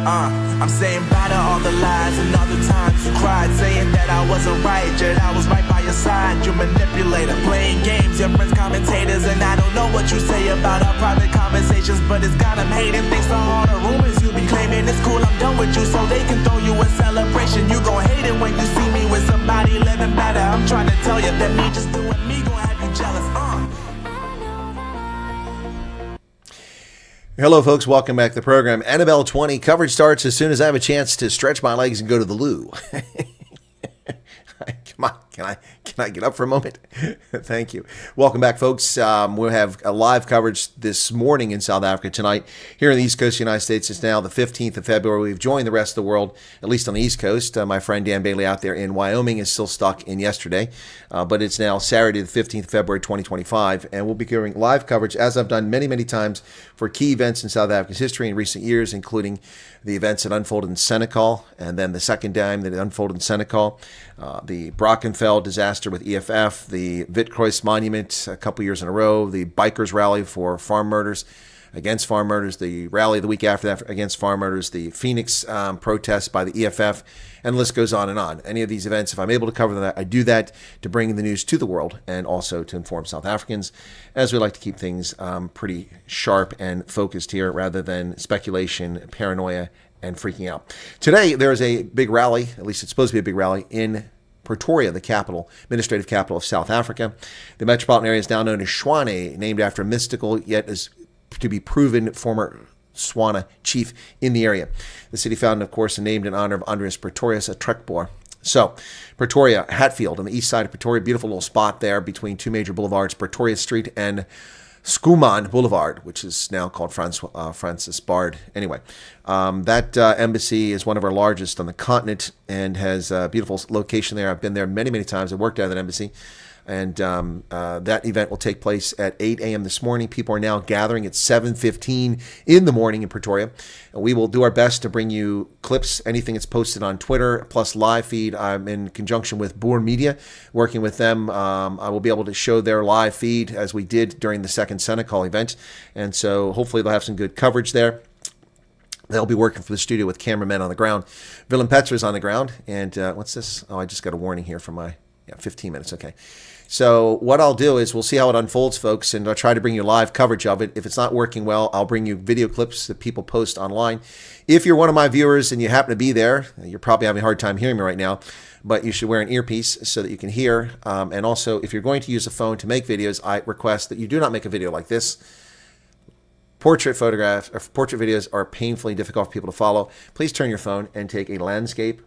I'm saying bye to all the lies and all the times you cried, saying that I wasn't right, yet I was right by your side. You manipulator, playing games, your friends commentators, and I don't know what you say about our private conversations, but it's got them hating. Thanks to all the rumors you be claiming. It's cool, I'm done with you, so they can throw you a celebration. You gon' hate it when you see me with somebody living better. I'm trying to tell you that me just doing me gon' have you jealous. Hello, folks. Welcome back to the program. Annabelle 20 coverage starts as soon as I have a chance to stretch my legs and go to the loo. Come on, can I get up for a moment? Thank you. Welcome back, folks. We'll have a live coverage this morning in South Africa tonight. Here in the East Coast of the United States, it's now the 15th of February. We've joined the rest of the world, at least on the East Coast. My friend Dan Bailey out there in Wyoming is still stuck in yesterday, but it's now Saturday, the 15th of February, 2025, and we'll be giving live coverage, as I've done many, many times, for key events in South Africa's history in recent years, including the events that unfolded in Senekal, and then the second time that it unfolded in Senekal, the Brackenfell disaster with EFF, the Witkreuze Monument a couple years in a row, the bikers rally for farm murders, against farm murders, the rally the week after that against farm murders, the Phoenix protest by the EFF, and the list goes on and on. Any of these events, if I'm able to cover that, I do that to bring the news to the world and also to inform South Africans, as we like to keep things pretty sharp and focused here rather than speculation, paranoia, and freaking out. Today, there's a big rally, at least it's supposed to be a big rally, in Pretoria, the capital, administrative capital of South Africa. The metropolitan area is now known as Tshwane, named after a mystical yet is to be proven former Tswana chief in the area. The city founded, of course, and named in honor of Andries Pretorius, a Trekboer. So, Pretoria, Hatfield, on the east side of Pretoria, beautiful little spot there between two major boulevards, Pretoria Street and Schoeman Boulevard, which is now called Francis Bard. Anyway, that embassy is one of our largest on the continent and has a beautiful location there. I've been there many, many times. I worked out of that embassy. And that event will take place at 8 a.m. this morning. People are now gathering at 7:15 in the morning in Pretoria. And we will do our best to bring you clips, anything that's posted on Twitter, plus live feed. I'm in conjunction with Bor Media, working with them. I will be able to show their live feed as we did during the second Senekal event. And so hopefully they'll have some good coverage there. They'll be working for the studio with cameramen on the ground. Vilm Petzer is on the ground. And what's this? Oh, I just got a warning here from my 15 minutes. Okay. So what I'll do is we'll see how it unfolds, folks, and I'll try to bring you live coverage of it. If it's not working well, I'll bring you video clips that people post online. If you're one of my viewers and you happen to be there, you're probably having a hard time hearing me right now, but you should wear an earpiece so that you can hear. And also, if you're going to use a phone to make videos, I request that you do not make a video like this. Portrait videos are painfully difficult for people to follow. Please turn your phone and take a landscape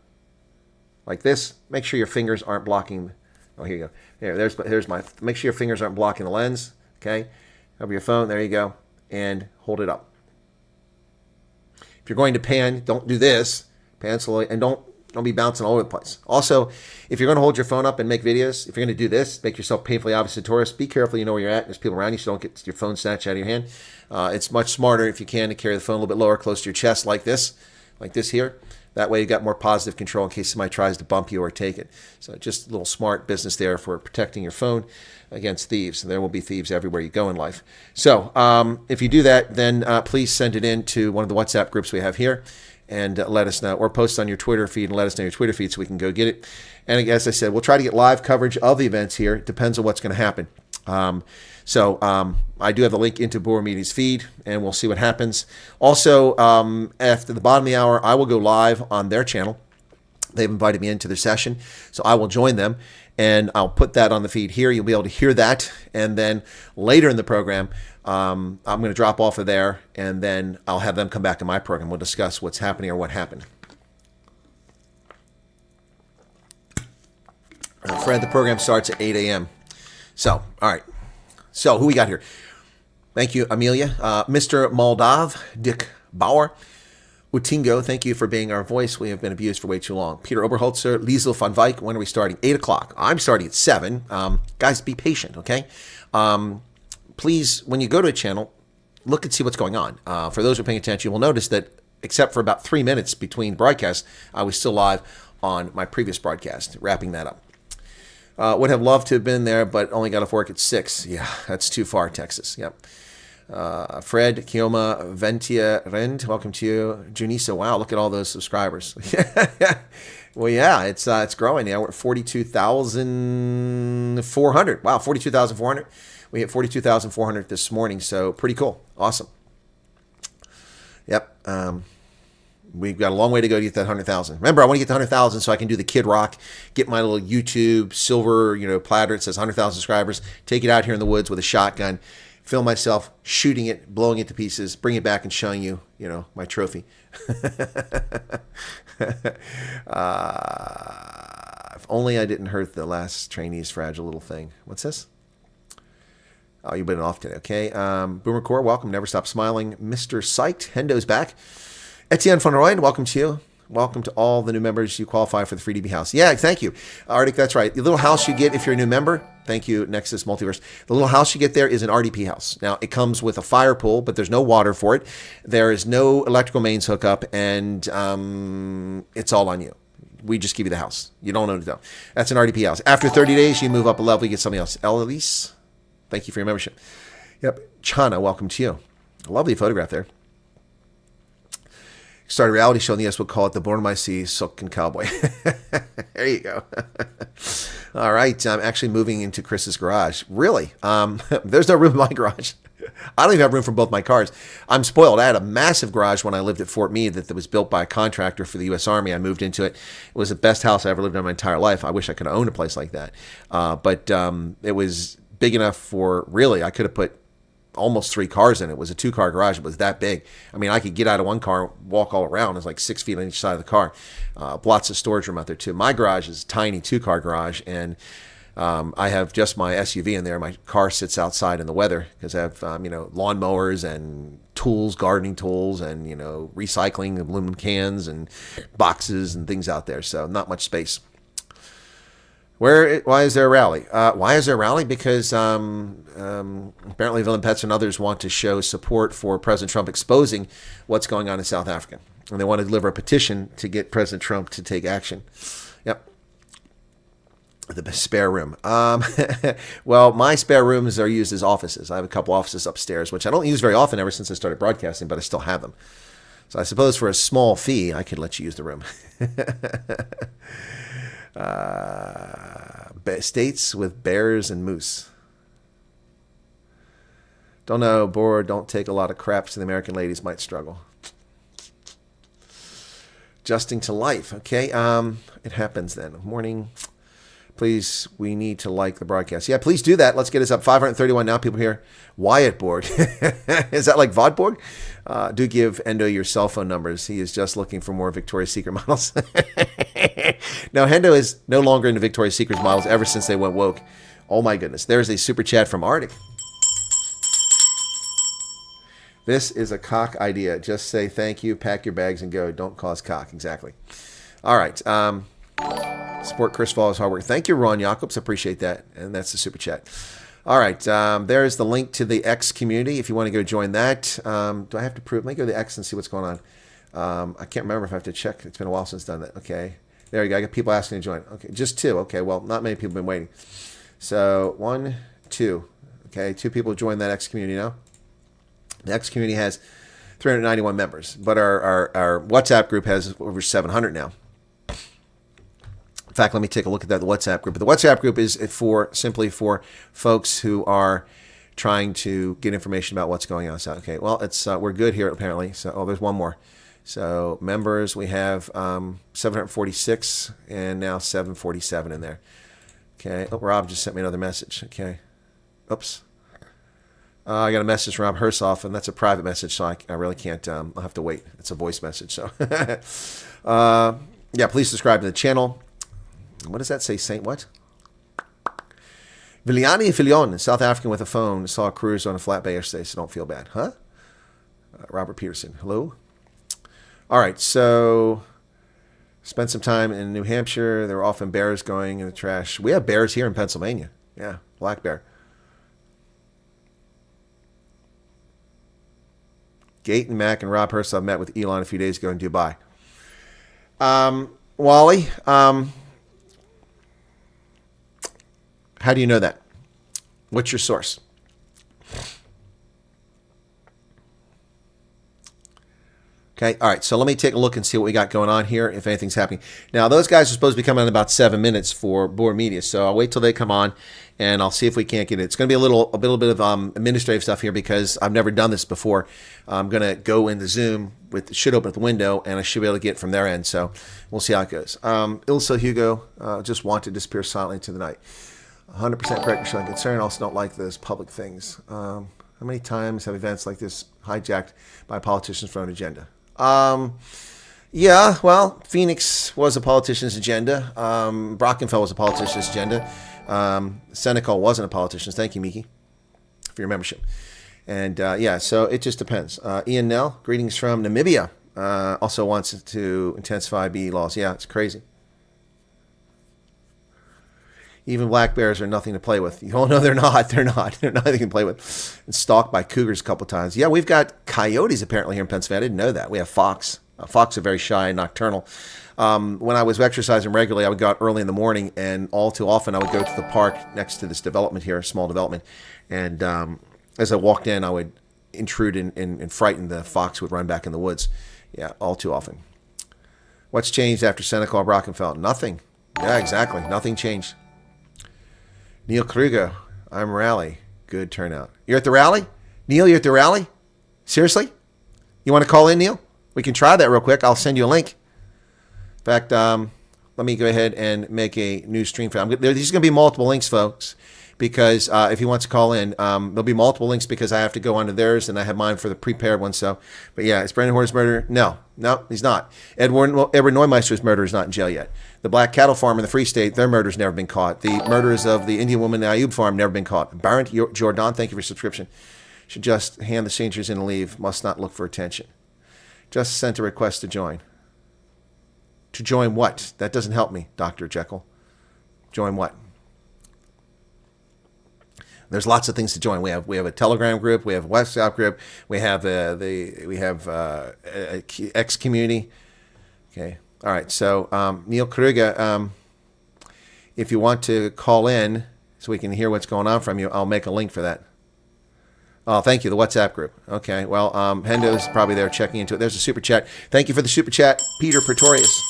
like this. Make sure your fingers aren't blocking. Oh, here you go. There's my. Make sure your fingers aren't blocking the lens. Okay, over your phone. There you go, and hold it up. If you're going to pan, don't do this. Pan slowly, and don't be bouncing all over the place. Also, if you're going to hold your phone up and make videos, if you're going to do this, make yourself painfully obvious to tourists. Be careful. You know where you're at. There's people around you, so don't get your phone snatched out of your hand. It's much smarter if you can to carry the phone a little bit lower, close to your chest, like this here. That way you got more positive control in case somebody tries to bump you or take it. So just a little smart business there for protecting your phone against thieves. And there will be thieves everywhere you go in life. So if you do that, then please send it in to one of the WhatsApp groups we have here and let us know, or post on your Twitter feed and let us know your Twitter feed so we can go get it. And as I said, we'll try to get live coverage of the events here. It depends on what's going to happen. So I do have the link into Bor Media's feed, and we'll see what happens. Also, after the bottom of the hour, I will go live on their channel. They've invited me into their session, so I will join them, and I'll put that on the feed here. You'll be able to hear that, and then later in the program, I'm going to drop off of there, and then I'll have them come back in my program. We'll discuss what's happening or what happened. Fred, the program starts at 8 a.m. So, all right. So, who we got here? Thank you, Amelia. Mr. Moldav, Dick Bauer. Utingo, thank you for being our voice. We have been abused for way too long. Peter Oberholzer, Liesel van Wyk. When are we starting? 8 o'clock. I'm starting at 7. Guys, be patient, okay? Please, when you go to a channel, look and see what's going on. For those who are paying attention, you will notice that except for about 3 minutes between broadcasts, I was still live on my previous broadcast, wrapping that up. Would have loved to have been there, but only got off work at 6. Yeah, that's too far, Texas. Yep. Fred, Kioma, Ventia, Rend, welcome to you. Junisa, wow, look at all those subscribers. Well, yeah, it's growing now. We're at 42,400. Wow, 42,400. We hit 42,400 this morning, so pretty cool. Awesome. Yep. We've got a long way to go to get that 100,000. Remember, I want to get to 100,000 so I can do the Kid Rock, get my little YouTube silver, platter. It says 100,000 subscribers. Take it out here in the woods with a shotgun, film myself shooting it, blowing it to pieces, bring it back and showing you, my trophy. If only I didn't hurt the last trainee's fragile little thing. What's this? Oh, you've been off today. Okay. Boomer Core, welcome. Never Stop Smiling. Mr. Psyched. Hendo's back. Etienne von Royen, welcome to you. Welcome to all the new members. You qualify for the free DB house. Yeah, thank you. Arctic, that's right. The little house you get if you're a new member. Thank you, Nexus Multiverse. The little house you get there is an RDP house. Now, it comes with a fire pool, but there's no water for it. There is no electrical mains hookup, and it's all on you. We just give you the house. You don't own it, though. That's an RDP house. After 30 days, you move up a level, you get something else. Elise, thank you for your membership. Yep. Chana, welcome to you. A lovely photograph there. Start a reality show in the US, we'll call it the Born My Sea Silken Cowboy. There you go. All right. I'm actually moving into Chris's garage. Really? There's no room in my garage. I don't even have room for both my cars. I'm spoiled. I had a massive garage when I lived at Fort Meade that was built by a contractor for the U.S. Army. I moved into it. It was the best house I ever lived in my entire life. I wish I could have owned a place like that. But it was big enough for, really, I could have put almost 3 cars in it. It was a 2-car garage. It was that big. I mean, I could get out of one car, walk all around. It's like 6 feet on each side of the car. Lots of storage room out there too. My garage is a tiny 2-car garage, and I have just my SUV in there. My car sits outside in the weather because I have lawn mowers and tools, gardening tools, and recycling aluminum cans and boxes and things out there. So not much space. Why is there a rally? Why is there a rally? Because apparently Vilm Petzer and others want to show support for President Trump exposing what's going on in South Africa. And they want to deliver a petition to get President Trump to take action. Yep. The spare room. Well, my spare rooms are used as offices. I have a couple offices upstairs, which I don't use very often ever since I started broadcasting, but I still have them. So I suppose for a small fee, I could let you use the room. States with bears and moose. Don't know, Bor, don't take a lot of crap, so the American ladies might struggle. Adjusting to life. Okay, it happens then. Morning. Please, we need to like the broadcast. Yeah, please do that. Let's get us up. 531 now. People here. Wyatt Borg. Is that like Vodborg? Do give Endo your cell phone numbers. He is just looking for more Victoria's Secret models. Now, Hendo is no longer into Victoria's Secret models ever since they went woke. Oh, my goodness. There's a super chat from Arctic. This is a cock idea. Just say thank you, pack your bags, and go. Don't cause cock. Exactly. All right. Support Chris Fall's hard work. Thank you, Ron Jacobs. Appreciate that. And that's the super chat. All right. There's the link to the X community if you want to go join that. Do I have to prove? Let me go to the X and see what's going on. I can't remember if I have to check. It's been a while since I've done that. Okay. There you go. I got people asking to join. Okay. Just 2. Okay. Well, not many people have been waiting. So 1, 2. Okay. 2 people joined that X community now. The X community has 391 members, but our WhatsApp group has over 700 now. In fact, let me take a look at that WhatsApp group. But the WhatsApp group is simply for folks who are trying to get information about what's going on outside. Okay, well, it's we're good here apparently. So, there's one more. So members, we have 746 and now 747 in there. Okay. Oh, Rob just sent me another message. Okay. Oops. I got a message from Rob Hersoff, and that's a private message, so I really can't. I'll have to wait. It's a voice message. So, yeah, please subscribe to the channel. What does that say? Saint what? Viliani Filion, South African with a phone, saw a cruise on a flat bay yesterday, so don't feel bad. Huh? Robert Peterson. Hello? All right, so spent some time in New Hampshire. There were often bears going in the trash. We have bears here in Pennsylvania. Yeah, black bear. Gate and Mac and Rob Hersov met with Elon a few days ago in Dubai. Wally, how do you know that? What's your source? Okay, all right, so let me take a look and see what we got going on here, if anything's happening. Now, those guys are supposed to be coming in about 7 minutes for Bor Media, so I'll wait till they come on, and I'll see if we can't get it. It's going to be a little bit of administrative stuff here because I've never done this before. I'm going to go into Zoom, should open up the window, and I should be able to get it from their end, so we'll see how it goes. Ilsa Hugo just want to disappear silently into the night. 100% correct, showing concern. Also don't like those public things. How many times have events like this hijacked by politicians for an agenda? Yeah, well, Phoenix was a politician's agenda. Brockenfell was a politician's agenda. Senecal wasn't a politician's. Thank you, Miki, for your membership. And yeah, so it just depends. Ian Nell, greetings from Namibia. Also wants to intensify BE laws. Yeah, it's crazy. Even black bears are nothing to play with. Oh, no, they're not. They're not. They're nothing to play with. And stalked by cougars a couple times. Yeah, we've got coyotes apparently here in Pennsylvania. I didn't know that. We have fox. Fox are very shy and nocturnal. When I was exercising regularly, I would go out early in the morning, and all too often I would go to the park next to this development here, a small development. And as I walked in, I would intrude and frighten the fox would run back in the woods. Yeah, all too often. What's changed after Senecal Brockenfell? Nothing. Yeah, exactly. Nothing changed. Neil Kruger, I'm rally. Good turnout. You're at the rally? Neil, you're at the rally? Seriously? You want to call in, Neil? We can try that real quick. I'll send you a link. In fact, let me go ahead and make a new stream for you. There's going to be multiple links, folks, because if he wants to call in, there'll be multiple links because I have to go onto theirs, and I have mine for the prepared one. So, but yeah, is Brendan Horner's murder? No, he's not. Edward Neumeister's murder is not in jail yet. The black cattle farm in the Free State, their murder's never been caught. The murders of the Indian woman in the Ayub farm never been caught. Baron Jordan, thank you for your subscription. Should just hand the signatures in and leave. Must not look for attention. Just sent a request to join. To join what? That doesn't help me, Dr. Jekyll. Join what? There's lots of things to join. We have a Telegram group. We have a WhatsApp group. We have a X community. Okay. All right. So Neil Kruger, if you want to call in so we can hear what's going on from you, I'll make a link for that. Oh, thank you. The WhatsApp group. Okay. Well, Hendo's probably there checking into it. There's a super chat. Thank you for the super chat, Peter Pretorius.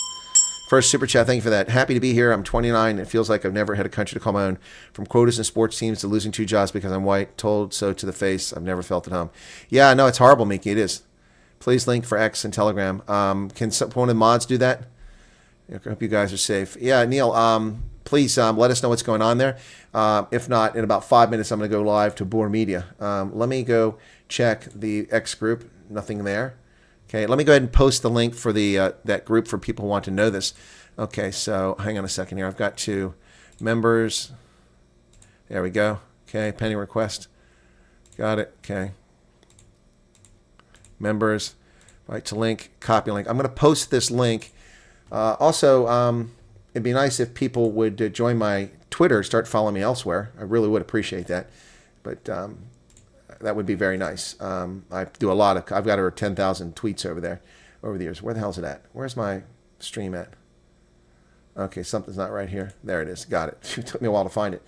First super chat, thank you for that. Happy to be here. I'm 29. It feels like I've never had a country to call my own. From quotas and sports teams to losing 2 jobs because I'm white, told so to the face. I've never felt at home. Yeah, no, it's horrible, Miki. It is. Please link for X and Telegram. Can one of the mods do that? I hope you guys are safe. Yeah, Neil, please let us know what's going on there. If not, in about 5 minutes, I'm going to go live to Bor Media. Let me go check the X group. Nothing there. Okay, let me go ahead and post the link for the that group for people who want to know this. Okay, so hang on a second here. I've got to members. There we go. Okay, pending request. Got it. Okay. Members. Right to link. Copy link. I'm going to post this link. Also, it'd be nice if people would join my Twitter, start following me elsewhere. I really would appreciate that. But that would be very nice. I do a lot of. I've got over 10,000 tweets over there over the years. Where the hell is it at? Where's my stream at? Okay, something's not right here. There it is. Got it. It took me a while to find it.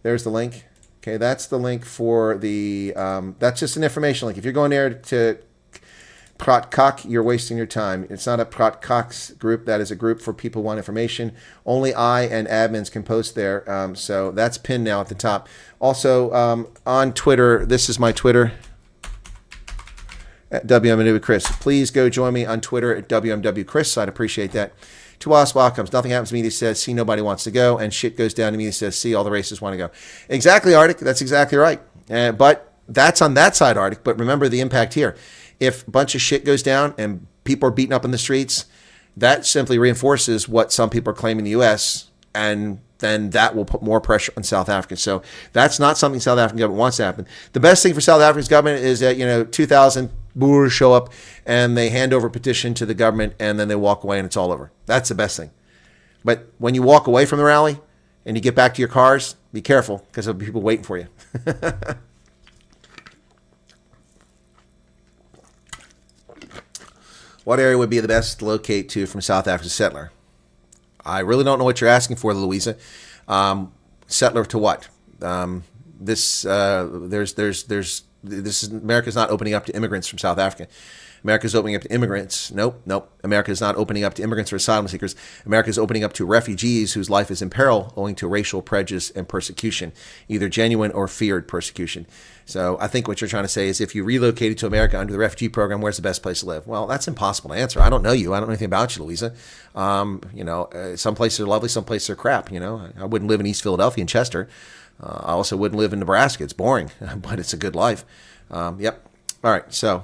There's the link. Okay, that's the link for the. That's just an information link. If you're going there to Protcock, you're wasting your time. It's not a Protcock's group. That is a group for people who want information. Only I and admins can post there. So that's pinned now at the top. Also, on Twitter, this is my Twitter, at WMWChris. Please go join me on Twitter at WMWChris. I'd appreciate that. To us, welcomes. Nothing happens to media says, see, nobody wants to go. And shit goes down to media says, see, all the racists want to go. Exactly, Arctic. That's exactly right. But that's on that side, Arctic. But remember the impact here. If a bunch of shit goes down and people are beaten up in the streets, that simply reinforces what some people are claiming in the U.S., and then that will put more pressure on South Africa. So that's not something South African government wants to happen. The best thing for South Africa's government is that, 2,000 Boers show up and they hand over a petition to the government and then they walk away and it's all over. That's the best thing. But when you walk away from the rally and you get back to your cars, be careful because there'll be people waiting for you. What area would be the best to locate to from South Africa to settler? I really don't know what you're asking for, Louisa. Settler to what? This is America's not opening up to immigrants from South Africa. America's opening up to immigrants. Nope. America is not opening up to immigrants or asylum seekers. America is opening up to refugees whose life is in peril owing to racial prejudice and persecution, either genuine or feared persecution. So I think what you're trying to say is if you relocated to America under the refugee program, where's the best place to live? Well, that's impossible to answer. I don't know you. I don't know anything about you, Louisa. Some places are lovely, some places are crap. I wouldn't live in East Philadelphia in Chester. I also wouldn't live in Nebraska. It's boring, but it's a good life. Yep. All right. So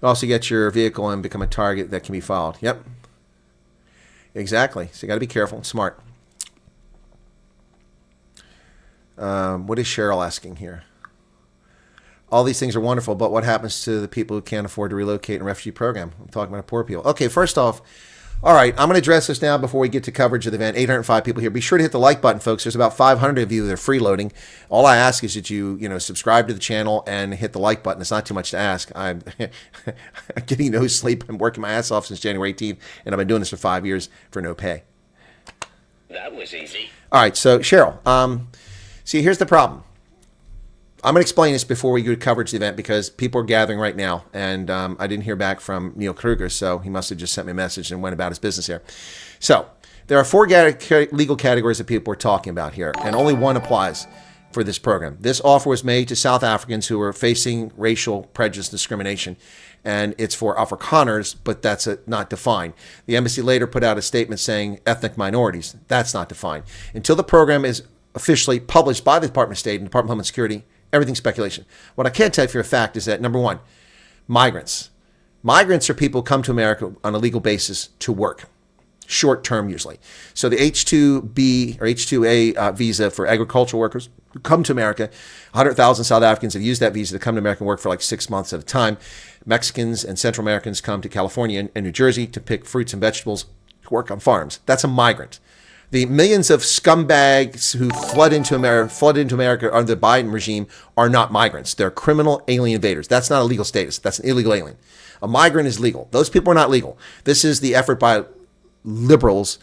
you also get your vehicle and become a target that can be followed. Yep. Exactly. So you got to be careful and smart. What is Cheryl asking here? All these things are wonderful, but what happens to the people who can't afford to relocate in a refugee program? I'm talking about poor people. Okay, first off, all right, I'm going to address this now before we get to coverage of the event. 805 people here. Be sure to hit the like button, folks. There's about 500 of you that are freeloading. All I ask is that you subscribe to the channel and hit the like button. It's not too much to ask. I'm getting no sleep. I'm working my ass off since January 18th, and I've been doing this for 5 years for no pay. That was easy. All right, so Cheryl, see, here's the problem. I'm going to explain this before we go to coverage of the event because people are gathering right now, and I didn't hear back from Neil Kruger, so he must have just sent me a message and went about his business here. So there are 4 legal categories that people are talking about here, and only one applies for this program. This offer was made to South Africans who are facing racial prejudice and discrimination, and it's for Afrikaners, but that's not defined. The embassy later put out a statement saying ethnic minorities. That's not defined. Until the program is officially published by the Department of State and Department of Homeland Security, everything's speculation. What I can tell you for a fact is that, number one, migrants. Migrants are people who come to America on a legal basis to work, short term usually. So the H-2B or H-2A visa for agricultural workers who come to America, 100,000 South Africans have used that visa to come to America and work for like 6 months at a time. Mexicans and Central Americans come to California and New Jersey to pick fruits and vegetables, to work on farms. That's a migrant. The millions of scumbags who flood into America under the Biden regime are not migrants. They're criminal alien invaders. That's not a legal status. That's an illegal alien. A migrant is legal. Those people are not legal. This is the effort by liberals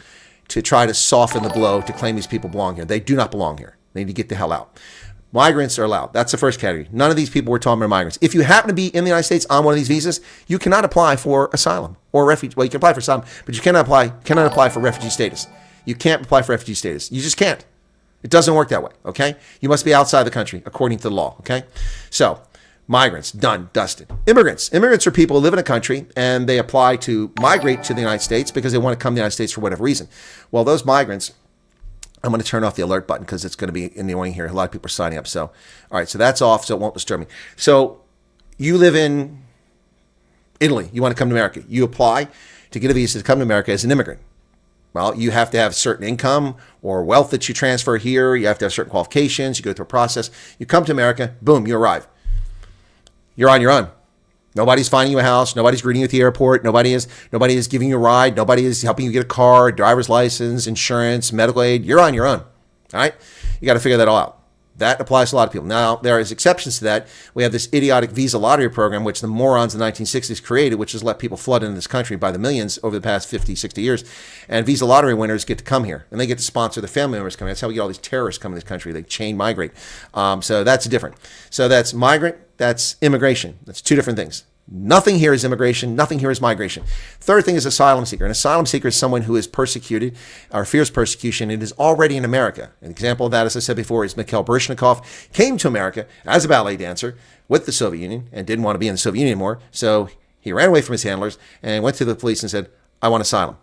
to try to soften the blow to claim these people belong here. They do not belong here. They need to get the hell out. Migrants are allowed. That's the first category. None of these people we're talking about are migrants. If you happen to be in the United States on one of these visas, you cannot apply for asylum or refugee. Well, you can apply for asylum, but you cannot apply for refugee status. You can't apply for refugee status. You just can't. It doesn't work that way, okay? You must be outside the country according to the law, okay? So, migrants, done, dusted. Immigrants. Immigrants are people who live in a country and they apply to migrate to the United States because they want to come to the United States for whatever reason. Well, those migrants, I'm going to turn off the alert button because it's going to be annoying here. A lot of people are signing up. So, all right, so that's off so it won't disturb me. So, you live in Italy. You want to come to America. You apply to get a visa to come to America as an immigrant. Well, you have to have certain income or wealth that you transfer here. You have to have certain qualifications. You go through a process. You come to America, boom, you arrive. You're on your own. Nobody's finding you a house. Nobody's greeting you at the airport. Nobody is giving you a ride. Nobody is helping you get a car, driver's license, insurance, medical aid. You're on your own. All right? You got to figure that all out. That applies to a lot of people. Now, there is exceptions to that. We have this idiotic visa lottery program, which the morons in the 1960s created, which has let people flood into this country by the millions over the past 50, 60 years. And visa lottery winners get to come here, and they get to sponsor their family members coming. That's how we get all these terrorists coming to this country. They chain migrate. So that's different. So that's migrant, that's immigration. That's 2 different things. Nothing here is immigration. Nothing here is migration. Third thing is asylum seeker. An asylum seeker is someone who is persecuted or fears persecution and is already in America. An example of that, as I said before, is Mikhail Baryshnikov came to America as a ballet dancer with the Soviet Union and didn't want to be in the Soviet Union anymore. So he ran away from his handlers and went to the police and said, I want asylum.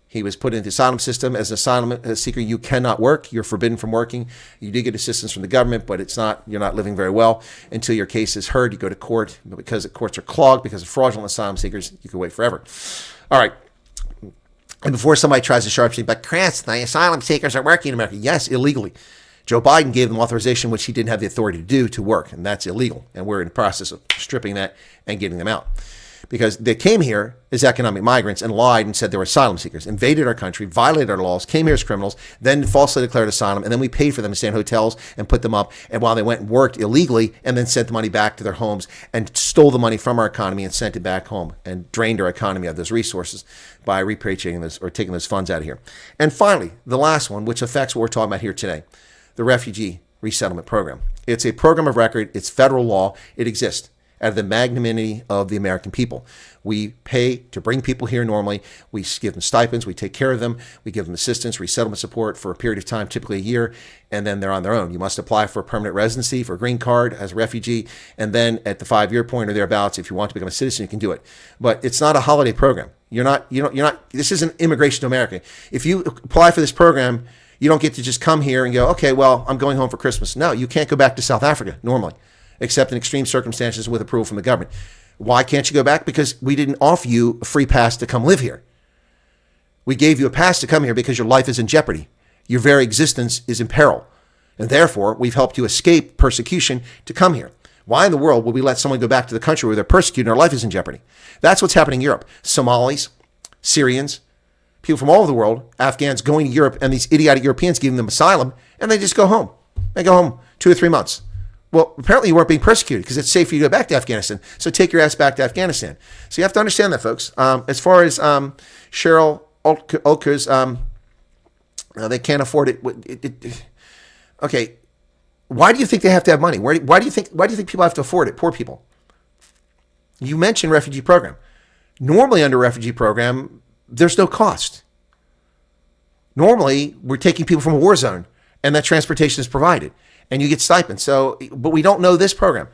He was put into the asylum system. As an asylum seeker, you cannot work. You're forbidden from working. You do get assistance from the government, but you're not living very well until your case is heard. You go to court. But because the courts are clogged because of fraudulent asylum seekers, you can wait forever. All right. And before somebody tries to sharpshoot, but Chris, the asylum seekers are working in America. Yes, illegally. Joe Biden gave them authorization, which he didn't have the authority to do, to work, and that's illegal. And we're in the process of stripping that and getting them out. Because they came here as economic migrants and lied and said they were asylum seekers, invaded our country, violated our laws, came here as criminals, then falsely declared asylum, and then we paid for them to stay in hotels and put them up, and while they went and worked illegally and then sent the money back to their homes and stole the money from our economy and sent it back home and drained our economy of those resources by repatriating those or taking those funds out of here. And finally, the last one, which affects what we're talking about here today, the Refugee Resettlement Program. It's a program of record. It's federal law. It exists. out of the magnanimity of the American people. We pay to bring people here normally. We give them stipends. We take care of them. We give them assistance, resettlement support for a period of time, typically a year, and then they're on their own. You must apply for a permanent residency, for a green card as a refugee, and then at the 5-year point or thereabouts, if you want to become a citizen, you can do it. But it's not a holiday program. You're not. This isn't immigration to America. If you apply for this program, you don't get to just come here and go, okay, well, I'm going home for Christmas. No, you can't go back to South Africa normally, except in extreme circumstances with approval from the government. Why can't you go back? Because we didn't offer you a free pass to come live here. We gave you a pass to come here because your life is in jeopardy. Your very existence is in peril. And therefore, we've helped you escape persecution to come here. Why in the world would we let someone go back to the country where they're persecuted and their life is in jeopardy? That's what's happening in Europe. Somalis, Syrians, people from all over the world, Afghans going to Europe, and these idiotic Europeans giving them asylum, and they just go home. They go home 2 or 3 months. Well, apparently you weren't being persecuted because it's safe for you to go back to Afghanistan. So take your ass back to Afghanistan. So you have to understand that, folks. As far as Cheryl Olker's, they can't afford it. Okay, why do you think they have to have money? Why do you think people have to afford it? Poor people. You mentioned refugee program. Normally under refugee program, there's no cost. Normally, we're taking people from a war zone, and that transportation is provided, and you get stipends. So, but we don't know this program.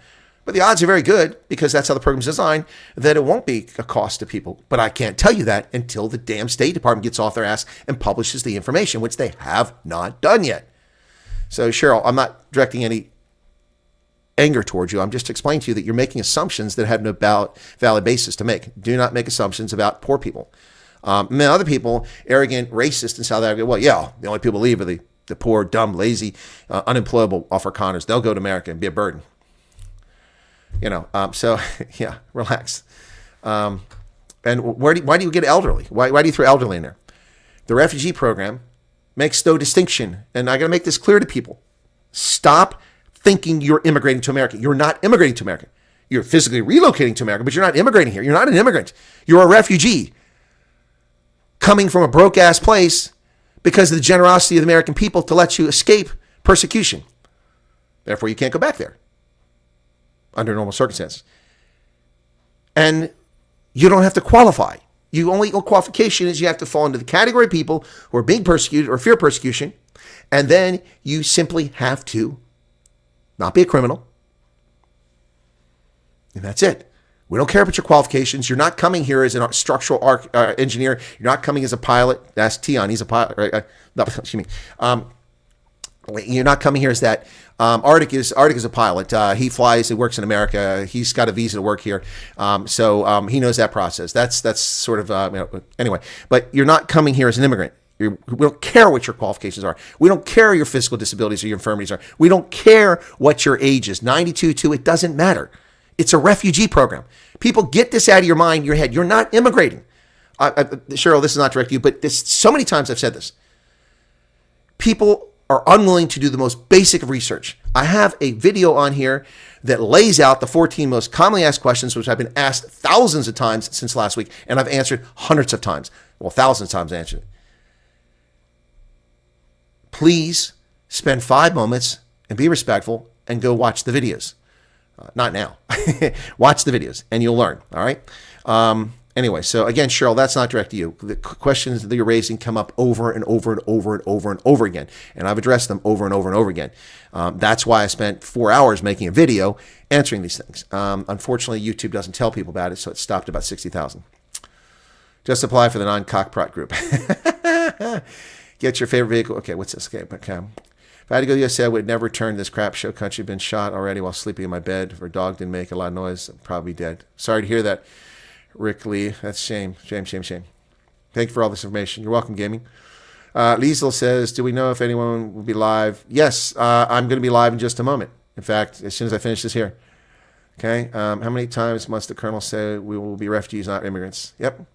But the odds are very good, because that's how the program's designed, that it won't be a cost to people. But I can't tell you that until the damn State Department gets off their ass and publishes the information, which they have not done yet. So, Cheryl, I'm not directing any anger towards you. I'm just explaining to you that you're making assumptions that have no valid basis to make. Do not make assumptions about poor people. And then other people, arrogant, racist in South Africa, well, yeah, the only people leave are the poor, dumb, lazy, unemployable Afrikaners. They'll go to America and be a burden. So, yeah, relax. And why do you get elderly? Why do you throw elderly in there? The refugee program makes no distinction. And I got to make this clear to people. Stop thinking you're immigrating to America. You're not immigrating to America. You're physically relocating to America, but you're not immigrating here. You're not an immigrant. You're a refugee coming from a broke-ass place because of the generosity of the American people to let you escape persecution. Therefore, you can't go back there under normal circumstances. And you don't have to qualify. Your only qualification is you have to fall into the category of people who are being persecuted or fear persecution, and then you simply have to not be a criminal, and that's it. We don't care about your qualifications. You're not coming here as a structural engineer. You're not coming as a pilot. That's Tion. He's a pilot, right? No, excuse me. You're not coming here as that. Arctic is a pilot. He flies. He works in America. He's got a visa to work here. So he knows that process. That's sort of anyway. But you're not coming here as an immigrant. We don't care what your qualifications are. We don't care your physical disabilities or your infirmities are. We don't care what your age is. 92, it doesn't matter. It's a refugee program. People, get this out of your mind, your head. You're not immigrating. Cheryl, this is not direct to you, but so many times I've said this. People are unwilling to do the most basic of research. I have a video on here that lays out the 14 most commonly asked questions, which I've been asked thousands of times since last week, and I've answered hundreds of times. Well, thousands of times I answered it. Please spend 5 moments and be respectful and go watch the videos. Not now. Watch the videos and you'll learn. All right. Anyway, so again, Cheryl, that's not direct to you. The questions that you're raising come up over and over and over and over and over again. And I've addressed them over and over and over again. That's why I spent 4 hours making a video answering these things. Unfortunately, YouTube doesn't tell people about it, so it stopped about 60,000. Just apply for the non-cockprot group. Get your favorite vehicle. Okay, what's this? Okay. If I had to go to the USA, I would never return to this crap show country. Been shot already while sleeping in my bed. If our dog didn't make a lot of noise, I'm probably dead. Sorry to hear that, Rick Lee. That's shame. Thank you for all this information. You're welcome, gaming. Liesel says, do we know if anyone will be live? Yes, I'm going to be live in just a moment. In fact, as soon as I finish this here. Okay. How many times must the colonel say we will be refugees, not immigrants? Yep.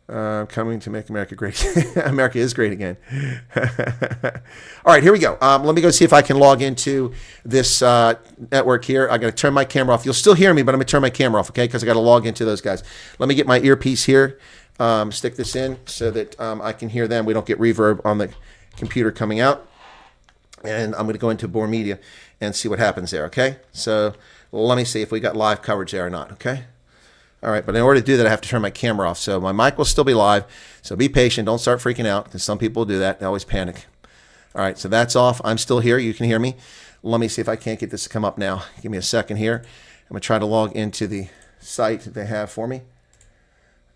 Coming to make America great. America is great again. All right, here we go. Let me go see if I can log into this network here. I got to turn my camera off. You'll still hear me, but I'm going to turn my camera off, okay? Because I got to log into those guys. Let me get my earpiece here. Stick this in so that I can hear them. We don't get reverb on the computer coming out. and I'm going to go into Bor Media and see what happens there, okay? So let me see if we got live coverage there or not, okay? All right, but in order to do that, I have to turn my camera off. So my mic will still be live, so be patient. Don't start freaking out, because some people do that. They always panic. All right, so that's off. I'm still here. You can hear me. Let me see if I can't get this to come up now. Give me a second here. I'm going to try to log into the site that they have for me.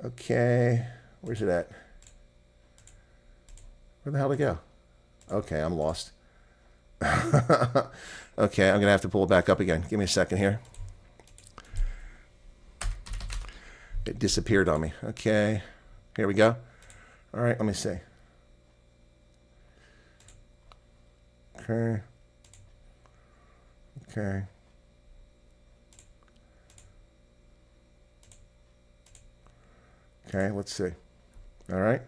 Okay, where's it at? Where the hell did it go? Okay, I'm lost. Okay, I'm going to have to pull it back up again. Give me a second here. It disappeared on me. Okay, here we go. All right, let me see. Okay. Okay. Okay, let's see. All right.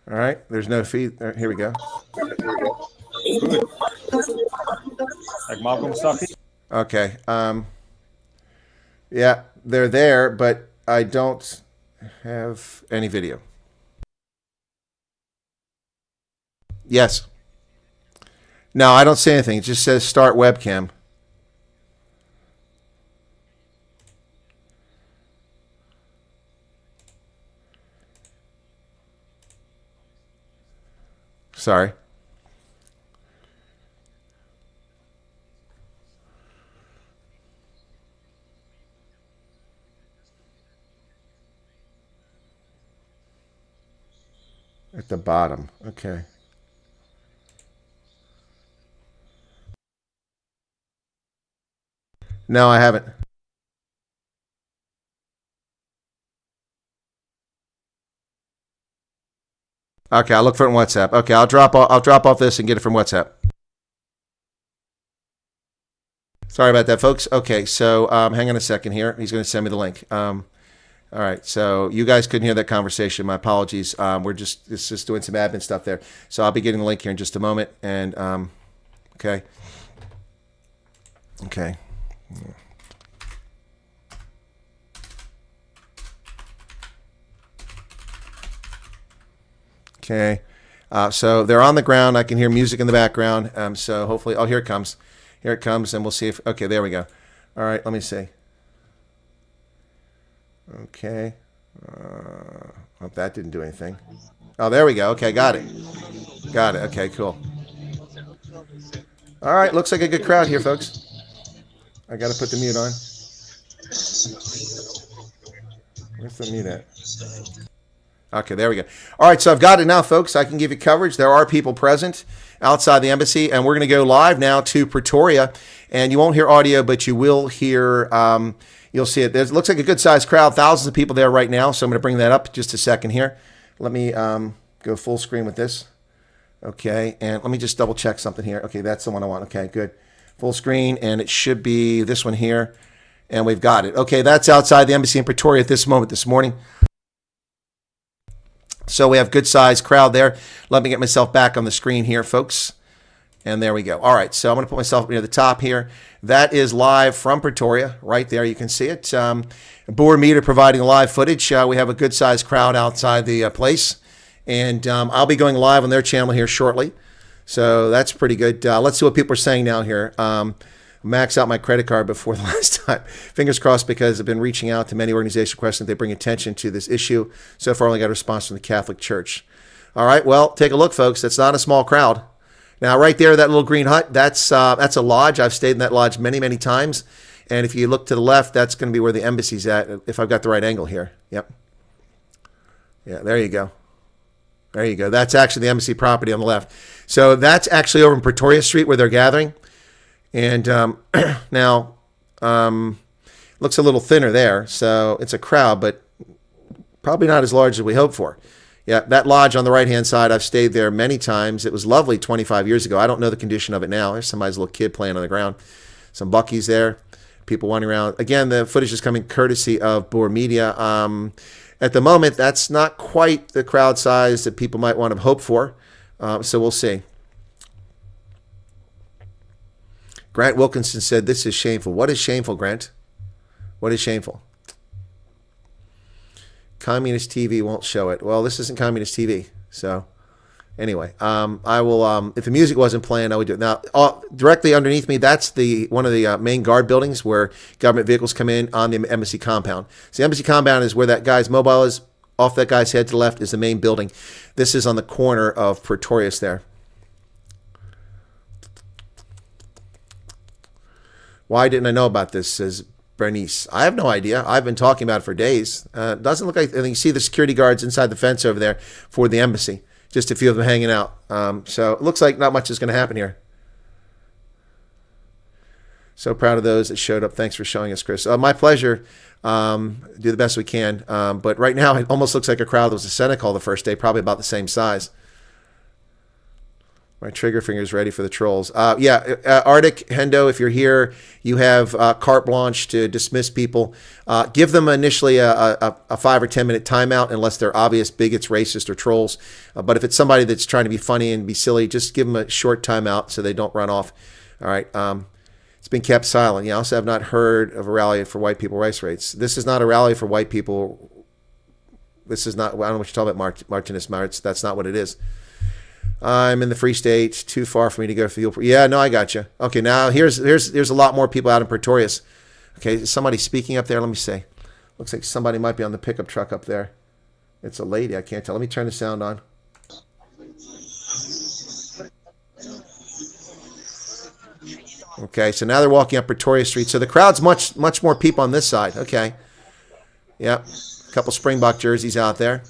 All right, there's no feed. All right, here we go. Like Malcolm Stuffy? Okay. Yeah, they're there, but I don't have any video. Yes. No, I don't see anything. It just says start webcam. Sorry. At the bottom. Okay. No, I haven't. Okay, I'll look for it in WhatsApp. Okay, I'll drop off this and get it from WhatsApp. Sorry about that, folks. Okay, so hang on a second here. He's going to send me the link. All right, so you guys couldn't hear that conversation. My apologies. It's just doing some admin stuff there. So I'll be getting the link here in just a moment. And okay. Okay. Okay. So they're on the ground. I can hear music in the background. So hopefully, oh, here it comes. Here it comes, and we'll see if, okay, there we go. All right, let me see. Okay. Oh, that didn't do anything. Oh, there we go. Okay, got it. Got it. Okay, cool. All right, looks like a good crowd here, folks. I got to put the mute on. Where's the mute at? Okay, there we go. All right, so I've got it now, folks. I can give you coverage. There are people present outside the embassy, and we're going to go live now to Pretoria. And you won't hear audio, but you will hear, you'll see it. It looks like a good-sized crowd, thousands of people there right now, so I'm going to bring that up just a second here. Let me go full screen with this. Okay, and let me just double-check something here. Okay, that's the one I want. Okay, good. Full screen, and it should be this one here, and we've got it. Okay, that's outside the embassy in Pretoria at this moment this morning. So we have good-sized crowd there. Let me get myself back on the screen here, folks. And there we go. All right, so I'm going to put myself near the top here. That is live from Pretoria. Right there, you can see it. Bor Media providing live footage. We have a good-sized crowd outside the place. And I'll be going live on their channel here shortly. So that's pretty good. Let's see what people are saying now here. Max out my credit card before the last time. Fingers crossed, because I've been reaching out to many organizations requesting that they bring attention to this issue. So far, I only got a response from the Catholic Church. All right, well, take a look, folks. That's not a small crowd. Now, right there, that little green hut, that's a lodge. I've stayed in that lodge many, many times. And if you look to the left, that's going to be where the embassy's at, if I've got the right angle here. Yep. Yeah, there you go. There you go. That's actually the embassy property on the left. So that's actually over in Pretoria Street where they're gathering. And now, looks a little thinner there. So it's a crowd, but probably not as large as we hoped for. Yeah, that lodge on the right-hand side, I've stayed there many times. It was lovely 25 years ago. I don't know the condition of it now. There's somebody's little kid playing on the ground. Some buckies there. People wandering around. Again, the footage is coming courtesy of Bor Media. At the moment, that's not quite the crowd size that people might want to hope for. So we'll see. Grant Wilkinson said, "This is shameful." What is shameful, Grant? What is shameful? Communist TV won't show it. Well, this isn't communist TV, so Anyway, I will. If the music wasn't playing, I would do it now. Directly underneath me, that's one of the main guard buildings where government vehicles come in on the embassy compound. So the embassy compound is where that guy's mobile is. Off that guy's head to the left is the main building. This is on the corner of Pretoria there. Why didn't I know about this? Says Bernice. I have no idea. I've been talking about it for days. Doesn't look like. And you see the security guards inside the fence over there for the embassy. Just a few of them hanging out. So it looks like not much is going to happen here. So proud of those that showed up. Thanks for showing us, Chris. My pleasure. Do the best we can. But right now, it almost looks like a crowd that was a Senate call the first day, probably about the same size. My trigger finger is ready for the trolls. Arctic, Hendo, if you're here, you have carte blanche to dismiss people. Give them initially a 5 or 10 minute timeout unless they're obvious bigots, racist, or trolls. But if it's somebody that's trying to be funny and be silly, just give them a short timeout so they don't run off. All right. It's been kept silent. You also have not heard of a rally for white people rights rates. This is not a rally for white people. This is not, I don't know what you're talking about, Martinez Martz. That's not what it is. I'm in the Free State. Too far for me to go for the. Yeah, no, I got you. Okay, now here's a lot more people out in Pretoria. Okay, is somebody speaking up there? Let me see. Looks like somebody might be on the pickup truck up there. It's a lady. I can't tell. Let me turn the sound on. Okay, so now they're walking up Pretoria Street. So the crowd's much more people on this side. Okay. Yep. A couple Springbok jerseys out there.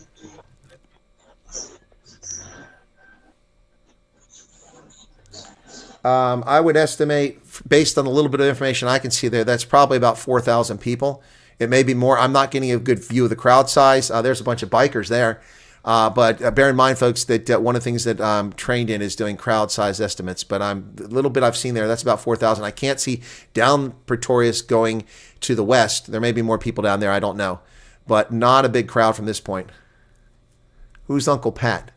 I would estimate, based on a little bit of information I can see there, that's probably about 4,000 people. It may be more. I'm not getting a good view of the crowd size. There's a bunch of bikers there. But bear in mind, folks, that one of the things that I'm trained in is doing crowd size estimates. But the little bit I've seen there, that's about 4,000. I can't see down Pretorius going to the west. There may be more people down there. I don't know. But not a big crowd from this point. Who's Uncle Pat?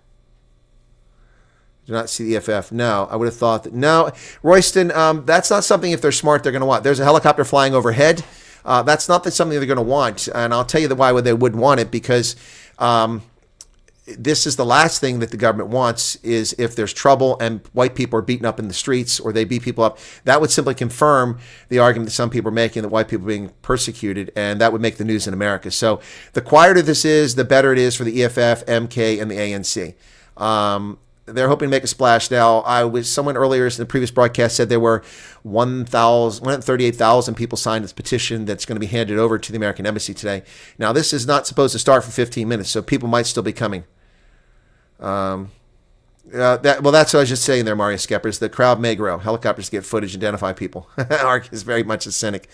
Do not see the EFF. No, I would have thought that. No, Royston, that's not something, if they're smart, they're going to want. There's a helicopter flying overhead. That's not something they're going to want. And I'll tell you why they wouldn't want it, because this is the last thing that the government wants, is if there's trouble and white people are beaten up in the streets or they beat people up, that would simply confirm the argument that some people are making that white people are being persecuted, and that would make the news in America. So the quieter this is, the better it is for the EFF, MK, and the ANC. They're hoping to make a splash. Now, someone earlier in the previous broadcast said there were 138,000 people signed this petition that's going to be handed over to the American Embassy today. Now, this is not supposed to start for 15 minutes, so people might still be coming. That's what I was just saying there, Mario Skeppers. The crowd may grow. Helicopters get footage, identify people. Ark is very much a cynic.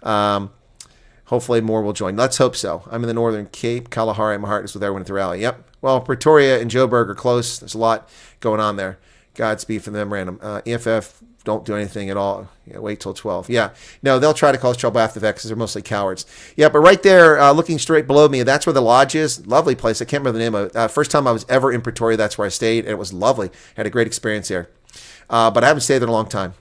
Hopefully more will join. Let's hope so. I'm in the Northern Cape. Kalahari, my heart is with everyone at the rally. Yep. Well, Pretoria and Joburg are close. There's a lot going on there. Godspeed for the memorandum. EFF don't do anything at all. Yeah, wait till 12. Yeah. No, they'll try to cause trouble after that because they're mostly cowards. Yeah, but right there, looking straight below me, that's where the lodge is. Lovely place. I can't remember the name of it. First time I was ever in Pretoria, that's where I stayed, and it was lovely. Had a great experience there. But I haven't stayed there in a long time.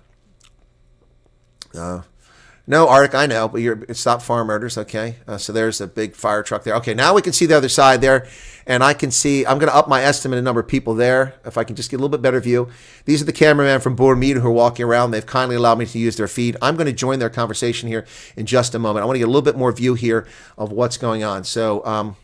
No, Arctic, I know, but stop farm murders, okay? So there's a big fire truck there. Okay, now we can see the other side there, and I can see, I'm going to up my estimate of number of people there, if I can just get a little bit better view. These are the cameramen from Bor Media who are walking around. They've kindly allowed me to use their feed. I'm going to join their conversation here in just a moment. I want to get a little bit more view here of what's going on. So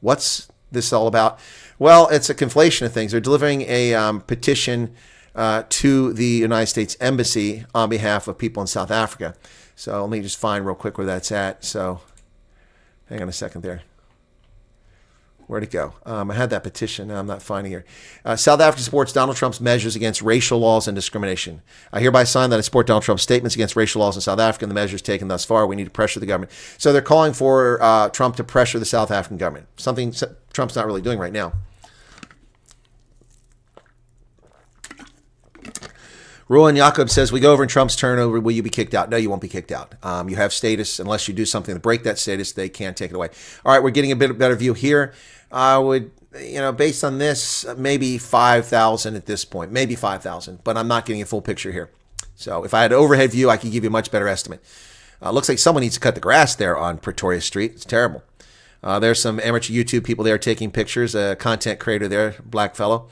what's this all about? Well, it's a conflation of things. They're delivering a petition to the United States Embassy on behalf of people in South Africa. So let me just find real quick where that's at. So hang on a second there. Where'd it go? I had that petition. Now I'm not finding it. South Africa supports Donald Trump's measures against racial laws and discrimination. I hereby sign that I support Donald Trump's statements against racial laws in South Africa and the measures taken thus far. We need to pressure the government. So they're calling for Trump to pressure the South African government, something Trump's not really doing right now. Roland Jacob says, we go over in Trump's turnover, will you be kicked out? No, you won't be kicked out. You have status. Unless you do something to break that status, they can't take it away. All right, we're getting a bit better view here. I would, based on this, maybe 5,000 at this point. Maybe 5,000, but I'm not getting a full picture here. So if I had an overhead view, I could give you a much better estimate. Looks like someone needs to cut the grass there on Pretoria Street. It's terrible. There's some amateur YouTube people there taking pictures, a content creator there, black fellow.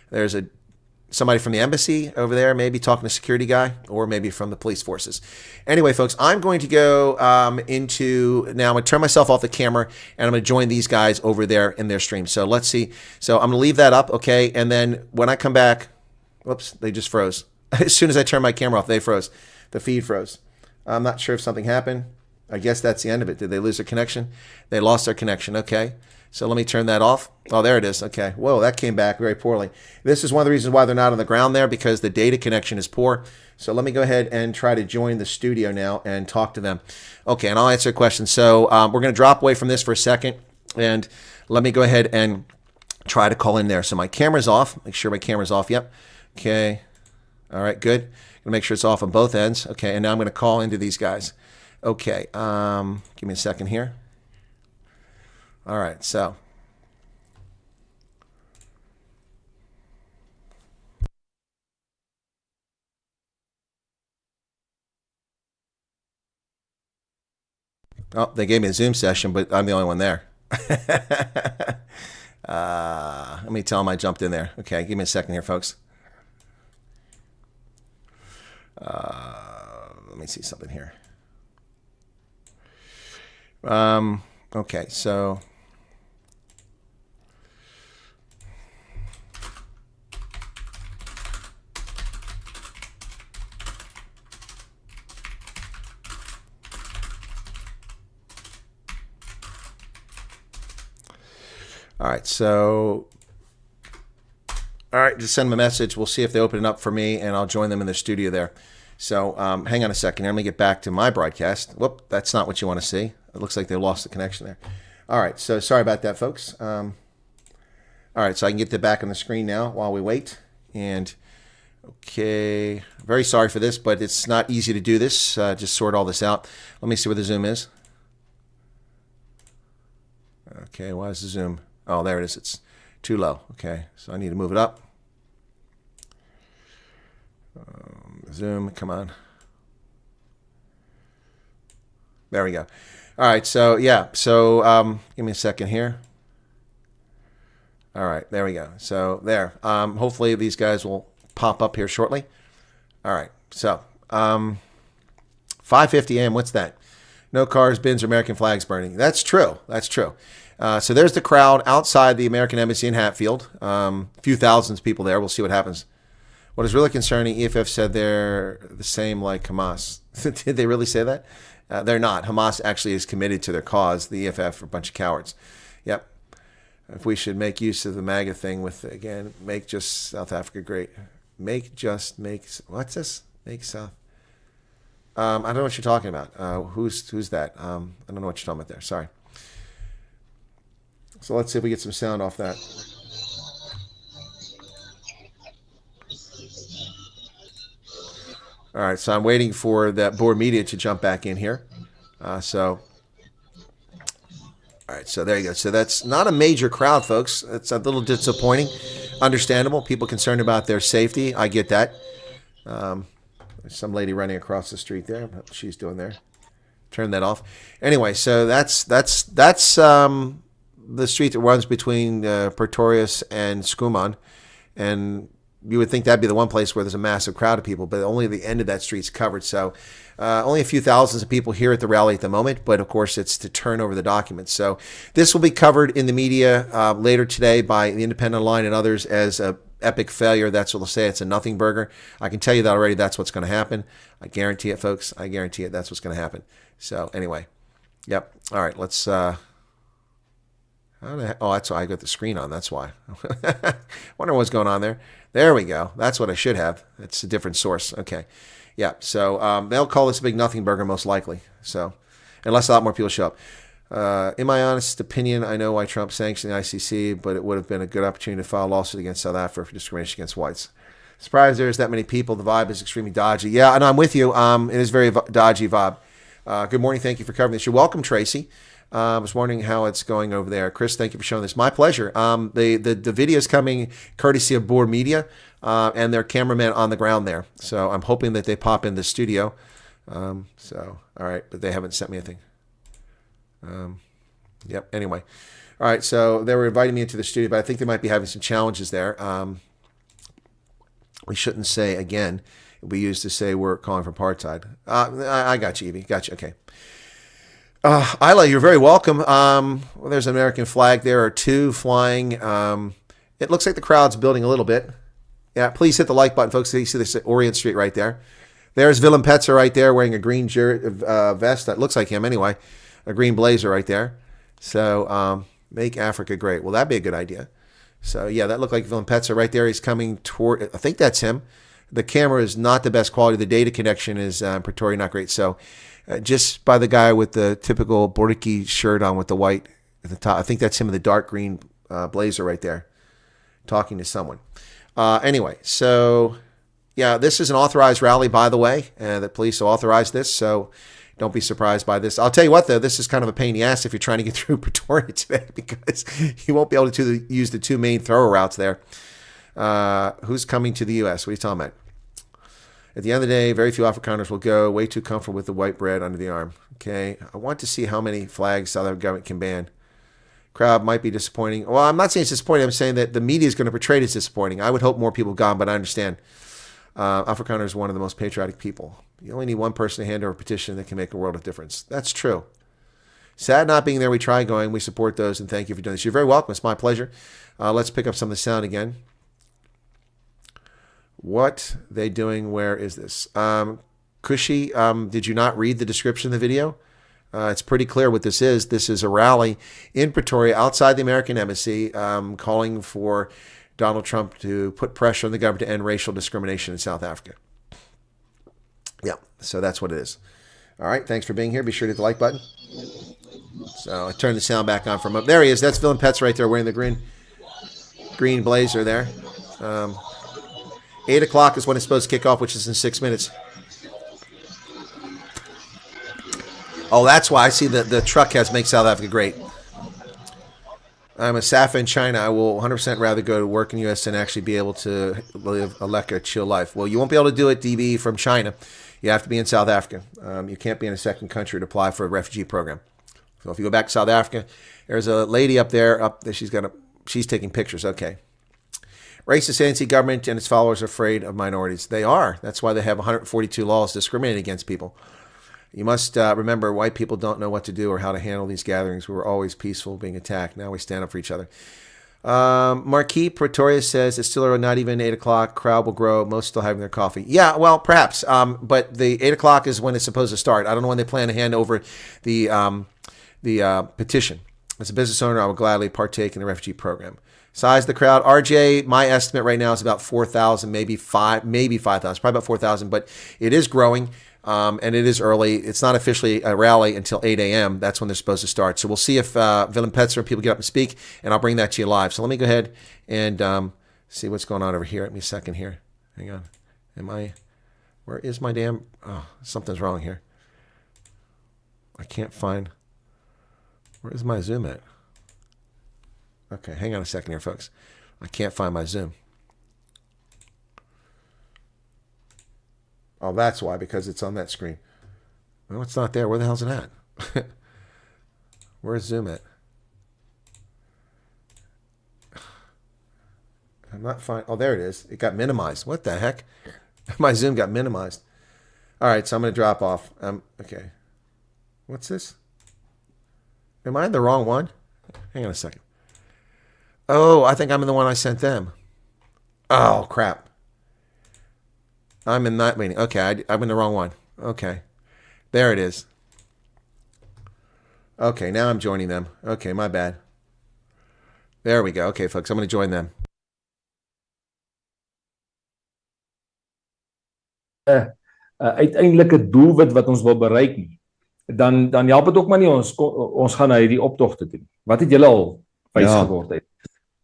There's somebody from the embassy over there, maybe talking to a security guy, or maybe from the police forces. Anyway, folks, I'm going to go now I'm going to turn myself off the camera, and I'm going to join these guys over there in their stream. So let's see. So I'm going to leave that up, okay? And then when I come back, whoops, they just froze. As soon as I turned my camera off, they froze. The feed froze. I'm not sure if something happened. I guess that's the end of it. Did they lose their connection? They lost their connection. Okay. So let me turn that off. Oh, there it is. Okay. Whoa, that came back very poorly. This is one of the reasons why they're not on the ground there, because the data connection is poor. So let me go ahead and try to join the studio now and talk to them. Okay, and I'll answer a question. So we're going to drop away from this for a second, and let me go ahead and try to call in there. So my camera's off. Make sure my camera's off. Yep. Okay. All right, good. Gonna make sure it's off on both ends. Okay, and now I'm going to call into these guys. Okay, give me a second here. All right, so. Oh, they gave me a Zoom session, but I'm the only one there. Let me tell them I jumped in there. Okay, give me a second here, folks. Let me see something here. Okay, so all right, just send them a message. We'll see if they open it up for me, and I'll join them in the studio there. So hang on a second here. Let me get back to my broadcast. Whoop, that's not what you want to see. It looks like they lost the connection there. All right, so sorry about that, folks. All right, so I can get that back on the screen now while we wait. And okay, very sorry for this, but it's not easy to do this. Just sort all this out. Let me see where the Zoom is. Okay, why is the Zoom? Oh, there it is. It's too low. Okay, so I need to move it up. Zoom, come on. There we go. All right, so yeah, so give me a second here. All right, there we go. So there. Hopefully these guys will pop up here shortly. All right, so 5:50 a.m. What's that? No cars, bins, or American flags burning. That's true. That's true. So there's the crowd outside the American Embassy in Hatfield. A few thousands of people there. We'll see what happens. What is really concerning, EFF said they're the same like Hamas. Did they really say that? They're not. Hamas actually is committed to their cause. The EFF are a bunch of cowards. Yep. If we should make use of the MAGA thing with, again, make just South Africa great. What's this? Make South. I don't know what you're talking about. Who's that? I don't know what you're talking about there. Sorry. So let's see if we get some sound off that. All right, so I'm waiting for that Bor Media to jump back in here. All right, so there you go. So that's not a major crowd, folks. It's a little disappointing. Understandable. People concerned about their safety. I get that. There's some lady running across the street there. What she's doing there. Turn that off. Anyway, so that's the street that runs between Pretoria and Schoeman, and you would think that'd be the one place where there's a massive crowd of people, but only the end of that street's covered. So only a few thousands of people here at the rally at the moment, but of course it's to turn over the documents. So this will be covered in the media later today by the Independent Line and others as a epic failure. That's what they'll say. It's a nothing burger. I can tell you that already. That's what's going to happen. I guarantee it, folks. I guarantee it. That's what's going to happen. So anyway, yep. All right, let's... oh, that's why I got the screen on. That's why. Wonder what's going on there. There we go. That's what I should have. It's a different source. Okay. Yeah. So they'll call this a big nothing burger most likely. So unless a lot more people show up. In my honest opinion, I know why Trump sanctioned the ICC, but it would have been a good opportunity to file a lawsuit against South Africa for discrimination against whites. Surprised there's that many people. The vibe is extremely dodgy. Yeah, and I'm with you. It is very dodgy vibe. Good morning. Thank you for covering this. You're welcome, Tracy. I was wondering how it's going over there. Chris, thank you for showing this. My pleasure. The video is coming courtesy of Bor Media and their cameraman on the ground there. So I'm hoping that they pop in the studio. All right, but they haven't sent me anything. Yep. Anyway. All right. So they were inviting me into the studio, but I think they might be having some challenges there. We shouldn't say again. We used to say we're calling from apartheid. I got you, Evie. Got you. Okay. Isla, you're very welcome. Well, there's an American flag. There are two flying. It looks like the crowd's building a little bit. Yeah, please hit the like button, folks. You see this Orient Street right there. There's Vilm Petzer right there wearing a green vest. That looks like him anyway. A green blazer right there. So make Africa great. Well, that'd be a good idea. So, yeah, that looked like Vilm Petzer right there. He's coming toward, I think that's him. The camera is not the best quality. The data connection is in Pretoria not great. So, just by the guy with the typical Boriki shirt on with the white at the top, I think that's him in the dark green blazer right there, talking to someone. Anyway, so, yeah, this is an authorized rally, by the way. The police authorized this, so don't be surprised by this. I'll tell you what, though, this is kind of a pain in the ass if you're trying to get through Pretoria today because you won't be able to use the two main thrower routes there. Who's coming to the U.S.? What are you talking about? At the end of the day, very few Afrikaners will go. Way too comfortable with the white bread under the arm. Okay, I want to see how many flags South African government can ban. Crowd might be disappointing. Well, I'm not saying it's disappointing. I'm saying that the media is going to portray it as disappointing. I would hope more people gone, but I understand. Afrikaners is one of the most patriotic people. You only need one person to hand over a petition that can make a world of difference. That's true. Sad not being there. We try going. We support those, and thank you for doing this. You're very welcome. It's my pleasure. Let's pick up some of the sound again. What they doing? Where is this? Kushi, did you not read the description of the video? It's pretty clear what this is. This is a rally in Pretoria outside the American embassy calling for Donald Trump to put pressure on the government to end racial discrimination in South Africa. Yeah, so that's what it is. All right, thanks for being here. Be sure to hit the like button. So I turned the sound back on from up. There he is. That's Vilm Petzer right there wearing the green blazer there. 8 o'clock is when it's supposed to kick off, which is in 6 minutes. Oh, that's why I see the truck has Make South Africa Great. I'm a SAFA in China. I will 100% rather go to work in the U.S. than actually be able to live a chill life. Well, you won't be able to do it, DB, from China. You have to be in South Africa. You can't be in a second country to apply for a refugee program. So if you go back to South Africa, there's a lady up there. She's taking pictures. Okay. Racist anti-government and its followers are afraid of minorities. They are. That's why they have 142 laws discriminating against people. You must remember, white people don't know what to do or how to handle these gatherings. We were always peaceful, being attacked. Now we stand up for each other. Marquis Pretoria says it's still not even 8 o'clock. Crowd will grow. Most still having their coffee. Yeah, well, perhaps. But the 8 o'clock is when it's supposed to start. I don't know when they plan to hand over the petition. As a business owner, I would gladly partake in the refugee program. Size of the crowd, RJ, my estimate right now is about 4,000, maybe 5,000, probably about 4,000, but it is growing, and it is early. It's not officially a rally until 8 a.m. That's when they're supposed to start. So we'll see if Vilm Petzer people get up and speak, and I'll bring that to you live. So let me go ahead and see what's going on over here. Give me a second here. Hang on. Where is my damn, something's wrong here. I can't find, where is my Zoom at? Okay, hang on a second here, folks. I can't find my Zoom. Oh, that's why, because it's on that screen. No, it's not there. Where the hell's it at? Where's Zoom at? I'm not finding. Oh, there it is. It got minimized. What the heck? My Zoom got minimized. All right, so I'm going to drop off. Okay. What's this? Am I in the wrong one? Hang on a second. Oh, I think I'm in the one I sent them. Oh, crap. I'm in that meeting. Okay, I'm in the wrong one. Okay. There it is. Okay, now I'm joining them. Okay, my bad. There we go. Okay, folks, I'm going to join them. Uiteindelike doelwit wat ons wil bereik nie, dan help dit ook maar nie ons gaan na hierdie optogte doen. Wat het julle al wys geword uit?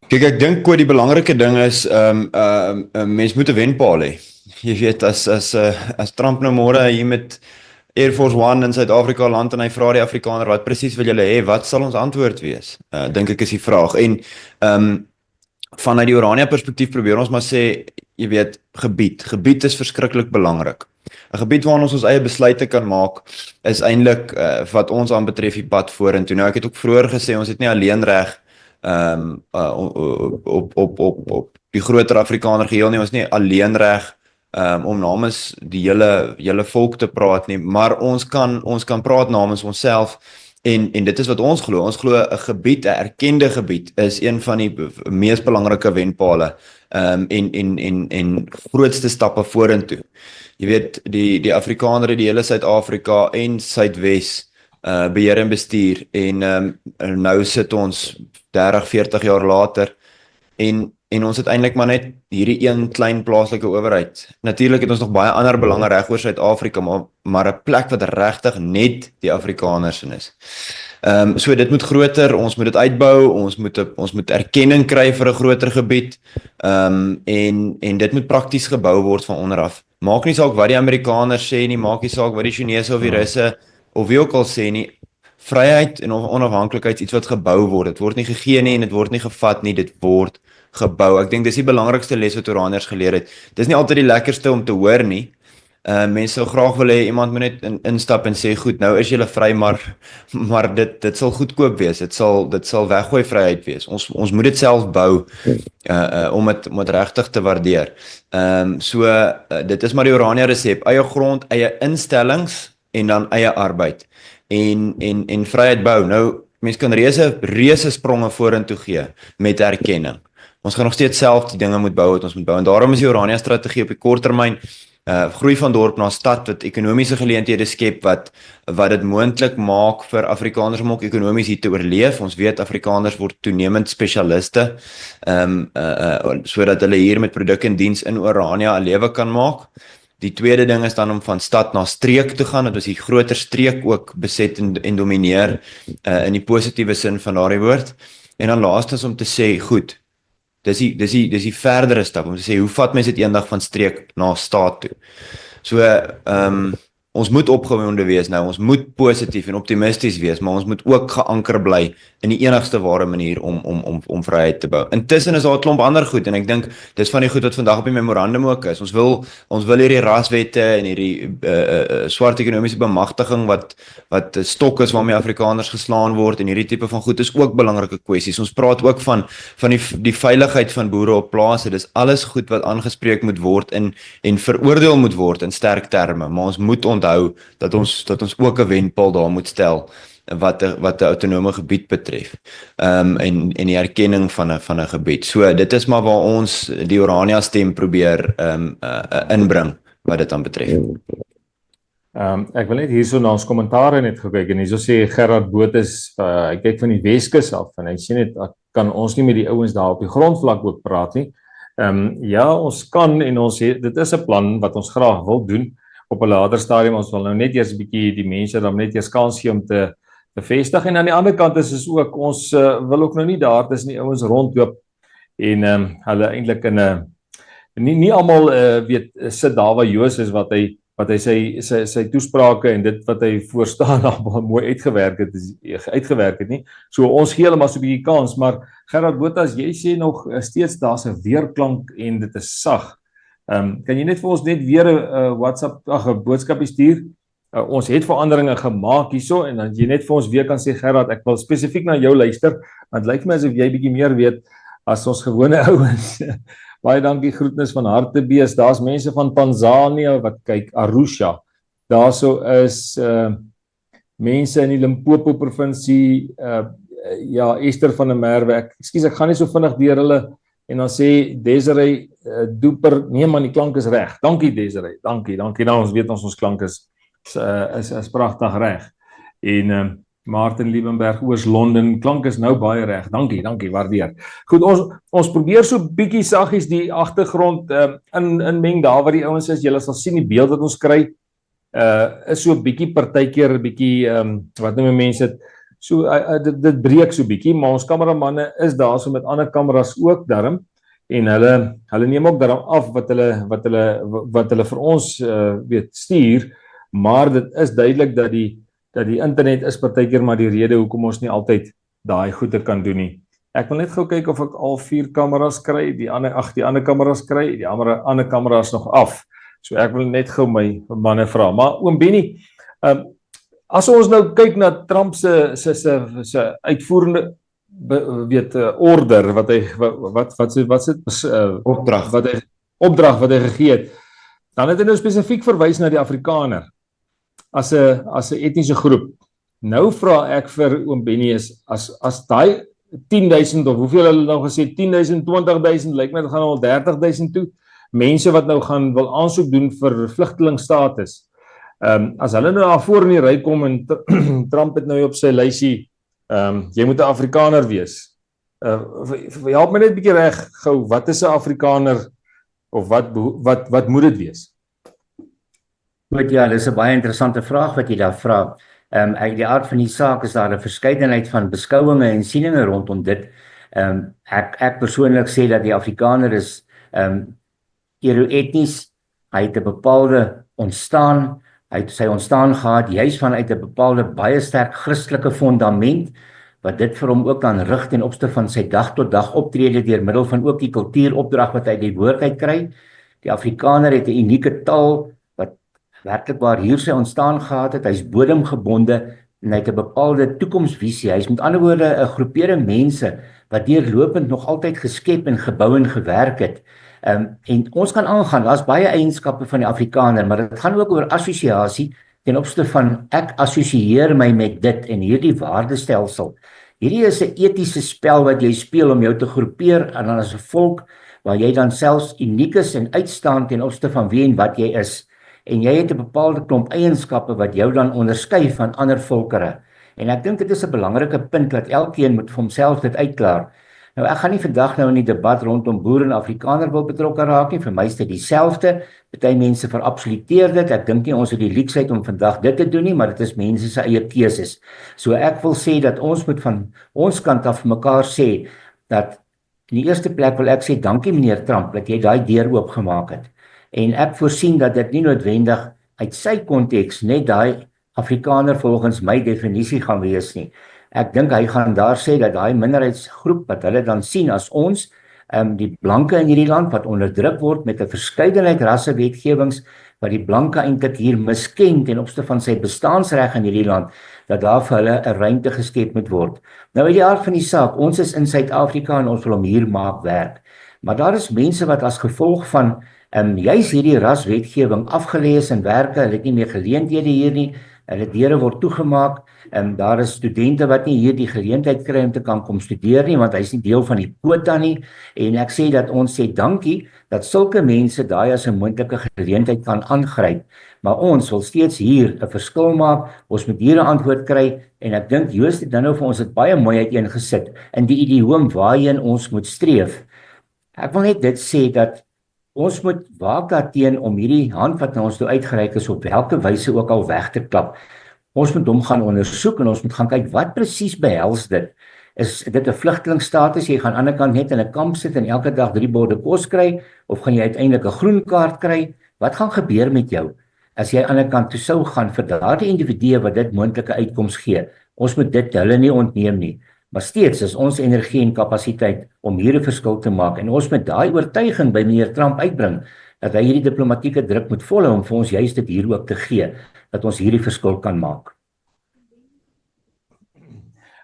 Kijk, ek dink die belangrike ding is, mens moet 'n wenpaal hê. Jy weet, as Trump nou môre hier met Air Force One in Suid-Afrika land en hy vra die Afrikaner, wat presies wil julle hê, wat sal ons antwoord wees? Dink ek is die vraag. En vanuit die Orania perspektief probeer ons maar sê, jy weet, gebied is verskriklik belangrik. 'n gebied waarin ons eie besluite kan maak, is eintlik wat ons aanbetref die pad vorentoe. Nou ek het ook vroeër gesê ons het nie alleen reg op die groter Afrikaner geheel nie, ons nie alleen reg om namens die hele volk te praat nie, maar ons kan praat namens onsself. En dit is wat ons glo. Ons glo 'n gebied, 'n erkende gebied, is een van die mees belangrike wenpale en grootste stappe vorentoe. Jy weet, die Afrikaner het die hele Suid-Afrika en Suidwes beheer en bestuur en nou sit ons 30, 40 jaar later en ons het eintlik maar net hierdie een klein plaaslike owerheid. Natuurlik het ons nog baie ander belange reg oor Suid-Afrika, maar 'n plek wat regtig net die Afrikaners in is. So dit moet groter, ons moet dit uitbou, ons moet erkenning kry vir 'n groter gebied, en dit moet prakties gebou word van onder af. Maak nie saak wat die Amerikaners sê nie, maak nie saak wat die Chinese of die Russe of wie ook al sê nie. Vryheid en onafhanklikheid is iets wat gebou word. Dit word nie gegee nie en dit word nie gevat nie, dit word gebou. Ek dink dis die belangrikste les wat Oraniërs geleer het. Dis nie altyd die lekkerste om te hoor nie. Mense sou graag wil hê iemand moet net instap en sê goed, nou is julle vry, maar dit sal goedkoop wees. Dit sal weggooi vryheid wees. Ons moet dit self bou om dit regtig te waardeer. Dit is maar die Oranje resep, eie grond, eie instellings en dan eie arbeid. En vryheid bou. Nou, mense kan reuse spronge vorentoe gee met erkenning. Ons gaan nog steeds self die dinge moet bou wat ons moet bou. En daarom is die Oranje strategie op die korttermyn groei van dorp na stad wat ekonomiese geleenthede skep wat dit moontlik maak vir Afrikaners om ook ekonomies hier te oorleef. Ons weet Afrikaners word toenemend spesialiste sodat hulle hier met produk en diens in Oranje 'n lewe kan maak. Die tweede ding is dan om van stad na streek te gaan, dat ons die groter streek ook beset en domineer in die positiewe sin van daardie woord. En dan laastens om te sê, goed, dis die verdere stap, om te sê, hoe vat mens dit eendag van streek na staat toe? So, ons moet opgewonde wees nou, ons moet positief en optimisties wees, maar ons moet ook geanker bly in die enigste ware manier om vryheid te bou. Intussen is daar 'n klomp ander goed, en ek dink, dis van die goed wat vandag op die memorandum ook is. Ons wil hierdie raswette en hierdie swart ekonomiese bemagtiging wat stok is waarmee Afrikaners geslaan word, en hierdie tipe van goed is ook belangrike kwessies. Ons praat ook van die veiligheid van boere op plase. Dis alles goed wat aangespreek moet word en veroordeel moet word in sterk terme, maar ons moet onthou dat ons ook 'n wenpaal daar moet stel wat 'n autonome gebied betref, en die erkenning van 'n gebied. So dit is maar waar ons die Orania stem probeer inbring wat dit aan betref. Ek wil net hierso na ons kommentare net gekyk, en hierso sê Gerard Botes, hy kyk van die Weskus af, en hy sê net, kan ons nie met die ouens daar op die grondvlak ook praat nie? Ja, ons kan, en dit is 'n plan wat ons graag wil doen op 'n later stadium. Ons wil nou net eers 'n bietjie die mense dan net eers kans gee om te vestig, en aan die ander kant is ook, ons wil ook nou nie daar tussen die ouens rondloop en hulle eintlik in 'n nie almal sit daar waar Joos is wat hy sy toesprake en dit wat hy voorstaan al mooi uitgewerk het nie. So ons gee hulle maar so 'n bietjie kans, maar Gerard Botas, jy sê nog steeds daar's 'n weerklank en dit is sag. Kan jy net vir ons net weer 'n WhatsApp, 'n boodskapie stuur? Ons het veranderinge gemaak hierso, en dan jy net vir ons weer kan sê, Gerard, ek wil spesifiek na jou luister, want lyk my asof jy bietjie meer weet as ons gewone ouens. Baie dankie, groetnis van Hartebees. Daar's mense van Tanzanië wat kyk, Arusha. Daarso is mense in die Limpopo provinsie, ja, Esther van der Merwe. Ek gaan nie so vinnig deur hulle, en dan sê Desiree Doeper, nee man, die klank is reg. Dankie Desiree, dankie. Nou ons weet ons klank is pragtig reg. En Martin Liebenberg, Oos-London, klank is nou baie reg. Dankie, waardeer. Goed, ons probeer so bietjie saggies die agtergrond inmeng daar waar die ouens is. Julle sal sien die beeld wat ons kry is so bietjie partykeer bietjie wat noem mense dit, so dit breek so bietjie, maar ons kameramanne is daar so met ander kameras ook daarom, en hulle neem ook daarom af wat hulle vir ons stuur, maar dit is duidelik dat die internet is partykeer maar die rede hoekom ons nie altyd daai goeie kan doen nie. Ek wil net gou kyk of ek al 4 kameras kry, die ander kameras kry, die ander kameras nog af. So ek wil net gou my manne vra. Maar oom Benny, as ons nou kyk na Trump se uitvoerende order wat hy opdrag wat hy gegee het, dan het hy nou spesifiek verwys na die Afrikaner as 'n etniese groep. Nou vra ek vir oom Benny as daai 10,000 of hoeveel hulle nou gesê 10,000, 20,000, lyk my dit gaan al 30,000 toe, mense wat nou gaan wil aansoek doen vir vlugtelingstatus. As hulle nou daar voor in die ry kom en Trump het nou op sy lysie, jy moet 'n Afrikaner wees. Help my net 'n bietjie reg gou, wat is 'n Afrikaner of wat moet dit wees? Goed, ja, dis 'n baie interessante vraag wat jy daar vra. Uit die aard van die saak is daar 'n verskeidenheid van beskouinge en sieninge rondom dit. Ek persoonlik sê dat die Afrikaner is etnies, hy het 'n bepaalde ontstaan, hy het sy ontstaan gehad juis vanuit 'n bepaalde baie sterk Christelike fondament, wat dit vir hom ook kan rig ten opsigte van sy dag tot dag optrede deur middel van ook die kultuuropdrag wat hy die woord uit kry. Die Afrikaner het 'n unieke taal wat werklik waar hier sy ontstaan gehad het. Hy's bodemgebonde en hy het 'n bepaalde toekomsvisie. Hy's met ander woorde 'n groepering mense wat deurlopend nog altyd geskep en gebou en gewerk het. En ons kan aangaan, daar's baie eienskappe van die Afrikaner, maar dit gaan ook oor assosiasie ten opsigte van ek assosieer my met dit en hierdie waardestelsel. Hierdie is 'n etiese spel wat jy speel om jou te groepeer en dan as 'n volk waar jy dan selfs uniek is en uitstaan ten opsigte van wie en wat jy is. En jy het 'n bepaalde klomp eienskappe wat jou dan onderskei van ander volkere. En ek dink dit is 'n belangrike punt dat elkeen moet vir homself dit uitklaar. Nou ek gaan nie vandag nou in die debat rondom boer en Afrikaner wil betrokke raak nie, vir my is dit dieselfde. Party mense verabsoluteer dit. Ek dink nie ons het die leksheid om vandag dit te doen nie, maar dit is mense se eie keuses. So ek wil sê dat ons moet van ons kant af vir mekaar sê dat in die eerste plek wil ek sê dankie meneer Trump dat jy daai deur oopgemaak het. En ek voorsien dat dit nie noodwendig uit sy konteks net daai Afrikaner volgens my definisie gaan wees nie. Ek dink hy gaan daar sê dat daai minderheidsgroep wat hulle dan sien as ons, die blanke in hierdie land wat onderdruk word met 'n verskeidenheid rassewetgewings wat die blanke eintlik hier misken ten opsigte van sy bestaansreg in hierdie land, dat daar vir hulle 'n ruimte geskep moet word. Nou uit die aard van die saak, ons is in Suid-Afrika en ons wil hom hier maak werk. Maar daar is mense wat as gevolg van juis hierdie raswetgewing afgelees en werke, hulle het nie meer geleenthede hier nie, hulle deure word toegemaak, daar is studente wat nie hier die geleentheid kry om te kan kom studeer nie, want hy is nie deel van die quota nie, en ek sê dat ons sê dankie, dat sulke mense daai as 'n moontlike geleentheid kan aangryp, maar ons wil steeds hier 'n verskil maak, ons moet hier 'n antwoord kry, en ek dink Joost het nou vir ons dit baie mooi uiteengesit, in die idioom waarheen ons moet streef. Ek wil net dit sê dat ons moet waak daarteen om hierdie hand wat na ons toe uitgereik is op watter wyse ook al weg te klap. Ons moet hom gaan ondersoek en ons moet gaan kyk wat presies behels dit. Is dit 'n vlugtelingstatus? Jy gaan aan die ander kant net in 'n kamp sit en elke dag 3 borde kos kry, of gaan jy uiteindelik 'n groen kaart kry? Wat gaan gebeur met jou as jy aan die ander kant toe sou gaan vir daardie individue wat dit moontlike uitkoms gee? Ons moet dit hulle nie ontneem nie. Maar steeds is ons energie en kapasiteit om hier 'n verskil te maak, en ons moet daai oortuiging by meneer Trump uitbring, dat hy hierdie diplomatieke druk moet volhou om vir ons juist dit hier ook te gee, dat ons hierdie verskil kan maak.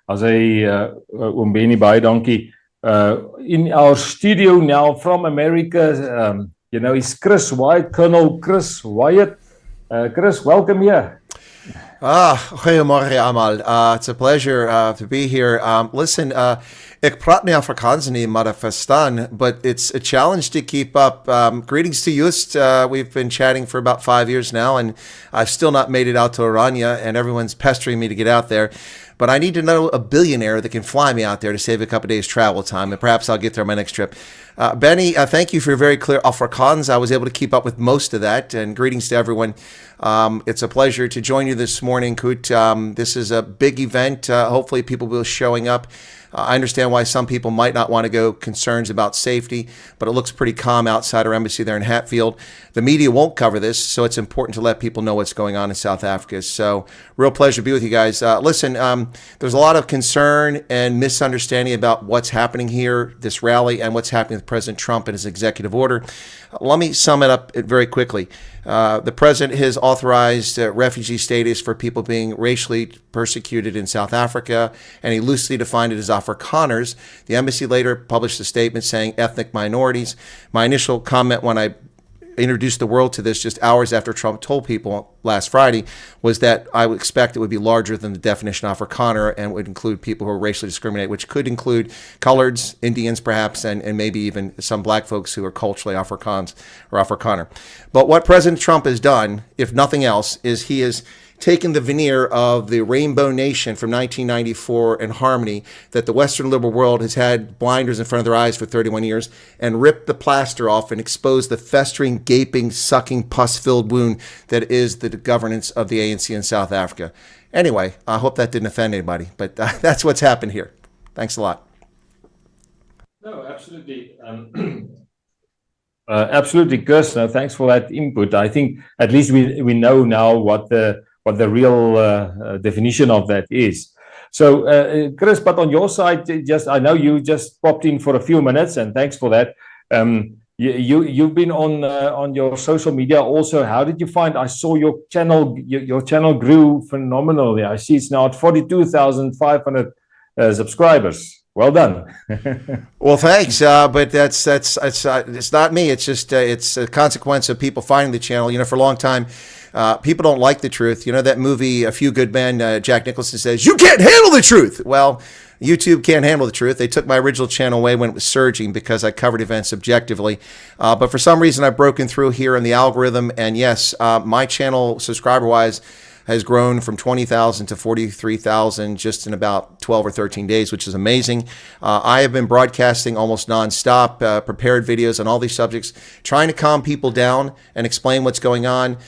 As hy, oom Benny, baie dankie. In our studio now from America, is Chris Wyatt, Colonel Chris Wyatt. Chris, welcome here. Goeiemorgen allemaal. It's a pleasure to be here. Listen, ik praat niet Afrikaans niet, maar verstaan, but it's a challenge to keep up. Greetings to Joost. We've been chatting for about 5 years now, and I've still not made it out to Oranje, and everyone's pestering me to get out there. But I need to know a billionaire that can fly me out there to save a couple days travel time, and perhaps I'll get there on my next trip. Benny, thank you for your very clear Afrikaans. I was able to keep up with most of that, and greetings to everyone. It's a pleasure to join you this morning, Kut. This is a big event. Hopefully people will be showing up. I understand why some people might not want to go, concerns about safety, but it looks pretty calm outside our embassy there in Hatfield. The media won't cover this, so it's important to let people know what's going on in South Africa. So real pleasure to be with you guys. Listen, there's a lot of concern and misunderstanding about what's happening here, this rally, and what's happening with President Trump and his executive order. Let me sum it up very quickly. The president has authorized refugee status for people being racially persecuted in South Africa, and he loosely defined it as Afrikaners. The embassy later published a statement saying ethnic minorities. My initial comment when I introduced the world to this just hours after Trump told people last Friday was that I would expect it would be larger than the definition of Afrikaner and would include people who are racially discriminated, which could include coloreds, Indians perhaps, and maybe even some black folks who are culturally Afrikaans or Afrikaner. But what President Trump has done, if nothing else, is he has taken the veneer of the Rainbow Nation from 1994 and Harmony that the Western liberal world has had blinders in front of their eyes for 31 years and ripped the plaster off and exposed the festering, gaping, sucking, pus-filled wound that is the governance of the ANC in South Africa. Anyway, I hope that didn't offend anybody, but that's what's happened here. Thanks a lot. No, absolutely. Absolutely, Chris. No, thanks for that input. I think at least we know now what the real definition of that is. So, Chris, but on your side, I know you just popped in for a few minutes, and thanks for that. You've been on your social media also. How did you find? I saw your channel. Your channel grew phenomenally. I see it's now at 42,500 subscribers. Well done. Well, thanks. But it's not me. It's just it's a consequence of people finding the channel. You know, for a long time, people don't like the truth. You know that movie, A Few Good Men. Jack Nicholson says, "You can't handle the truth." Well, YouTube can't handle the truth. They took my original channel away when it was surging because I covered events objectively. But for some reason, I've broken through here in the algorithm. And yes, my channel, subscriber-wise, has grown from 20,000 to 43,000 just in about 12 or 13 days, which is amazing. I have been broadcasting almost nonstop, prepared videos on all these subjects, trying to calm people down and explain what's going on.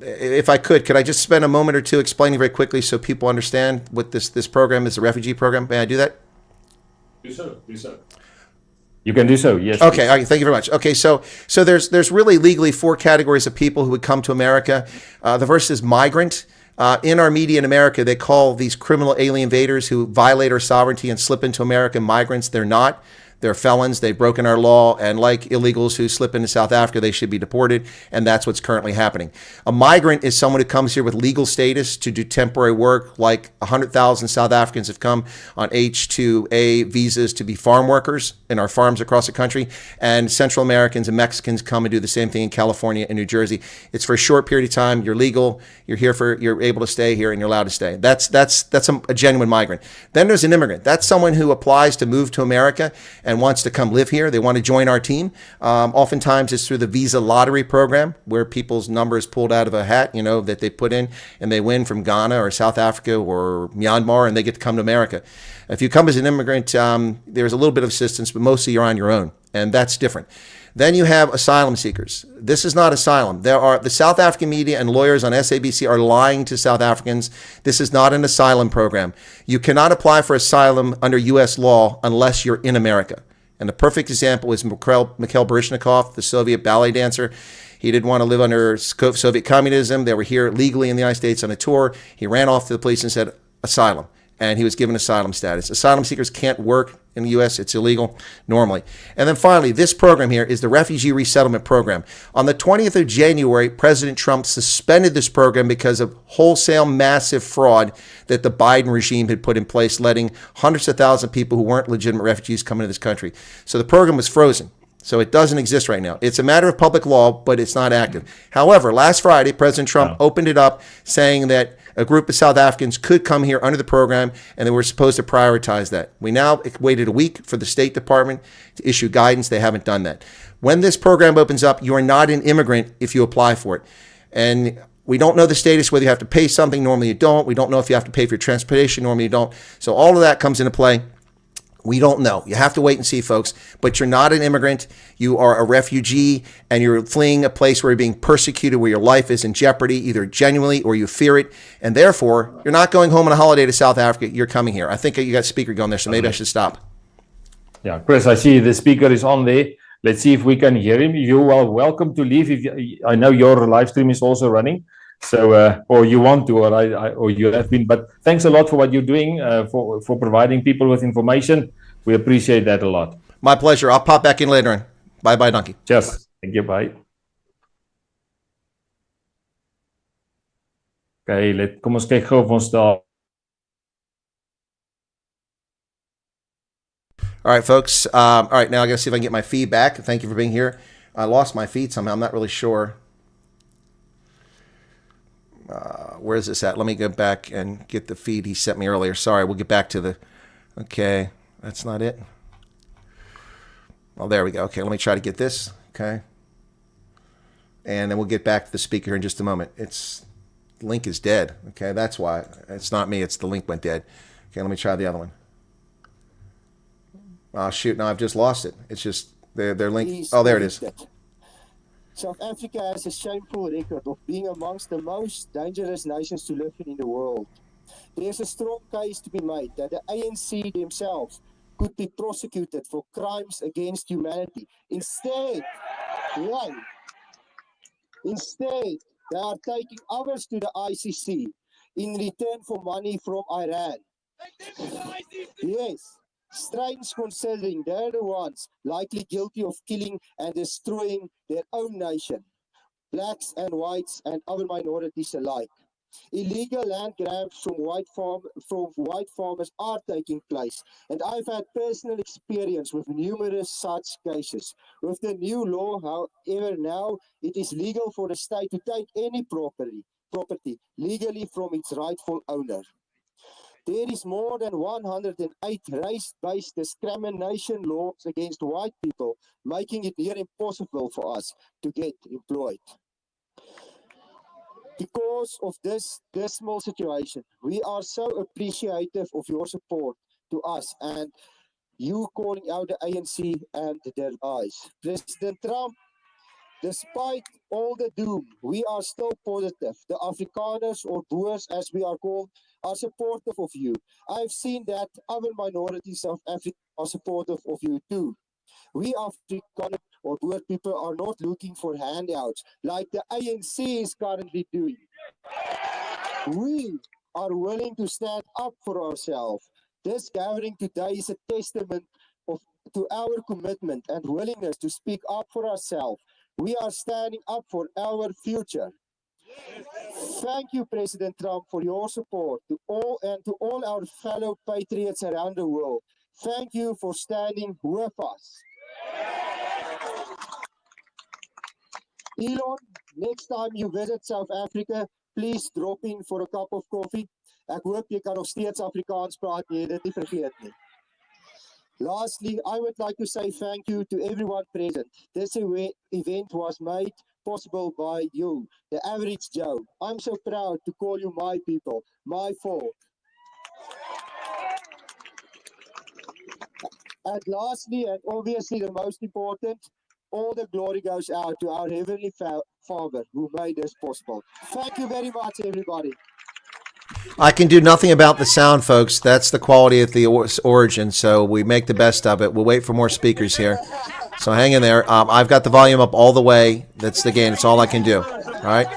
If I could I just spend a moment or two explaining very quickly so people understand what this program is, the refugee program? May I do that? Do so. You can do so, yes. Okay, all right, thank you very much. Okay, so there's really legally 4 categories of people who would come to America. The first is migrant. In our media in America, they call these criminal alien invaders who violate our sovereignty and slip into America migrants. They're not. They're felons. They've broken our law. And like illegals who slip into South Africa, they should be deported. And that's what's currently happening. A migrant is someone who comes here with legal status to do temporary work. Like 100,000 South Africans have come on H-2A visas to be farm workers in our farms across the country. And Central Americans and Mexicans come and do the same thing in California and New Jersey. It's for a short period of time. You're legal. You're able to stay here and you're allowed to stay. That's a genuine migrant. Then there's an immigrant. That's someone who applies to move to America and wants to come live here. They want to join our team. Oftentimes it's through the visa lottery program where people's number is pulled out of a hat, that they put in and they win from Ghana or South Africa or Myanmar and they get to come to America. If you come as an immigrant, there's a little bit of assistance, but mostly you're on your own, and that's different. Then you have asylum seekers. This is not asylum. The South African media and lawyers on SABC are lying to South Africans. This is not an asylum program. You cannot apply for asylum under U.S. law unless you're in America. And the perfect example is Mikhail Baryshnikov, the Soviet ballet dancer. He didn't want to live under Soviet communism. They were here legally in the United States on a tour. He ran off to the police and said, asylum. And he was given asylum status. Asylum seekers can't work in the U.S. It's illegal normally. And then finally, this program here is the Refugee Resettlement Program. On the 20th of January, President Trump suspended this program because of wholesale massive fraud that the Biden regime had put in place, letting hundreds of thousands of people who weren't legitimate refugees come into this country. So the program was frozen. So it doesn't exist right now. It's a matter of public law, but it's not active. However, last Friday, President Trump opened it up, saying that a group of South Africans could come here under the program, and they were supposed to prioritize that. We now waited a week for the State Department to issue guidance. They haven't done that. When this program opens up, you are not an immigrant if you apply for it. And we don't know the status, whether you have to pay something. Normally you don't. We don't know if you have to pay for your transportation. Normally you don't. So all of that comes into play. We don't know. You have to wait and see, folks. But you're not an immigrant. You are a refugee, and you're fleeing a place where you're being persecuted, where your life is in jeopardy, either genuinely or you fear it. And therefore, you're not going home on a holiday to South Africa. You're coming here. I think you got a speaker going there, so maybe I should stop. Yeah, Chris, I see the speaker is on there. Let's see if we can hear him. You are welcome to leave. I know your live stream is also running. So, or you want to, or you have been, but thanks a lot for what you're doing, for providing people with information. We appreciate that a lot. My pleasure. I'll pop back in later on. Bye-bye, Donkey. Cheers. Thank you. Bye. Okay, kom ons kyk gou of ons daar. All right, folks. All right, now I got to see if I can get my feed back. Thank you for being here. I lost my feed somehow. I'm not really sure. Where is this at? Let me go back and get the feed he sent me earlier. Sorry, we'll get back to the... Okay, that's not it. Oh, there we go. Okay, let me try to get this. Okay. And then we'll get back to the speaker here in just a moment. The link is dead. Okay, that's why. It's not me. It's the link went dead. Okay, let me try the other one. Oh, shoot. No, I've just lost it. It's just their link. Oh, there it is. South Africa has a shameful record of being amongst the most dangerous nations to live in the world. There's a strong case to be made that the ANC themselves could be prosecuted for crimes against humanity. Instead, they are taking others to the ICC in return for money from Iran. Yes. Strange considering they're the ones likely guilty of killing and destroying their own nation, blacks and whites and other minorities alike. Illegal land grabs from white farmers are taking place, and I've had personal experience with numerous such cases. With the new law, however, now it is legal for the state to take any property legally from its rightful owner. There is more than 108 race-based discrimination laws against white people, making it near impossible for us to get employed. Because of this dismal situation, we are so appreciative of your support to us and you calling out the ANC and their lies. President Trump, despite all the doom, we are still positive. The Afrikaners, or Boers as we are called, are supportive of you. I've seen that other minorities of Africa are supportive of you too. We Afrikaners or Boer people are not looking for handouts like the ANC is currently doing. We are willing to stand up for ourselves. This gathering today is a testament to our commitment and willingness to speak up for ourselves. We are standing up for our future. Thank you, President Trump, for your support to all our fellow patriots around the world. Thank you for standing with us. Elon, next time you visit South Africa, please drop in for a cup of coffee. Ek hoop jy kan nog steeds Afrikaans praat, jy dit nie vergeet nie. Lastly, I would like to say thank you to everyone present. This event was made possible by you, the average Joe. I'm so proud to call you my people, my folk. And lastly, and obviously the most important, all the glory goes out to our Heavenly Father who made this possible. Thank you very much, everybody. I can do nothing about the sound, folks. That's the quality at the origin, so we make the best of it. We'll wait for more speakers here. So hang in there. I've got the volume up all the way. That's the game. It's all I can do. All right.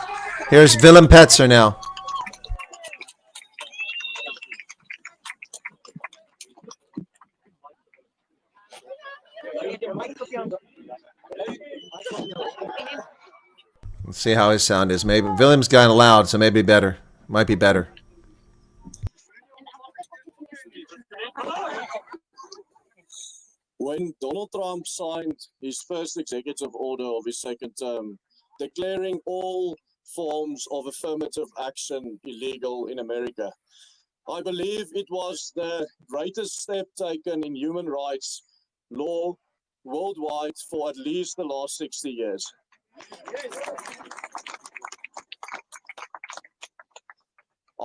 Here's Vilm Petzer now. Let's see how his sound is. Maybe Willem's kind of loud, so maybe better. Might be better. When Donald Trump signed his first executive order of his second term, declaring all forms of affirmative action illegal in America, I believe it was the greatest step taken in human rights law worldwide for at least the last 60 years.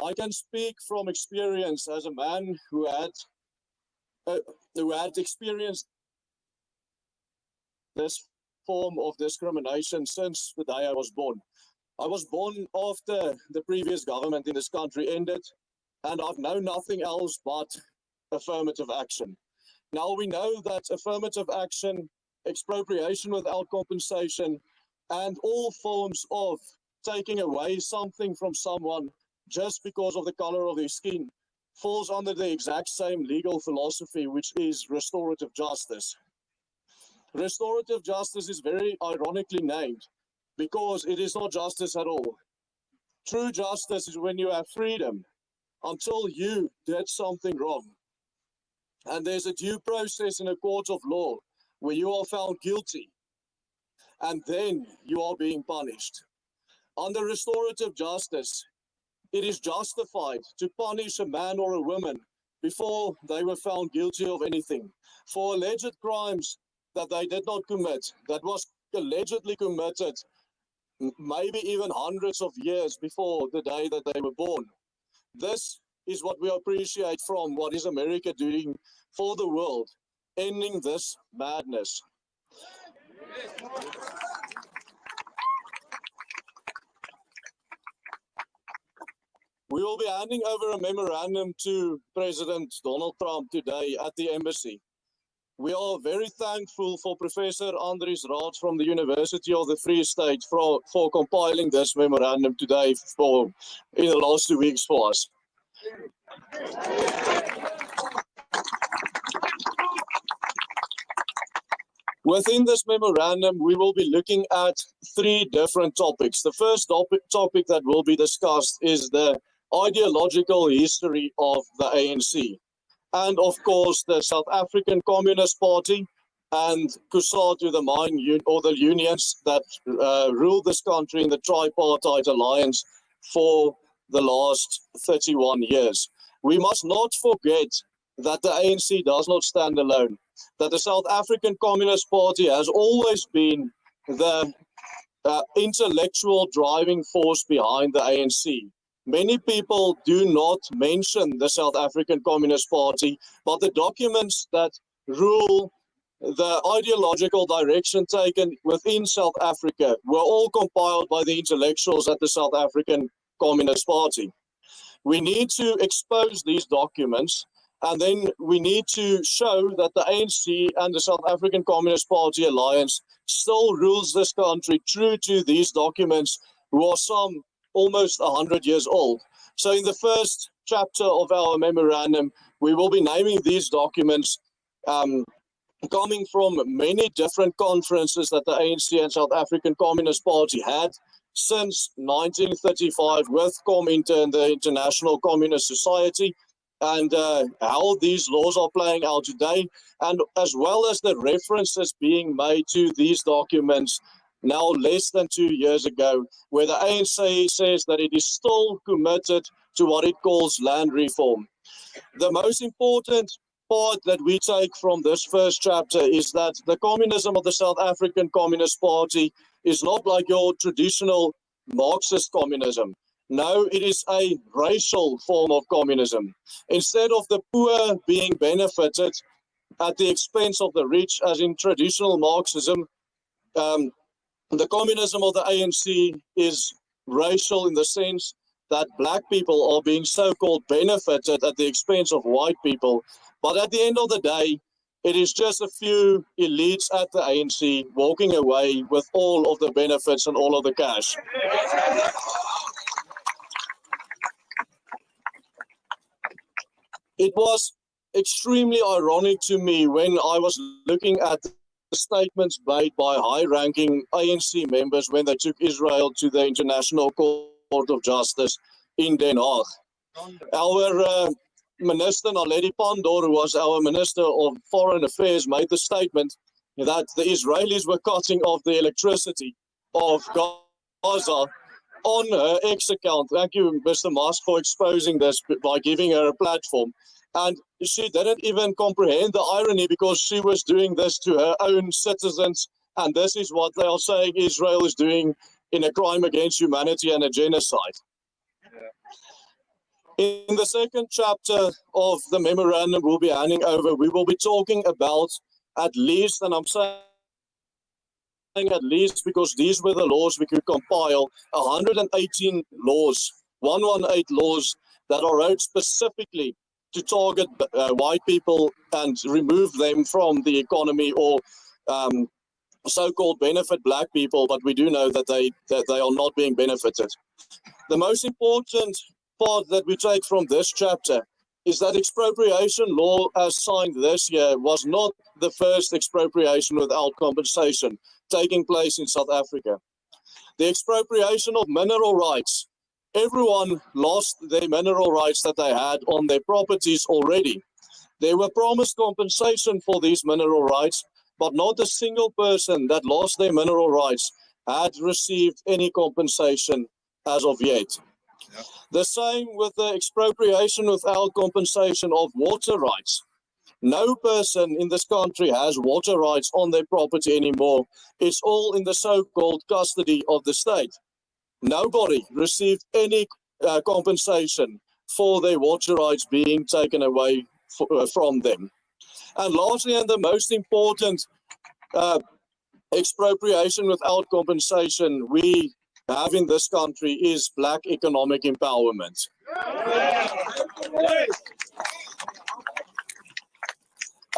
I can speak from experience as a man who had who had experienced this form of discrimination since the day I was born. I was born after the previous government in this country ended, and I've known nothing else but affirmative action. Now we know that affirmative action, expropriation without compensation, and all forms of taking away something from someone just because of the color of their skin falls under the exact same legal philosophy, which is restorative justice. Restorative justice is very ironically named because it is not justice at all. True justice is when you have freedom until you did something wrong. And there's a due process in a court of law where you are found guilty and then you are being punished. Under restorative justice, it is justified to punish a man or a woman before they were found guilty of anything for alleged crimes that they did not commit, that was allegedly committed maybe even hundreds of years before the day that they were born. This is what we appreciate from what is America doing for the world, ending this madness. We will be handing over a memorandum to President Donald Trump today at the embassy. We are very thankful for Professor Andries Raad from the University of the Free State for compiling this memorandum today in the last 2 weeks for us. Within this memorandum, we will be looking at 3 different topics. The first topic that will be discussed is the ideological history of the ANC. And of course, the South African Communist Party and COSATU, the unions that ruled this country in the tripartite alliance for the last 31 years. We must not forget that the ANC does not stand alone, that the South African Communist Party has always been the intellectual driving force behind the ANC. Many people do not mention the South African Communist Party, but the documents that rule the ideological direction taken within South Africa were all compiled by the intellectuals at the South African Communist Party. We need to expose these documents, and then we need to show that the ANC and the South African Communist Party alliance still rules this country true to these documents, who are some almost 100 years old. So in the first chapter of our memorandum, we will be naming these documents coming from many different conferences that the ANC and South African Communist Party had since 1935 with Cominter and the International Communist Society, and how these laws are playing out today, and as well as the references being made to these documents now less than 2 years ago, where the ANC says that it is still committed to what it calls land reform. The most important part that we take from this first chapter is that the communism of the South African Communist Party is not like your traditional Marxist communism. No, it is a racial form of communism. Instead of the poor being benefited at the expense of the rich, as in traditional Marxism, the communism of the ANC is racial in the sense that black people are being so-called benefited at the expense of white people. But at the end of the day, it is just a few elites at the ANC walking away with all of the benefits and all of the cash. It was extremely ironic to me when I was looking at statements made by high-ranking ANC members when they took Israel to the International Court of Justice in Den Haag. Our Minister Naledi Pandor, who was our Minister of Foreign Affairs, made the statement that the Israelis were cutting off the electricity of Gaza on her X account. Thank you, Mr. Musk, for exposing this by giving her a platform. And she didn't even comprehend the irony, because she was doing this to her own citizens. And this is what they are saying Israel is doing in a crime against humanity and a genocide. In the second chapter of the memorandum we'll be handing over, we will be talking about at least, and I'm saying at least because these were the laws we could compile, 118 laws, 118 laws that are wrote specifically to target white people and remove them from the economy, or so-called benefit black people, but we do know that they are not being benefited. The most important part that we take from this chapter is that expropriation law as signed this year was not the first expropriation without compensation taking place in South Africa. The expropriation of mineral rights, everyone lost their mineral rights that they had on their properties already. They were promised compensation for these mineral rights, but not a single person that lost their mineral rights had received any compensation as of yet. The same with the expropriation without compensation of water rights. No person in this country has water rights on their property anymore. It's all in the so-called custody of the state. Nobody received any compensation for their water rights being taken away from them. And lastly, and the most important expropriation without compensation we have in this country is black economic empowerment.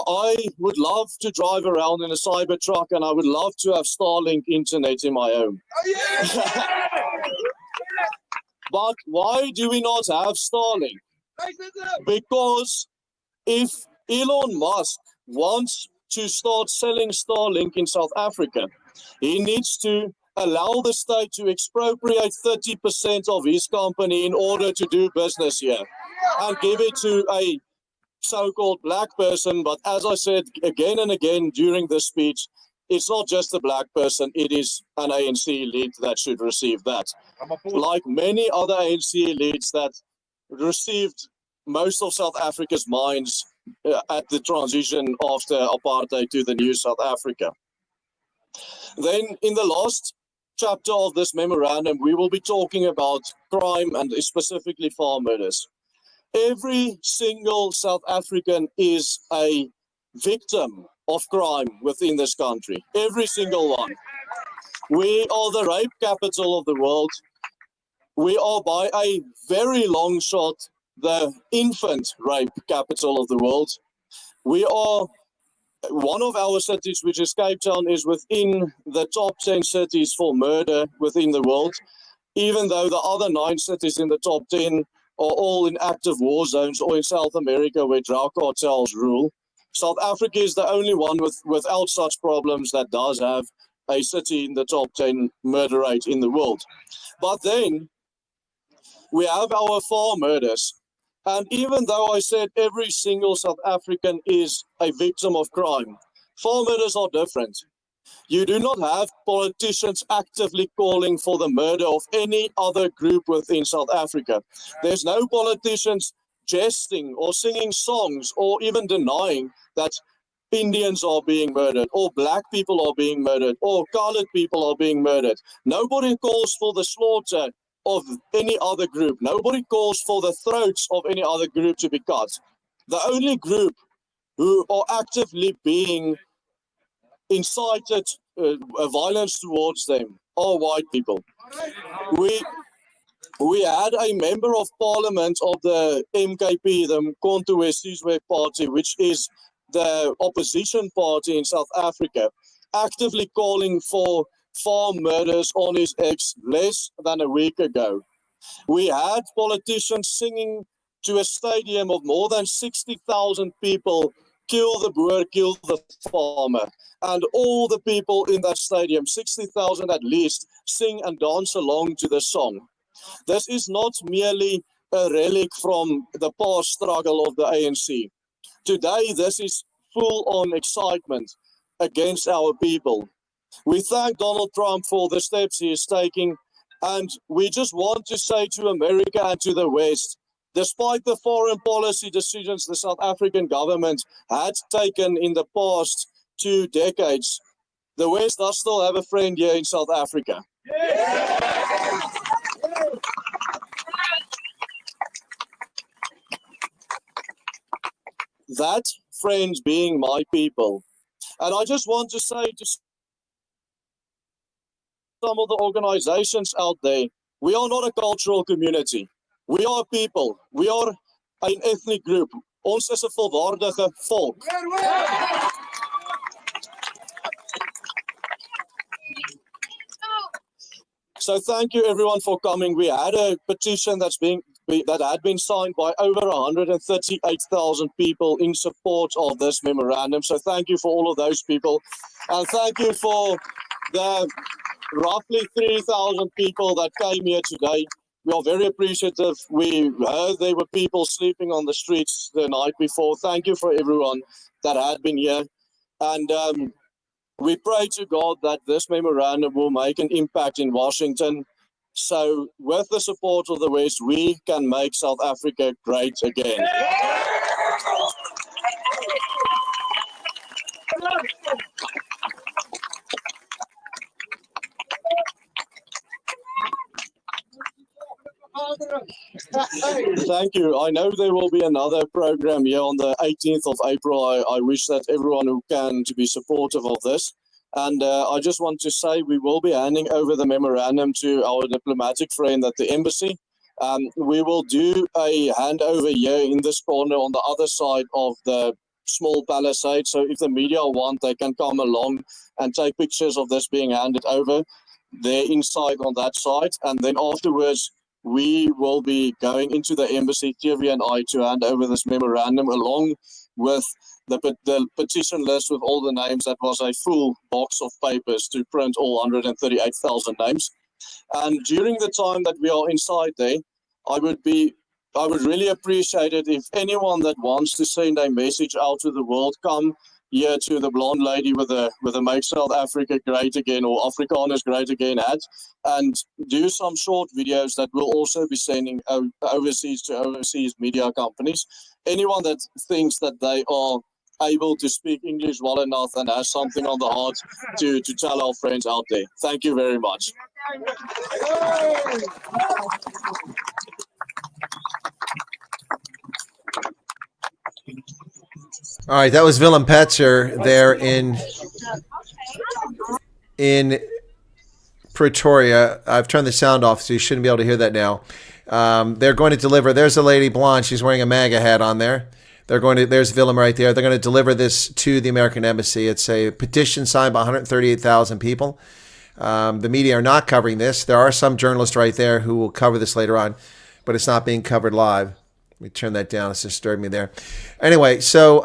I would love to drive around in a cyber truck, and I would love to have Starlink internet in my home. But why do we not have Starlink? Because if Elon Musk wants to start selling Starlink in South Africa, he needs to allow the state to expropriate 30% of his company in order to do business here and give it to a so-called black person. But as I said again and again during this speech, it's not just a black person, it is an ANC elite that should receive that. Like many other ANC elites that received most of South Africa's mines at the transition after apartheid to the new South Africa. Then in the last chapter of this memorandum, we will be talking about crime and specifically farm murders. Every single South African is a victim of crime within this country. Every single one. We are the rape capital of the world. We are by a very long shot the infant rape capital of the world. We are one of our cities, which is Cape Town, is within the top 10 cities for murder within the world, even though the other 9 cities in the top 10 are all in active war zones or in South America where drug cartels rule. South Africa is the only one without such problems that does have a city in the top 10 murder rate in the world. But then we have our farm murders. And even though I said every single South African is a victim of crime, farm murders are different. You do not have politicians actively calling for the murder of any other group within South Africa. There's no politicians jesting or singing songs or even denying that Indians are being murdered or black people are being murdered or colored people are being murdered. Nobody calls for the slaughter of any other group. Nobody calls for the throats of any other group to be cut. The only group who are actively being incited violence towards them are white people. We had a member of parliament of the MKP, the Mkhonto Wesizwe Party, which is the opposition party in South Africa, actively calling for farm murders on his ex less than a week ago. We had politicians singing to a stadium of more than 60,000 people, kill the boer, kill the farmer. And all the people in that stadium, 60,000 at least, sing and dance along to the song. This is not merely a relic from the past struggle of the ANC. Today, this is full-on excitement against our people. We thank Donald Trump for the steps he is taking, and we just want to say to America and to the West, despite the foreign policy decisions the South African government had taken in the past 2 decades, the West does still have a friend here in South Africa. That, friends, being my people. And I just want to say to some of the organizations out there, we are not a cultural community. We are people. We are an ethnic group. Ons is 'n volwaardige volk. So thank you everyone for coming. We had a petition that had been signed by over 138,000 people in support of this memorandum. So thank you for all of those people. And thank you for the roughly 3,000 people that came here today. We are very appreciative. We heard there were people sleeping on the streets the night before. Thank you for everyone that had been here. And we pray to God that this memorandum will make an impact in Washington. So with the support of the West, we can make South Africa great again. Thank you. I know there will be another program here on the 18th of April. I wish that everyone who can to be supportive of this. And I just want to say we will be handing over the memorandum to our diplomatic friend at the embassy. We will do a handover here in this corner on the other side of the small palisade. So if the media want, they can come along and take pictures of this being handed over. They're inside on that side. And then afterwards, we will be going into the embassy, Thierry and I, to hand over this memorandum along with the petition list with all the names. That was a full box of papers to print all 138,000 names. And during the time that we are inside there, I would really appreciate it if anyone that wants to send a message out to the world, come here to the blonde lady with a Make South Africa Great Again or Afrikaners Great Again hat, and do some short videos that we'll also be sending overseas to overseas media companies. Anyone that thinks that they are able to speak English well enough and has something on the heart to tell our friends out there. Thank you very much. All right, that was Vilm Petzer there in Pretoria. I've turned the sound off, so you shouldn't be able to hear that now. They're going to deliver. There's a lady blonde. She's wearing a MAGA hat on there. There's Vilm right there. They're going to deliver this to the American Embassy. It's a petition signed by 138,000 people. The media are not covering this. There are some journalists right there who will cover this later on, but it's not being covered live. Let me turn that down. It's disturbed me there. Anyway, so,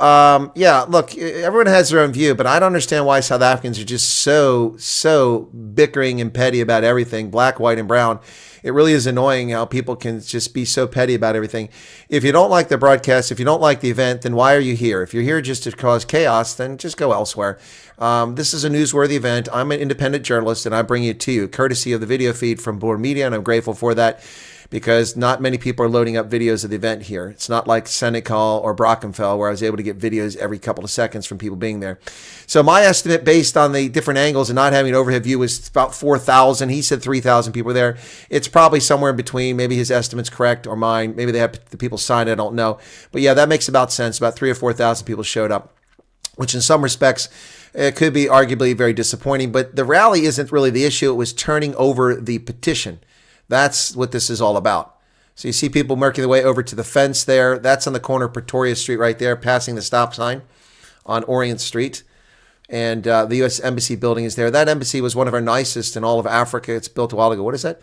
yeah, look, everyone has their own view, but I don't understand why South Africans are just so bickering and petty about everything, black, white, and brown. It really is annoying how people can just be so petty about everything. If you don't like the broadcast, if you don't like the event, then why are you here? If you're here just to cause chaos, then just go elsewhere. This is a newsworthy event. I'm an independent journalist, and I bring it to you courtesy of the video feed from Bor Media, and I'm grateful for that, because not many people are loading up videos of the event here. It's not like Senekal or Brackenfell, where I was able to get videos every couple of seconds from people being there. So my estimate, based on the different angles and not having an overhead view, was about 4,000. He said 3,000 people were there. It's probably somewhere in between. Maybe his estimate's correct or mine. Maybe they have the people signed. I don't know. But yeah, that makes about sense. About 3,000 or 4,000 people showed up, which in some respects it could be arguably very disappointing. But the rally isn't really the issue. It was turning over the petition. That's what this is all about. So you see people making their way over to the fence there. That's on the corner of Pretoria Street right there, passing the stop sign on Orient Street. And the U.S. Embassy building is there. That embassy was one of our nicest in all of Africa. It's built a while ago. What is that?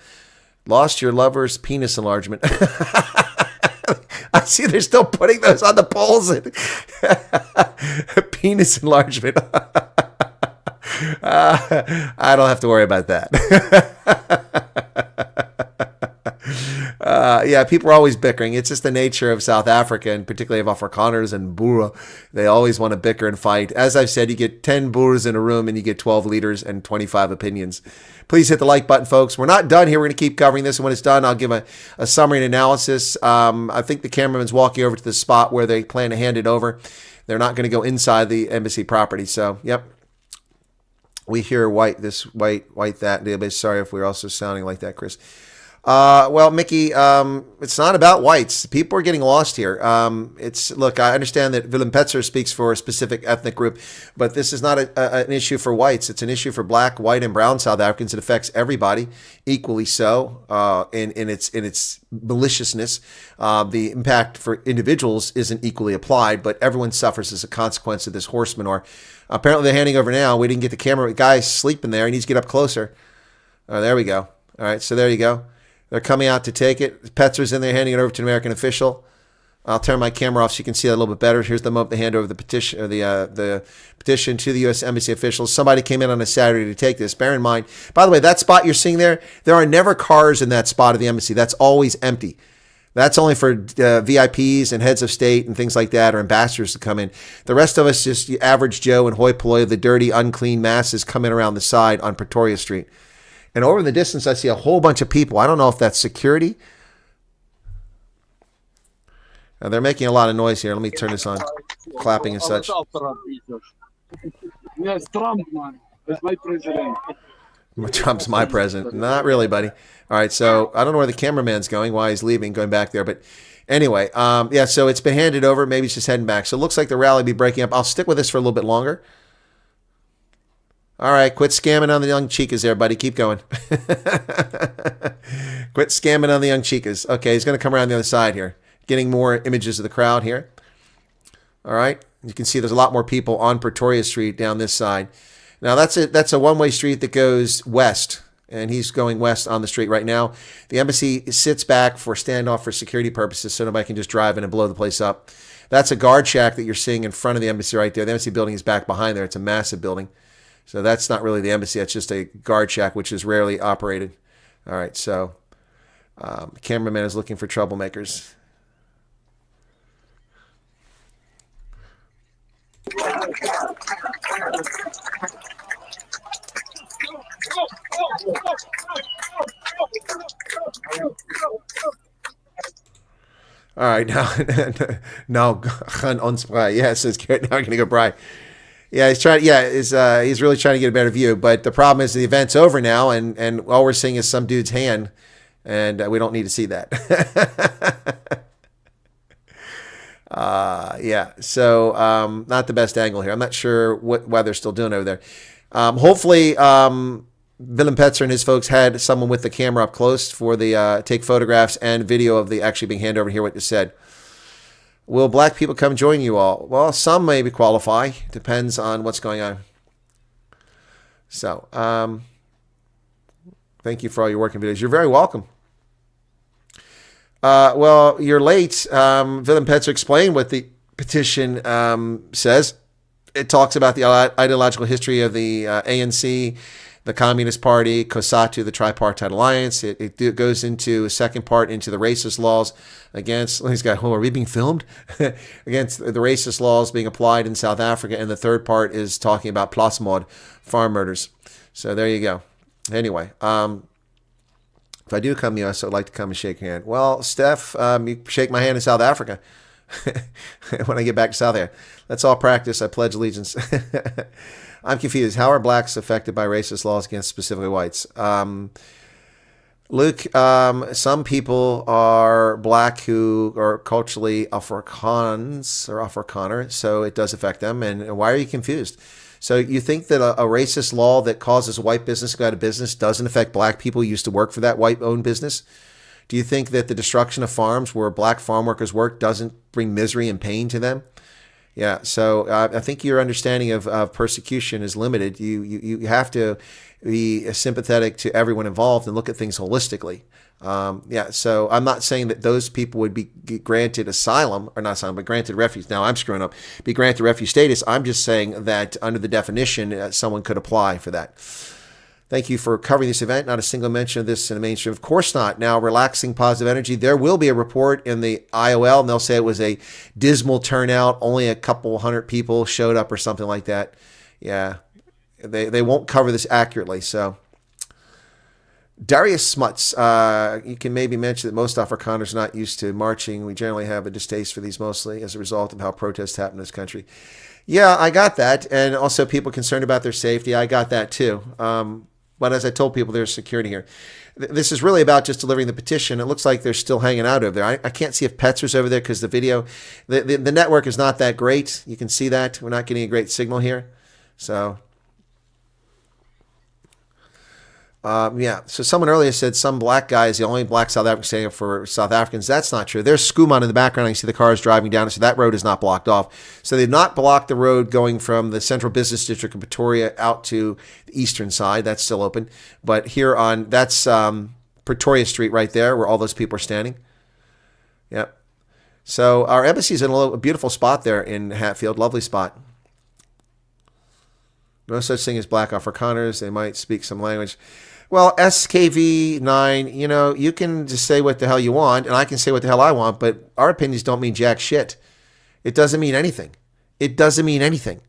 Lost your lover's penis enlargement. I see they're still putting those on the poles. Penis enlargement. I don't have to worry about that. Yeah, people are always bickering. It's just the nature of South Africa, and particularly of Afrikaners and Boer. They always want to bicker and fight. As I've said, you get 10 Boers in a room and you get 12 leaders and 25 opinions. Please hit the like button, folks. We're not done here. We're going to keep covering this, and when it's done, I'll give a summary and analysis. I think the cameraman's walking over to the spot where they plan to hand it over. They're not going to go inside the embassy property. So, yep. We hear white this, white that. Sorry if we're also sounding like that, Chris. Well, Mickey, it's not about whites. People are getting lost here. Look, I understand that Vilm Petzer speaks for a specific ethnic group, but this is not an issue for whites. It's an issue for black, white, and brown South Africans. It affects everybody equally so in its maliciousness. The impact for individuals isn't equally applied, but everyone suffers as a consequence of this horse manure. Apparently, they're handing over now. We didn't get the camera. The guy's sleeping there. He needs to get up closer. Oh, there we go. All right, so there you go. They're coming out to take it. Petzer's in there handing it over to an American official. I'll turn my camera off so you can see that a little bit better. Here's the moment they hand over the petition, or the petition to the U.S. Embassy officials. Somebody came in on a Saturday to take this. Bear in mind, by the way, that spot you're seeing there are never cars in that spot of the embassy. That's always empty. That's only for VIPs and heads of state and things like that, or ambassadors to come in. The rest of us, just average Joe and hoi polloi, the dirty, unclean masses coming around the side on Pretoria Street. And over in the distance, I see a whole bunch of people. I don't know if that's security. They're making a lot of noise here. Let me turn this on. Clapping and such. Yes, Trump, man. That's my president. Trump's my president. Not really, buddy. All right, so I don't know where the cameraman's going, why he's leaving, going back there. But anyway, yeah, so it's been handed over. Maybe it's just heading back. So it looks like the rally will be breaking up. I'll stick with this for a little bit longer. All right, quit scamming on the young chicas there, buddy. Keep going. Quit scamming on the young chicas. Okay, he's going to come around the other side here. Getting more images of the crowd here. All right, you can see there's a lot more people on Pretoria Street down this side. Now, that's a one-way street that goes west, and he's going west on the street right now. The embassy sits back for standoff for security purposes so nobody can just drive in and blow the place up. That's a guard shack that you're seeing in front of the embassy right there. The embassy building is back behind there. It's a massive building. So that's not really the embassy. That's just a guard shack, which is rarely operated. All right, so the cameraman is looking for troublemakers. All right, now gaan ons braai. Yeah, it says now we're gonna go braai. Yeah, he's trying. Yeah, he's really trying to get a better view. But the problem is the event's over now, and all we're seeing is some dude's hand, and we don't need to see that. Yeah, so not the best angle here. I'm not sure why they're still doing over there. Hopefully, Vilm Petzer and his folks had someone with the camera up close for the take photographs and video of the actually being handed over and hear what you said. Will black people come join you all? Well, some maybe qualify. Depends on what's going on. So, thank you for all your work and videos. You're very welcome. Well, you're late. Vilm Petzer explained what the petition says. It talks about the ideological history of the ANC, the Communist Party, COSATU, the Tripartite Alliance. It goes into a second part into the racist laws against, he's got, are we being filmed? Against the racist laws being applied in South Africa. And the third part is talking about plasmod, farm murders. So there you go. Anyway, if I do come to the U.S., I'd like to come and shake your hand. Well, Steph, you shake my hand in South Africa when I get back to South Africa. Let's all practice. I pledge allegiance. I'm confused. How are blacks affected by racist laws against specifically whites? Luke, some people are black who are culturally Afrikaans or Afrikaner, so it does affect them. And why are you confused? So you think that a racist law that causes a white business to go out of business doesn't affect black people who used to work for that white-owned business? Do you think that the destruction of farms where black farm workers work doesn't bring misery and pain to them? Yeah, so I think your understanding of persecution is limited. You have to be sympathetic to everyone involved and look at things holistically. Yeah, so I'm not saying that those people would be granted asylum, or not asylum, but granted refuge. Now I'm screwing up. Be granted refuge status. I'm just saying that under the definition, someone could apply for that. Thank you for covering this event. Not a single mention of this in the mainstream. Of course not. Now, relaxing positive energy. There will be a report in the IOL, and they'll say it was a dismal turnout. Only a couple hundred people showed up or something like that. Yeah, they won't cover this accurately. So, Darius Smuts, you can maybe mention that most Afrikaners are not used to marching. We generally have a distaste for these mostly as a result of how protests happen in this country. Yeah, I got that. And also people concerned about their safety. I got that too. But as I told people, there's security here. This is really about just delivering the petition. It looks like they're still hanging out over there. I can't see if Petzer's over there because the video, the network is not that great. You can see that. We're not getting a great signal here. So, yeah. So someone earlier said some black guy is the only black South African staying for South Africans. That's not true. There's Schoeman in the background. You see the cars driving down. So that road is not blocked off. So they've not blocked the road going from the central business district of Pretoria out to the eastern side. That's still open. But here on, that's Pretoria Street right there where all those people are standing. Yep. So our embassy's in a beautiful spot there in Hatfield. Lovely spot. No such thing as black Afrikaners. They might speak some language. Well, SKV9, you know, you can just say what the hell you want, and I can say what the hell I want, but our opinions don't mean jack shit. It doesn't mean anything. It doesn't mean anything.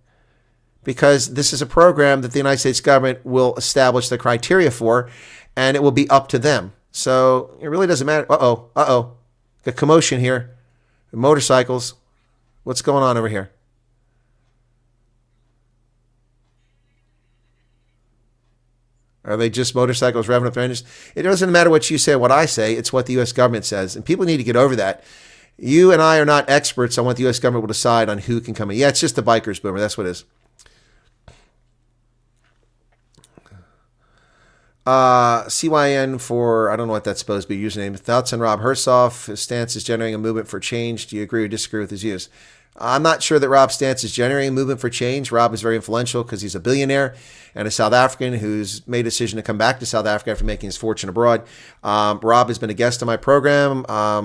Because this is a program that the United States government will establish the criteria for, and it will be up to them. So it really doesn't matter. Uh-oh. A commotion here. Motorcycles. What's going on over here? Are they just motorcycles revving up their engines? It doesn't matter what you say or what I say. It's what the U.S. government says. And people need to get over that. You and I are not experts on what the U.S. government will decide on who can come in. Yeah, it's just the bikers, Boomer. That's what it is. CYN for, I don't know what that's supposed to be, username. Thoughts on Rob Hersoff. His stance is generating a movement for change. Do you agree or disagree with his views? I'm not sure that Rob's stance is generating a movement for change. Rob is very influential because he's a billionaire and a South African who's made a decision to come back to South Africa after making his fortune abroad. Rob has been a guest on my program. I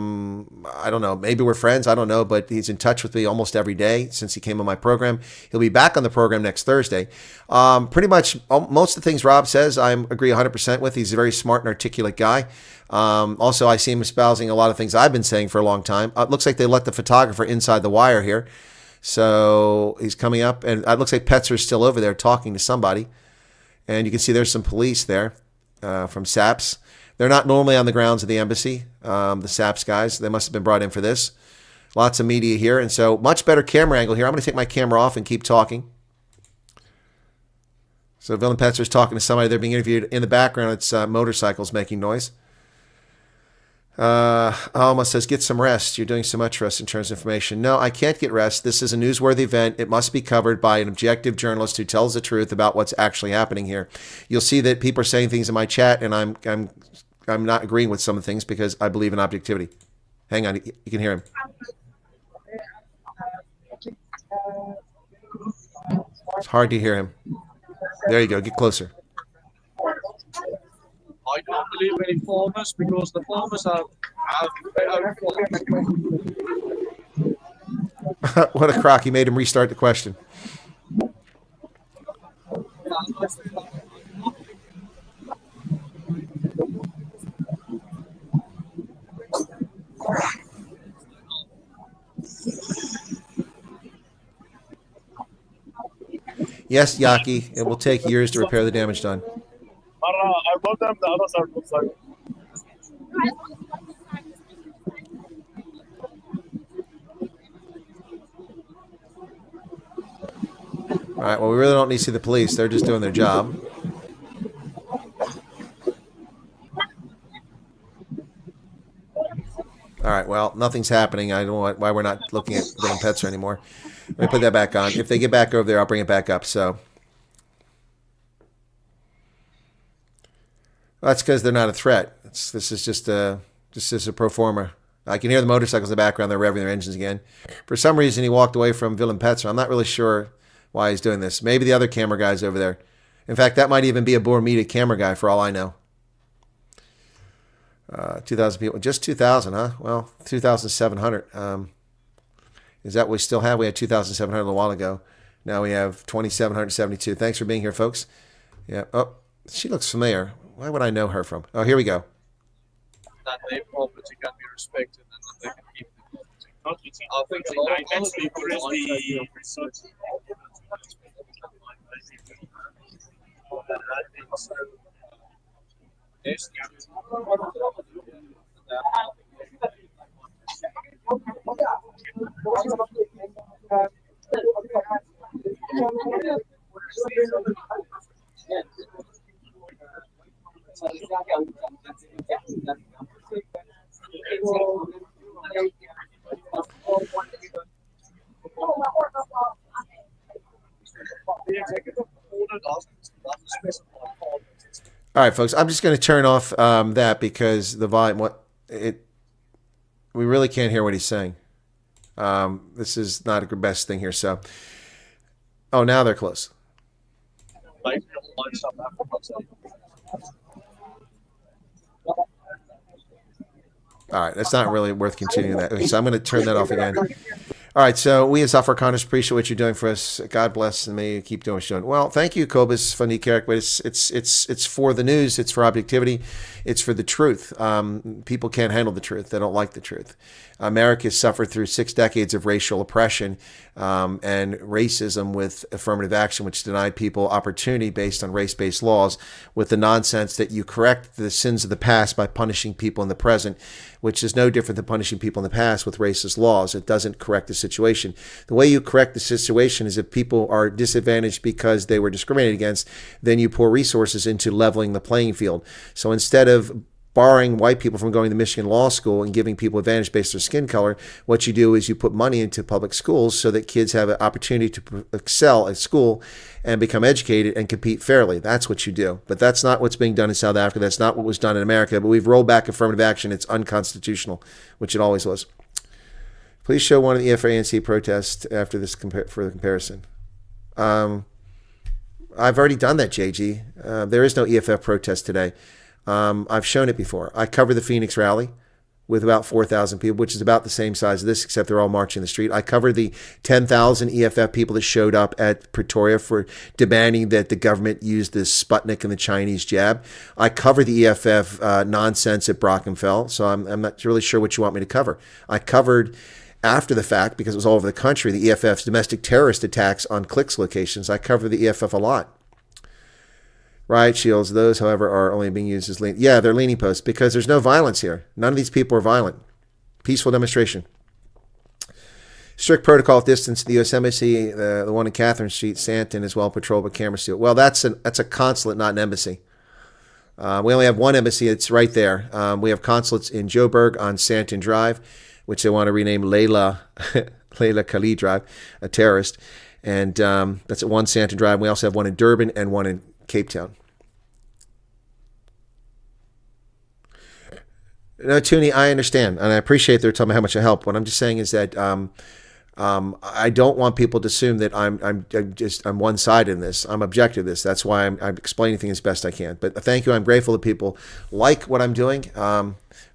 don't know. Maybe we're friends. I don't know. But he's in touch with me almost every day since he came on my program. He'll be back on the program next Thursday. Pretty much most of the things Rob says, I agree 100% with. He's a very smart and articulate guy. Also, I see him espousing a lot of things I've been saying for a long time. It looks like they let the photographer inside the wire here. So he's coming up, and it looks like Petzer's still over there talking to somebody. And you can see there's some police there from SAPS. They're not normally on the grounds of the embassy, the SAPS guys. They must have been brought in for this. Lots of media here, and so much better camera angle here. I'm going to take my camera off and keep talking. So Vilm Petzer's talking to somebody. They're being interviewed. In the background, it's motorcycles making noise. Alma says, get some rest. You're doing so much for us in terms of information. No, I can't get rest. This is a newsworthy event. It must be covered by an objective journalist who tells the truth about what's actually happening here. You'll see that people are saying things in my chat, and I'm not agreeing with some of the things because I believe in objectivity. Hang on, you can hear him. It's hard to hear him. There you go. Get closer. I don't believe in farmers because the farmers have their own. What a crock. He made him restart the question. Yes, Yaki, it will take years to repair the damage done. I brought them the other side. All right, well, we really don't need to see the police. They're just doing their job. All right, well, nothing's happening. I don't know why we're not looking at Vilm Petzer anymore. Let me put that back on. If they get back over there, I'll bring it back up. So that's because they're not a threat. This is just a pro forma. I can hear the motorcycles in the background. They're revving their engines again. For some reason, he walked away from Vilm Petzer. I'm not really sure why he's doing this. Maybe the other camera guy's over there. In fact, that might even be a Bor Media camera guy for all I know. 2,000 people. Just 2,000, huh? Well, 2,700. Is that what we still have? We had 2,700 a little while ago. Now we have 2,772. Thanks for being here, folks. Yeah. Oh, she looks familiar. Why would I know her from? Oh, here we go. That their property can be respected and that they can keep the property. I think a lot of other people The executive order doesn't specify parties. All right, folks. I'm just going to turn off that because the volume. We really can't hear what he's saying. This is not the best thing here. So, oh, now they're close. All right, that's not really worth continuing that. Okay, so I'm going to turn that off again. All right, so we as Afrikaners appreciate what you're doing for us. God bless, and may you keep doing what you're doing. Well, thank you, Kobus van die Kerk, but it's for the news, it's for objectivity, it's for the truth. People can't handle the truth. They don't like the truth. America has suffered through 6 decades of racial oppression and racism with affirmative action, which denied people opportunity based on race-based laws, with the nonsense that you correct the sins of the past by punishing people in the present, which is no different than punishing people in the past with racist laws. It doesn't correct the situation. The way you correct the situation is if people are disadvantaged because they were discriminated against, then you pour resources into leveling the playing field. So instead of barring white people from going to Michigan Law School and giving people advantage based on their skin color, what you do is you put money into public schools so that kids have an opportunity to excel at school and become educated and compete fairly. That's what you do. But that's not what's being done in South Africa. That's not what was done in America. But we've rolled back affirmative action. It's unconstitutional, which it always was. Please show one of the EFA-ANC protests after this for the comparison. I've already done that, JG. There is no EFF protest today. I've shown it before. I covered the Phoenix rally with about 4,000 people, which is about the same size as this, except they're all marching the street. I covered the 10,000 EFF people that showed up at Pretoria for demanding that the government use the Sputnik and the Chinese jab. I covered the EFF nonsense at Brackenfell, so I'm not really sure what you want me to cover. I covered, after the fact, because it was all over the country, the EFF's domestic terrorist attacks on clicks locations. I covered the EFF a lot. Riot shields, those, however, are only being used as they're leaning posts because there's no violence here. None of these people are violent. Peaceful demonstration. Strict protocol distance to the U.S. Embassy, the one in Catherine Street, Santon, is well patrolled with camera seal. Well, that's a consulate, not an embassy. We only have one embassy. It's right there. We have consulates in Joburg on Santon Drive, which they want to rename Layla Khalid Drive, a terrorist. And that's at one Santon Drive. We also have one in Durban and one in Cape Town. No, Toonie, I understand, and I appreciate they're telling me how much I help. What I'm just saying is that I don't want people to assume that I'm one-sided in this. I'm objective in this. That's why I'm explaining things as best I can. But thank you. I'm grateful that people like what I'm doing.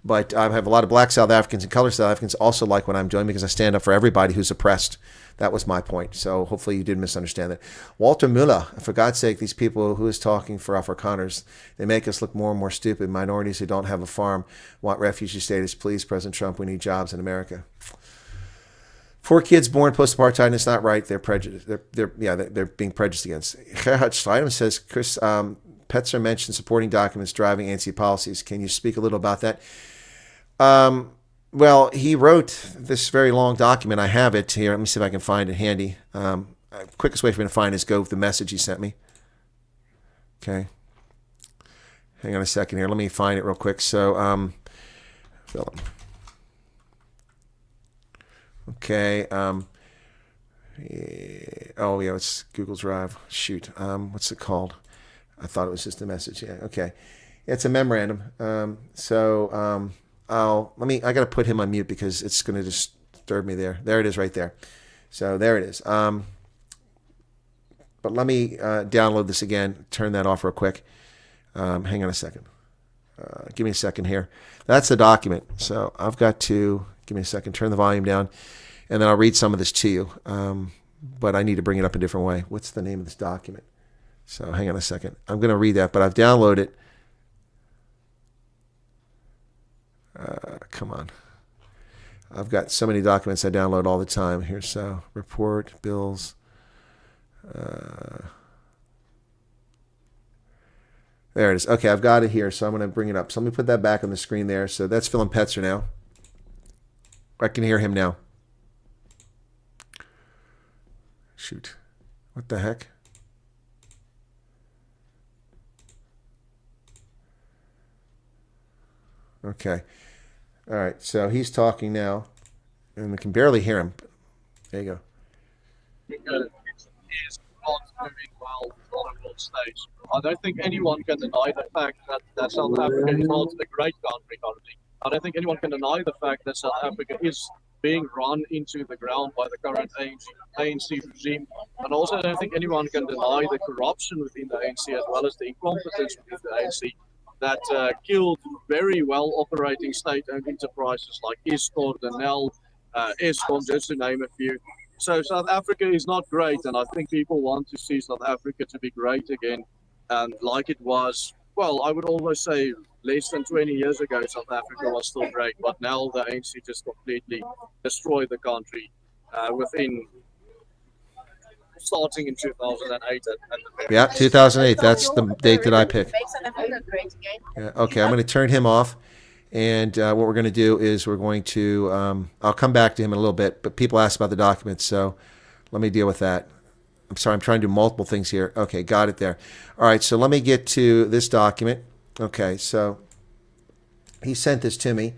But I have a lot of black South Africans and colored South Africans also like what I'm doing because I stand up for everybody who's oppressed. That was my point. So hopefully you didn't misunderstand that. Walter Müller, for God's sake, these people who is talking for Afrikaners, they make us look more and more stupid. Minorities who don't have a farm want refugee status. Please, President Trump, we need jobs in America. 4 kids born post-apartheid, and it's not right. They're prejudiced. They're being prejudiced against. Gerhard Steinem says, Chris Petzer mentioned supporting documents driving ANC policies. Can you speak a little about that? Well, he wrote this very long document. I have it here. Let me see if I can find it handy. Quickest way for me to find it is go with the message he sent me. Okay. Hang on a second here. Let me find it real quick. So, Vilm. Okay. It's Google Drive. Shoot. What's it called? I thought it was just a message. Yeah. Okay. It's a memorandum. I got to put him on mute because it's going to disturb me there. There it is right there. So there it is. But let me download this again. Turn that off real quick. Hang on a second. Give me a second here. That's the document. So I've got to, give me a second, turn the volume down, and then I'll read some of this to you. But I need to bring it up a different way. What's the name of this document? So hang on a second. I'm going to read that, but I've downloaded it. Come on. I've got so many documents I download all the time. Here, so report, bills. There it is. Okay, I've got it here, so I'm going to bring it up. So let me put that back on the screen there. So that's Vilm Petzer now. I can hear him now. Shoot. What the heck? Okay. All right. So he's talking now, and we can barely hear him. There you go. It is not moving well on a world stage. I don't think anyone can deny the fact that South Africa is not a great country currently. I don't think anyone can deny the fact that South Africa is being run into the ground by the current ANC regime. And also I don't think anyone can deny the corruption within the ANC as well as the incompetence within the ANC that killed very well operating state-owned enterprises like Eskom, Denel, Eskom, just to name a few. So South Africa is not great, and I think people want to see South Africa to be great again. And like it was, well, I would almost say less than 20 years ago, South Africa was still great, but now the ANC just completely destroyed the country starting in 2008. Yeah, 2008. That's the date that I picked. Yeah, okay, I'm going to turn him off. And what we're going to do is we're going to, I'll come back to him in a little bit, but people asked about the documents, so let me deal with that. I'm sorry, I'm trying to do multiple things here. Okay, got it there. All right, so let me get to this document. Okay, so he sent this to me,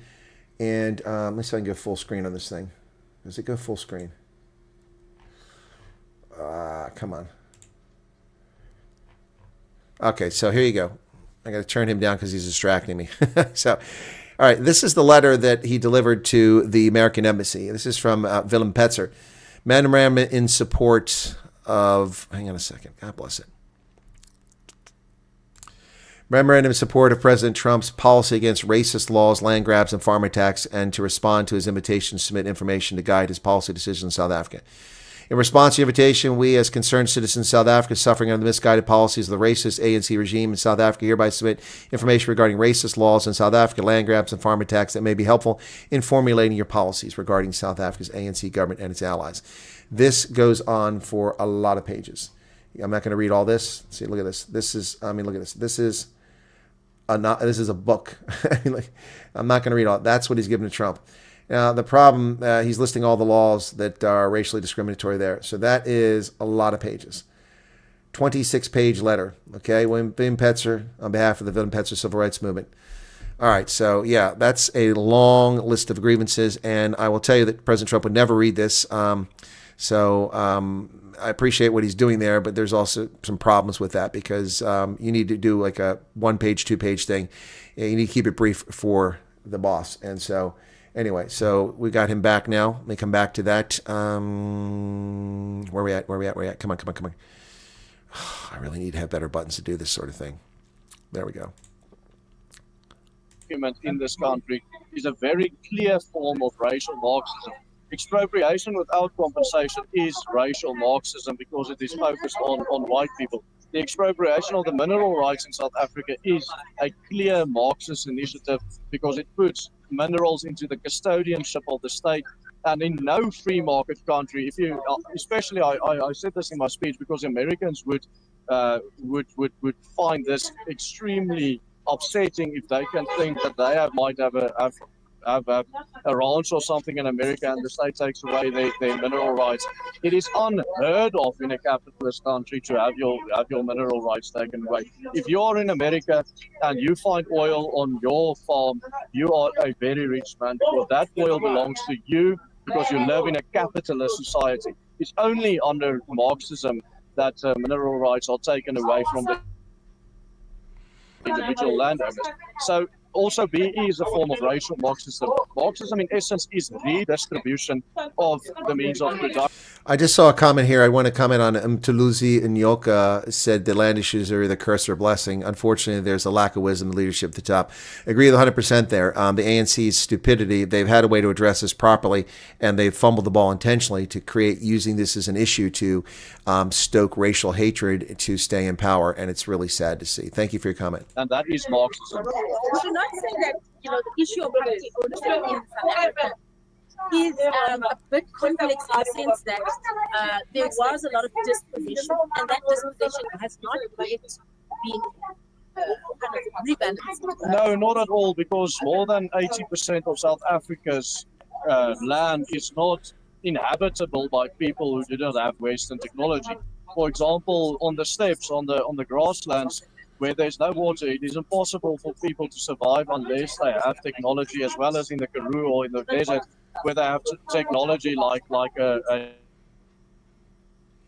and let me see if I can go full screen on this thing. Does it go full screen? Come on. Okay, so here you go. I got to turn him down because he's distracting me. So, all right, this is the letter that he delivered to the American Embassy. This is from Vilm Petzer. Memorandum in support of, hang on a second, God bless it. Memorandum in support of President Trump's policy against racist laws, land grabs, and farm attacks, and to respond to his invitation to submit information to guide his policy decisions in South Africa. In response to your invitation, we, as concerned citizens in South Africa suffering under the misguided policies of the racist ANC regime in South Africa, hereby submit information regarding racist laws in South Africa, land grabs, and farm attacks that may be helpful in formulating your policies regarding South Africa's ANC government and its allies. This goes on for a lot of pages. I'm not going to read all this. See, look at this. This is, I mean, look at this. This is a book. I'm not going to read all. That's what he's given to Trump. Now, the problem, he's listing all the laws that are racially discriminatory there. So that is a lot of pages. 26-page letter, okay? Vilm Petzer, on behalf of the Vilm Petzer Civil Rights Movement. All right, so yeah, that's a long list of grievances, and I will tell you that President Trump would never read this. I appreciate what he's doing there, but there's also some problems with that because you need to do like a 1-page, 2-page thing. You need to keep it brief for the boss, and so... Anyway, so we got him back now. Let me come back to that. Where we at? Come on. I really need to have better buttons to do this sort of thing. There we go. In this country is a very clear form of racial Marxism. Expropriation without compensation is racial Marxism because it is focused on white people. The expropriation of the mineral rights in South Africa is a clear Marxist initiative because it puts minerals into the custodianship of the state. And in no free market country, if you, especially, I said this in my speech because Americans would find this extremely upsetting if they can think that they might have a ranch or something in America and the state takes away their mineral rights. It is unheard of in a capitalist country to have your mineral rights taken away. If you are in America and you find oil on your farm, you are a very rich man because that oil belongs to you because you live in a capitalist society. It's only under Marxism that mineral rights are taken away from the individual landowners. So also BE is a form of racial Marxism. Marxism in essence is redistribution of the means of production. I just saw a comment here. I want to comment on Mtuluzi Nyoka said the land issues are either curse or blessing. Unfortunately, there's a lack of wisdom and leadership at the top. I agree with 100% there. The ANC's stupidity, they've had a way to address this properly, and they've fumbled the ball intentionally to create, using this as an issue to stoke racial hatred to stay in power, and it's really sad to see. Thank you for your comment. And that is Marxism. Would you not say that, the issue of property ownership in South Africa is a bit complex in the sense that there was a lot of dispossession, and that dispossession has not yet been rebalanced? No, not at all, because more than 80% of South Africa's land is not inhabitable by people who do not have Western technology. For example, on the steppes, on the grasslands, where there's no water, it is impossible for people to survive unless they have technology, as well as in the Karoo or in the desert, where they have technology like a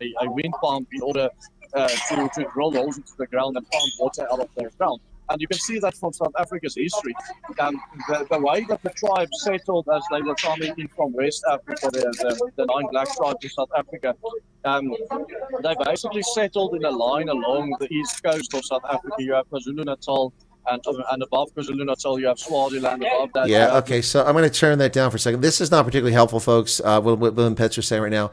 wind pump in order to drill holes into the ground and pump water out of the ground. And you can see that from South Africa's history. The way that the tribes settled as they were coming in from West Africa, the 9 black tribes in South Africa, they basically settled in a line along the east coast of South Africa. You have KwaZulu-Natal, and above KwaZulu-Natal you have Swaziland. Above that, Yeah, okay, so I'm going to turn that down for a second. This is not particularly helpful, folks, what Vilm Petzer is saying right now.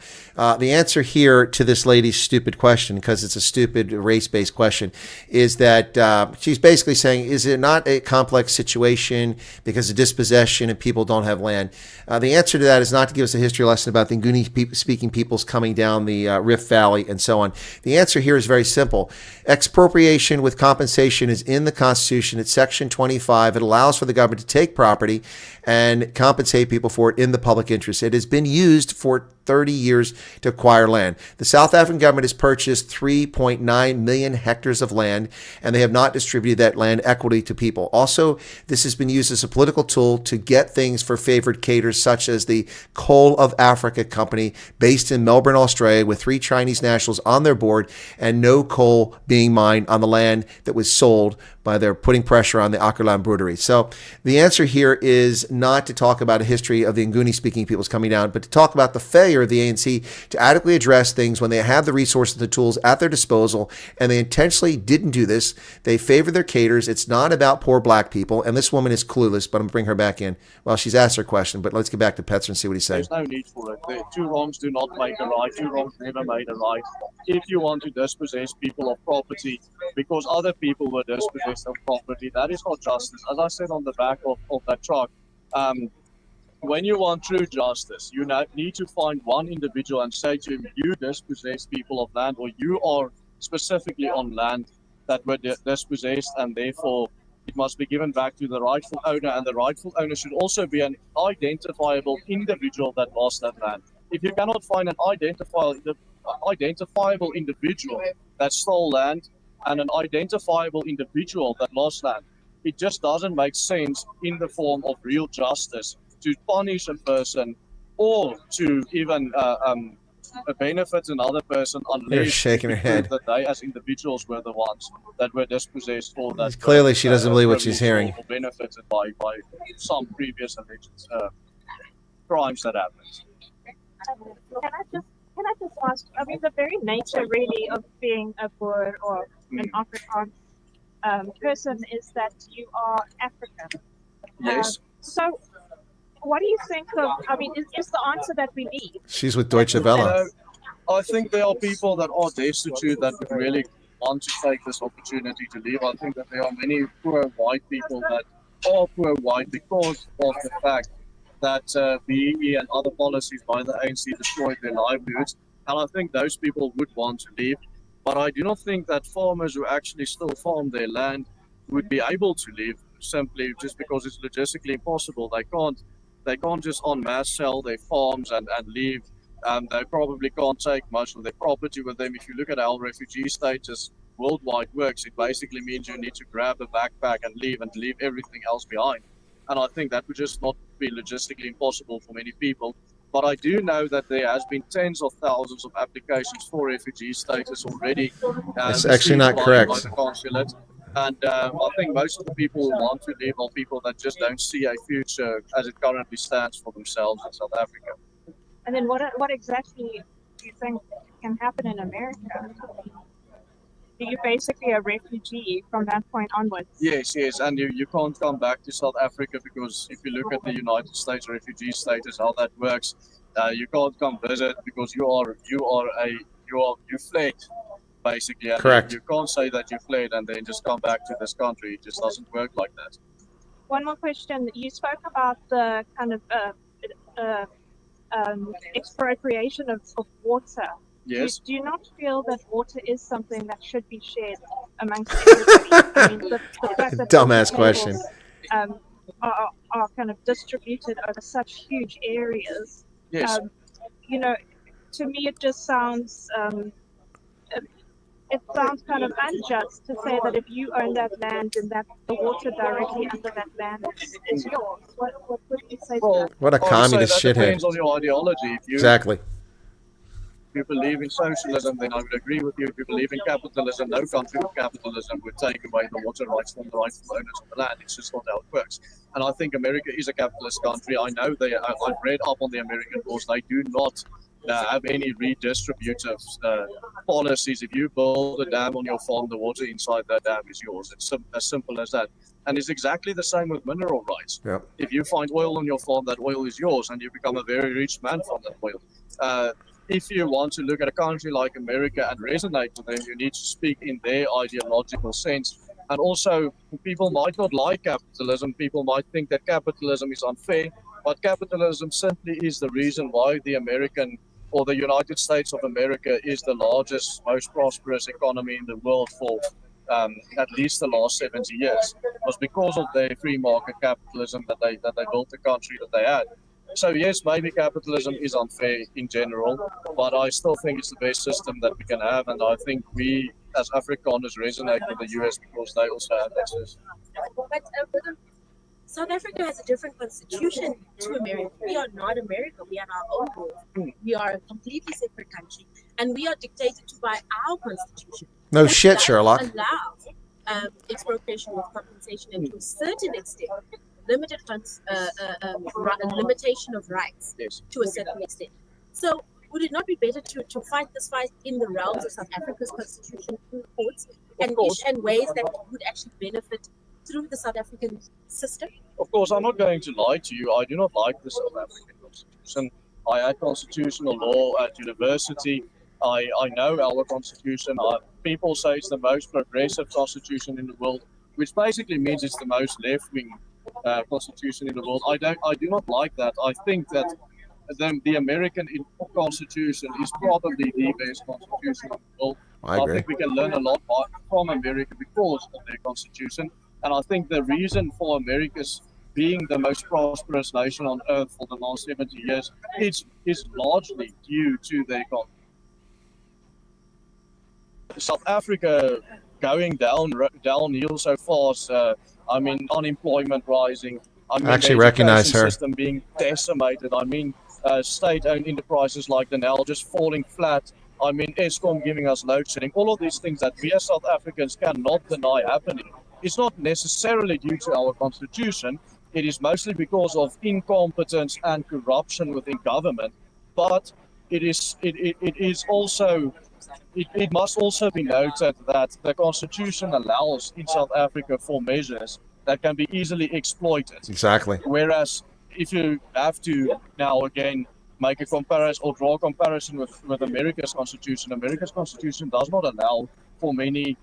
The answer here to this lady's stupid question, because it's a stupid race-based question, is that she's basically saying, is it not a complex situation because of dispossession and people don't have land? The answer to that is not to give us a history lesson about the Nguni-speaking peoples coming down the Rift Valley and so on. The answer here is very simple. Expropriation with compensation is in the Constitution. It's Section 25. It allows for the government to take property and compensate people for it in the public interest. It has been used for 30 years to acquire land. The South African government has purchased 3.9 million hectares of land, and they have not distributed that land equity to people. Also, this has been used as a political tool to get things for favored cadres, such as the Coal of Africa company based in Melbourne, Australia, with 3 Chinese nationals on their board and no coal being mined on the land that was sold by their putting pressure on the Ackerland brewery. So the answer here is not to talk about a history of the Nguni-speaking peoples coming down, but to talk about the failure of the ANC to adequately address things when they have the resources, the tools at their disposal, and they intentionally didn't do this. They favor their cadres. It's not about poor black people, and this woman is clueless, but I'm going to bring her back in. Well, she's asked her question, but let's get back to Petzer and see what he's saying. There's no need for it. The 2 wrongs do not make a right. 2 wrongs never made a right. If you want to dispossess people of property because other people were dispossessed of property, that is not justice. As I said on the back of that truck, when you want true justice, you need to find one individual and say to him, you dispossess people of land, or you are specifically on land that were dispossessed, and therefore it must be given back to the rightful owner, and the rightful owner should also be an identifiable individual that lost that land. If you cannot find an identifiable individual that stole land and an identifiable individual that lost land, it just doesn't make sense in the form of real justice to punish a person or to even benefit another person unless You're shaking her head. that they as individuals were the ones that were dispossessed or that Clearly she doesn't believe what she's hearing. Or benefited by some previous alleged crimes that happened. Can I just ask, I mean, the very nature really of being a Boer or an Afrikaans person is that you are African. Yes. So what do you think of, I mean, is the answer that we need? She's with Deutsche Welle. I think there are people that are destitute that would really want to take this opportunity to leave. I think that there are many poor white people that are poor white because of the fact that BEE and other policies by the ANC destroyed their livelihoods. And I think those people would want to leave. But I do not think that farmers who actually still farm their land would be able to leave simply just because it's logistically impossible. They can't just en masse sell their farms and leave. They probably can't take much of their property with them. If you look at how refugee status worldwide works, it basically means you need to grab a backpack and leave everything else behind. And I think that would just not be logistically impossible for many people. But I do know that there has been tens of thousands of applications for refugee status already. That's actually not correct. By the consulate. And I think most of the people who want to leave are people that just don't see a future as it currently stands for themselves in South Africa. And then what exactly do you think can happen in America? You're basically a refugee from that point onwards. Yes, and you can't come back to South Africa because if you look at the United States refugee status, how that works, you can't come visit because you fled, basically. And correct. You can't say that you fled and then just come back to this country. It just doesn't work like that. One more question. You spoke about the kind of expropriation of water. Yes. Do you not feel that water is something that should be shared amongst everybody? I mean, the fact that dumbass question. Are kind of distributed over such huge areas. Yes. To me, it just sounds it sounds kind of unjust to say that if you own that land, then that the water directly under that land is yours. What would you say to that? What a I would say communist that shithead. depends on your ideology. If Exactly. you believe in socialism, then I would agree with you. If you believe in capitalism, no country with capitalism would take away the water rights from the rightful owners of the land. It's just not how it works. And I think America is a capitalist country. I know I've read up on the American laws. They do not have any redistributive policies. If you build a dam on your farm, the water inside that dam is yours. It's as simple as that. And it's exactly the same with mineral rights. Yep. If you find oil on your farm, that oil is yours, and you become a very rich man from that oil. If you want to look at a country like America and resonate with them, you need to speak in their ideological sense. And also, people might not like capitalism. People might think that capitalism is unfair, but capitalism simply is the reason why the American or the United States of America is the largest, most prosperous economy in the world for at least the last 70 years. It was because of their free market capitalism that they built the country that they had. So yes, maybe capitalism is unfair in general, but I still think it's the best system that we can have, and I think we as Afrikaners resonate with the US because they also have that system. But South Africa has a different constitution to America. We are not America. We have our own rules. We are a completely separate country, and we are dictated to by our constitution. No which shit, does Sherlock. allow expropriation with compensation and to a certain extent limited limitation of rights to a certain extent. So would it not be better to fight this fight in the realms of South Africa's constitution through courts and ways that would actually benefit through the South African system? Of course, I'm not going to lie to you. I do not like the South African constitution. I had constitutional law at university. I know our constitution. People say it's the most progressive constitution in the world, which basically means it's the most left-wing constitution in the world. I do not like that. I think that the American constitution is probably the best constitution in the world. I agree. think we can learn a lot from America because of their constitution. And I think the reason for America's being the most prosperous nation on earth for the last 70 years is largely due to their constitution. South Africa going downhill so fast. I mean, unemployment rising. I mean, actually the recognize education her. system being decimated. I mean, state-owned enterprises like the Nel just falling flat. I mean, Eskom giving us load shedding. All of these things that we as South Africans cannot deny happening. It's not necessarily due to our constitution. It is mostly because of incompetence and corruption within government. But it must also be noted that the constitution allows in South Africa for measures that can be easily exploited. Exactly. Whereas if you have to now again make a comparison or draw a comparison with America's constitution does not allow for many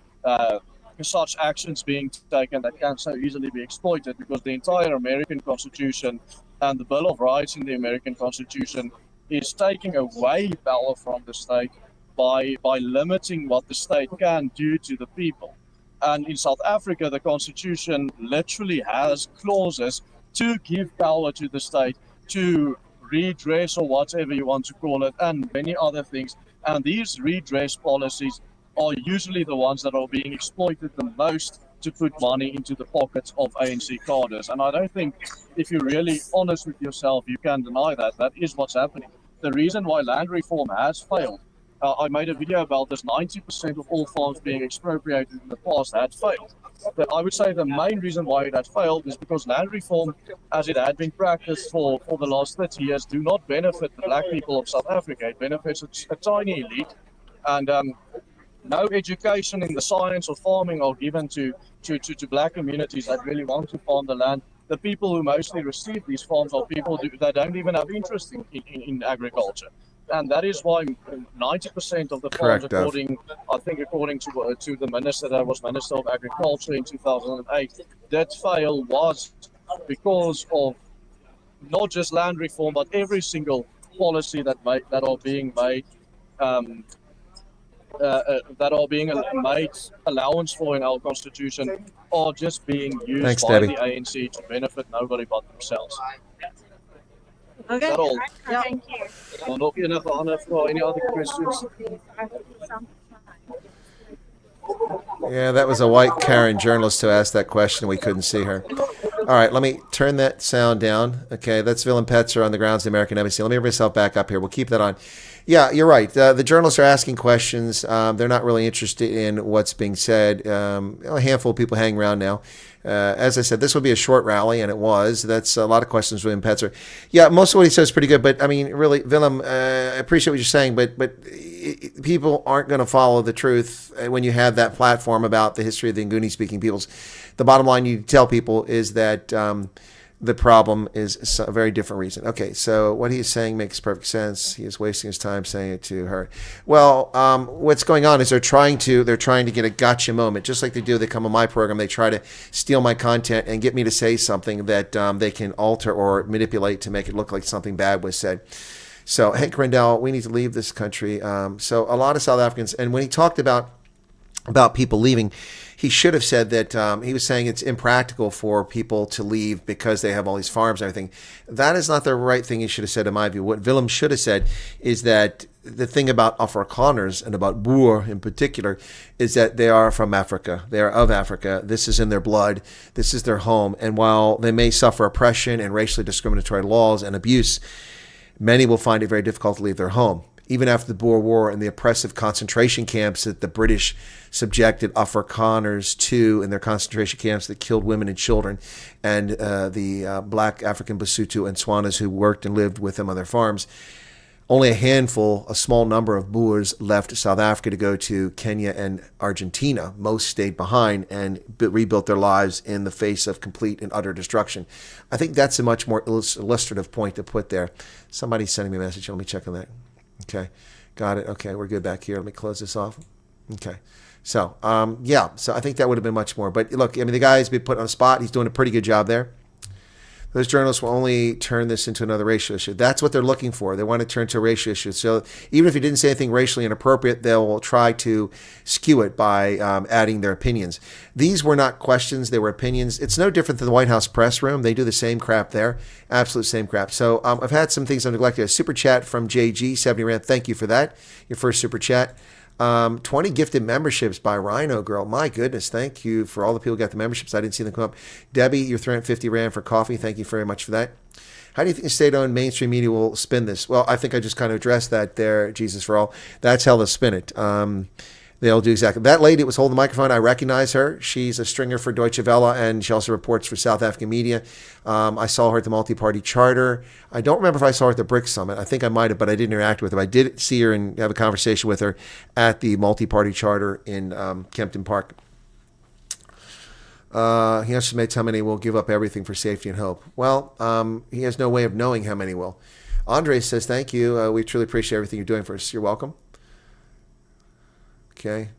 such actions being taken that can so easily be exploited, because the entire American Constitution and the Bill of Rights in the American Constitution is taking away power from the state by limiting what the state can do to the people. And in South Africa, the Constitution literally has clauses to give power to the state, to redress or whatever you want to call it, and many other things. And these redress policies are usually the ones that are being exploited the most to put money into the pockets of ANC cadres. And I don't think, if you're really honest with yourself, you can deny that. That is what's happening. The reason why land reform has failed, I made a video about this, 90% of all farms being expropriated in the past had failed. But I would say the main reason why it had failed is because land reform, as it had been practiced for the last 30 years, do not benefit the black people of South Africa. It benefits a tiny elite. And no education in the science of farming are given to black communities that really want to farm the land. The people who mostly receive these farms are people that don't even have interest in agriculture. And that is why 90% of the farms, according to the minister that was Minister of Agriculture in 2008, that fail was because of not just land reform, but every single policy that are being made allowance for in our constitution are just being used by Debbie. the ANC to benefit nobody but themselves. Okay. Is that all? Thank you. Nog enige ander vrae, any other questions? Yeah, that was a white Karen journalist who asked that question. We couldn't see her. All right, let me turn that sound down. Okay, that's Vilm Petzer on the grounds of the American Embassy. Let me bring myself back up here. We'll keep that on. Yeah, you're right. The journalists are asking questions. They're not really interested in what's being said. A handful of people hang around now. As I said, this would be a short rally, and it was. That's a lot of questions with Vilm Petzer. Yeah, most of what he says is pretty good, but I mean, really, Vilm, I appreciate what you're saying, but people aren't going to follow the truth when you have that platform about the history of the Nguni-speaking peoples. The bottom line you tell people is that the problem is a very different reason. Okay, so what he's saying makes perfect sense. He is wasting his time saying it to her. Well, what's going on is they're trying to get a gotcha moment, just like they do. They come on my program, they try to steal my content and get me to say something that they can alter or manipulate to make it look like something bad was said. So Hank Rendell, we need to leave this country. So a lot of South Africans, and when he talked about people leaving, he should have said that he was saying it's impractical for people to leave because they have all these farms and everything. That is not the right thing he should have said, in my view. What Vilm should have said is that the thing about Afrikaners and about Boer in particular is that they are from Africa. They are of Africa. This is in their blood. This is their home. And while they may suffer oppression and racially discriminatory laws and abuse, many will find it very difficult to leave their home. Even after the Boer War and the oppressive concentration camps that the British subjected Afrikaners to in their concentration camps that killed women and children, and the black African Basotho and Swanas who worked and lived with them on their farms, only a small number of Boers left South Africa to go to Kenya and Argentina. Most stayed behind and rebuilt their lives in the face of complete and utter destruction. I think that's a much more illustrative point to put there. Somebody's sending me a message. Let me check on that. Okay, got it. Okay, we're good back here. Let me close this off. Okay, so so I think that would have been much more. But look, I mean, the guy's been put on the spot. He's doing a pretty good job there. Those journalists will only turn this into another racial issue. That's what they're looking for. They want to turn to a racial issue. So even if he didn't say anything racially inappropriate, they'll try to skew it by adding their opinions. These were not questions. They were opinions. It's no different than the White House press room. They do the same crap there. Absolute same crap. So I've had some things I've neglected. A super chat from JG, 70 Rand. Thank you for that. Your first super chat. 20 gifted memberships by Rhino Girl. My goodness, thank you for all the people who got the memberships. I didn't see them come up. Debbie, you're throwing 50 Rand for coffee. Thank you very much for that. How do you think the state-owned mainstream media will spin this? Well, I think I just kind of addressed that there, Jesus for All. That's how they'll spin it. They'll do exactly. That lady that was holding the microphone, I recognize her. She's a stringer for Deutsche Welle, and she also reports for South African media. I saw her at the multi-party charter. I don't remember if I saw her at the BRICS Summit. I think I might have, but I didn't interact with her. I did see her and have a conversation with her at the multi-party charter in Kempton Park. He estimates how many will give up everything for safety and hope. Well, he has no way of knowing how many will. Andre says, thank you. We truly appreciate everything you're doing for us. You're welcome. Okay.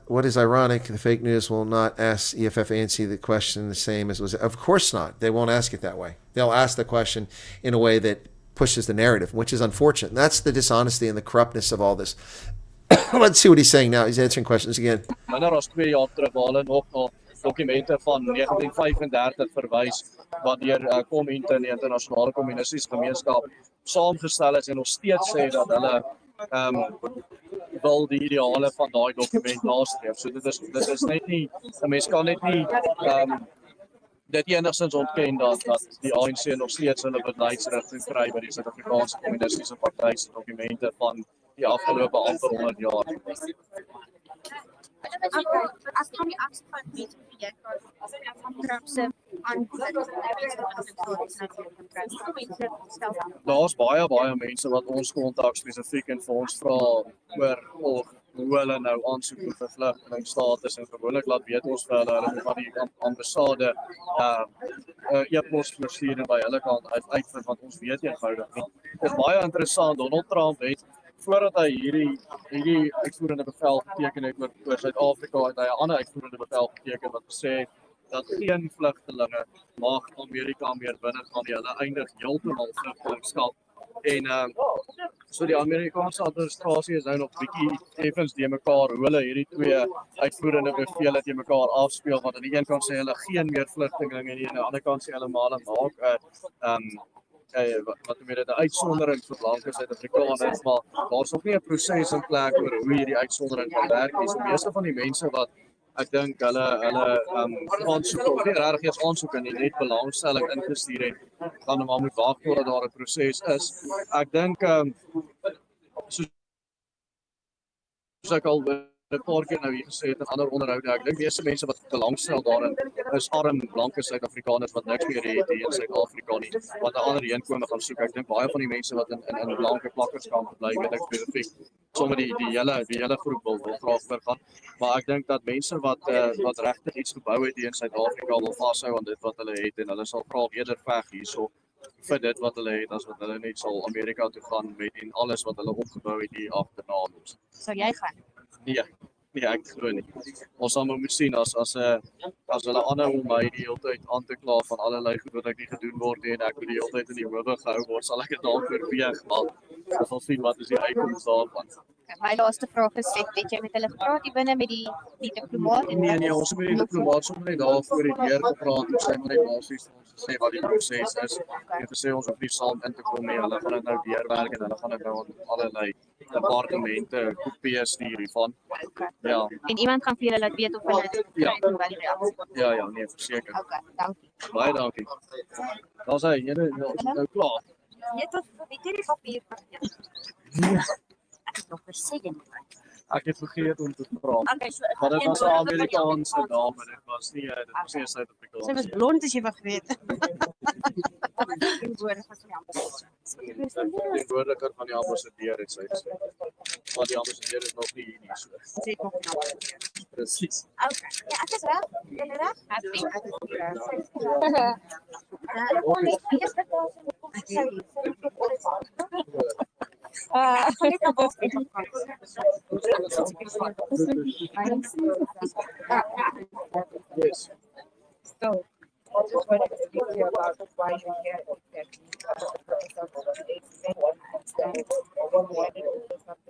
What is ironic, the fake news will not ask EFF ANC the question the same as was. Of course not. They won't ask it that way. They'll ask the question in a way that pushes the narrative, which is unfortunate. And that's the dishonesty and the corruptness of all this. Let's see what he's saying now. He's answering questions again. Dokumente van 1935 verwys wat deur Kommente in die internasionale kommunistiese gemeenskap saamgestel is en nog steeds sê dat hulle wil die ideale van daai dokument nastreef. So dit is net nie 'n mens kan net nie dit enigstens ontken dat die ANC nog steeds hulle beleidsrigting kry by die Suid-Afrikaanse Kommunistiese Party se dokumente van die afgelope amper 100 jaar. As kan die aksie van die Daar's baie mense wat ons kontak spesifiek en vir ons vra oor of hoe hulle nou aansoek doen vir vlugtelingstatus en gewoonlik laat weet ons vir hulle van die ambassade e-pos verstuur en by hulle kant uitvind want ons weet eenvoudig nie. Dit is baie interessant. Donald Trump het voordat hy hierdie uitvoerende bevel geteken het oor Suid-Afrika het hy 'n ander uitvoerende bevel geteken wat gesê het dat geen vlugtelinge mag Amerika meer binne gaan nie. Hulle eindig heeltemal vlugtelingskap. En so die Amerikaanse administrasie is nou nog bietjie effens de mekaar hoe hulle hierdie twee uitvoerende bevele te mekaar afspeel, want aan die een kant sê hulle geen meer vlugtelinge nie en aan die ander kant sê hulle maar maak wat noem jy dit, 'n uitsondering vir blanke Suid-Afrikaners, maar daar's nog nie 'n proses in plek oor hoe hierdie uitsondering gaan werk nie. So meeste van die mense wat ek dink hulle aansoek of nie regtig eens aansoek en net belangstelling ingestuur het, gaan maar moet wag totdat daar 'n proses is. Ek dink soos ek al 'n paar keer nou hier gesê het in ander onderhoude, ek dink meeste mense wat belangstel daarin is arm blanke Suid-Afrikaners wat niks meer het hier in Suid-Afrika nie, wat 'n ander heenkome gaan soek. Ek dink baie van die mense wat in blanke plakkerskampe bly, weet ek spesifiek, sommer die hele groep wil graag vergaan. Maar ek dink dat mense wat regtig iets gebou het hier in Suid-Afrika wil vashou aan dit wat hulle het en hulle sal graag eerder veg hierso vir dit wat hulle het as wat hulle net sal Amerika toe gaan met en alles wat hulle opgebou het hier agterna ons. Sou jy gaan? Nee, ek glo nie. Ons sal moet sien as hulle aanhou om my die hele tyd aan te kla van allerlei goed wat ek nie gedoen word en ek moet die hele tyd in die howe gehou word, sal ek dit dalk oorweeg, maar ons sal sien wat is die uitkoms daarvan. My laaste vraag is, het jy met hulle gepraat binne met die diplomaat? Nee, ons het met die diplomaat sommer net daar voor die deur gepraat en sy maar net basies ons gesê wat die proses is en gesê ons hoef nie saam in te kom nie, hulle gaan dit nou deurwerk en hulle gaan dit nou aan allerlei departemente kopieë stuur hiervan. Ja. En iemand gaan vir julle laat weet of hulle dit kry of wel nie. Ja, nee, verseker. Okay, dankie. Baie dankie. Daar's hy, julle is nou klaar. Jy het weet jy die papier? Ek het nog gesê jy moet. Ek het vergeet om te vra. Okay, so maar dit was 'n Amerikaanse dame, dit was nie 'n Suid-Afrikaanse. Sy was blond as jy vergeet. Die woordeliker van die ambassadeur het sy gesê. Maar die ambassadeur is nog nie hier nie, so. Presies. Okay. Ja, ek is reg. Jy is reg? Happy. Yes. So, I just wanted to speak to you about why you're here exactly.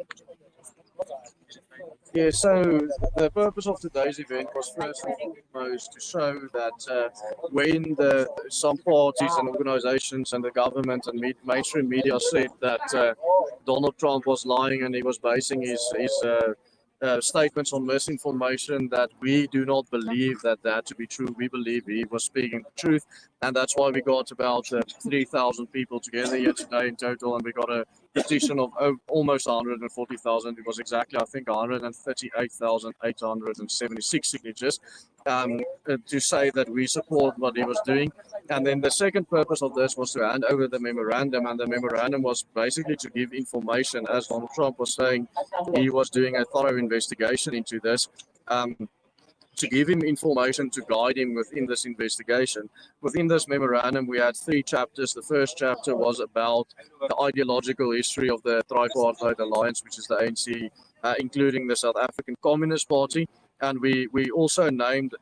Yeah, so the purpose of today's event was first and foremost to show that when some parties and organizations and the government and mainstream media said that Donald Trump was lying and he was basing his statements on misinformation, that we do not believe that to be true. We believe he was speaking the truth, and that's why we got about 3,000 people together here today in total, and we got a petition of almost 140,000. It was exactly, I think, 138,876 signatures to say that we support what he was doing. And then the second purpose of this was to hand over the memorandum, and the memorandum was basically to give information, as Donald Trump was saying, he was doing a thorough investigation into this, to give him information to guide him within this investigation. Within this memorandum, we had 3 chapters. The first chapter was about the ideological history of the Tripartite Alliance, which is the ANC, including the South African Communist Party. And we also named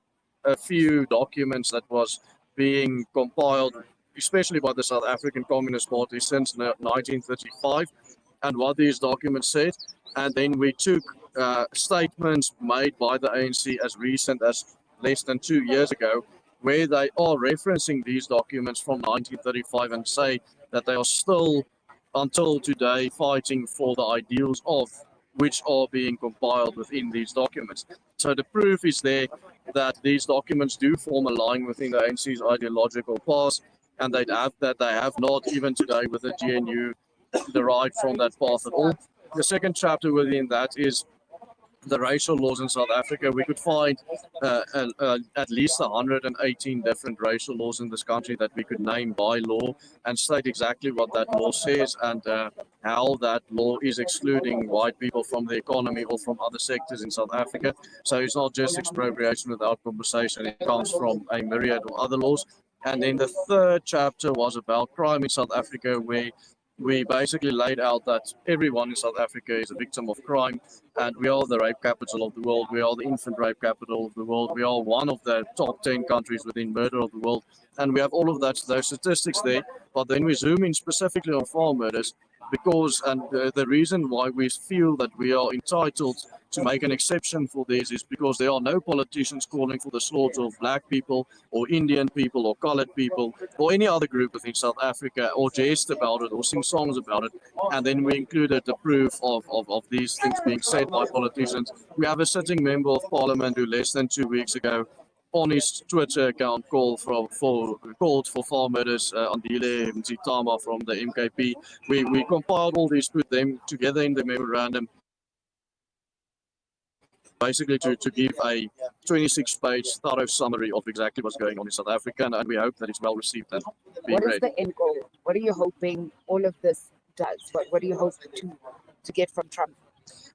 a few documents that was being compiled, especially by the South African Communist Party since 1935, and what these documents said. And then we took statements made by the ANC as recent as less than 2 years ago, where they are referencing these documents from 1935 and say that they are still, until today, fighting for the ideals of which are being compiled within these documents. So the proof is there that these documents do form a line within the ANC's ideological path, and they have not, even today with the GNU, derived from that path at all. The second chapter within that is the racial laws in South Africa. We could find at least 118 different racial laws in this country that we could name by law and state exactly what that law says and how that law is excluding white people from the economy or from other sectors in South Africa. So it's not just expropriation without compensation, it comes from a myriad of other laws. And then the third chapter was about crime in South Africa, where we basically laid out that everyone in South Africa is a victim of crime, and we are the rape capital of the world. We are the infant rape capital of the world. We are one of the top 10 countries within murder of the world, and we have all of those statistics there. But then we zoom in specifically on farm murders, because, and the reason why we feel that we are entitled to make an exception for this is because there are no politicians calling for the slaughter of black people or Indian people or colored people or any other group within South Africa, or jest about it or sing songs about it. And then we included the proof of these things being said by politicians. We have a sitting member of parliament who less than 2 weeks ago on his Twitter account called for farm murders on Dile Mzitama from the MKP. We compiled all these, put them together in the memorandum, basically to give a 26-page thorough summary of exactly what's going on in South Africa, and we hope that it's well received and being What is read. the end goal? What are you hoping all of this does? What do you hope to get from Trump?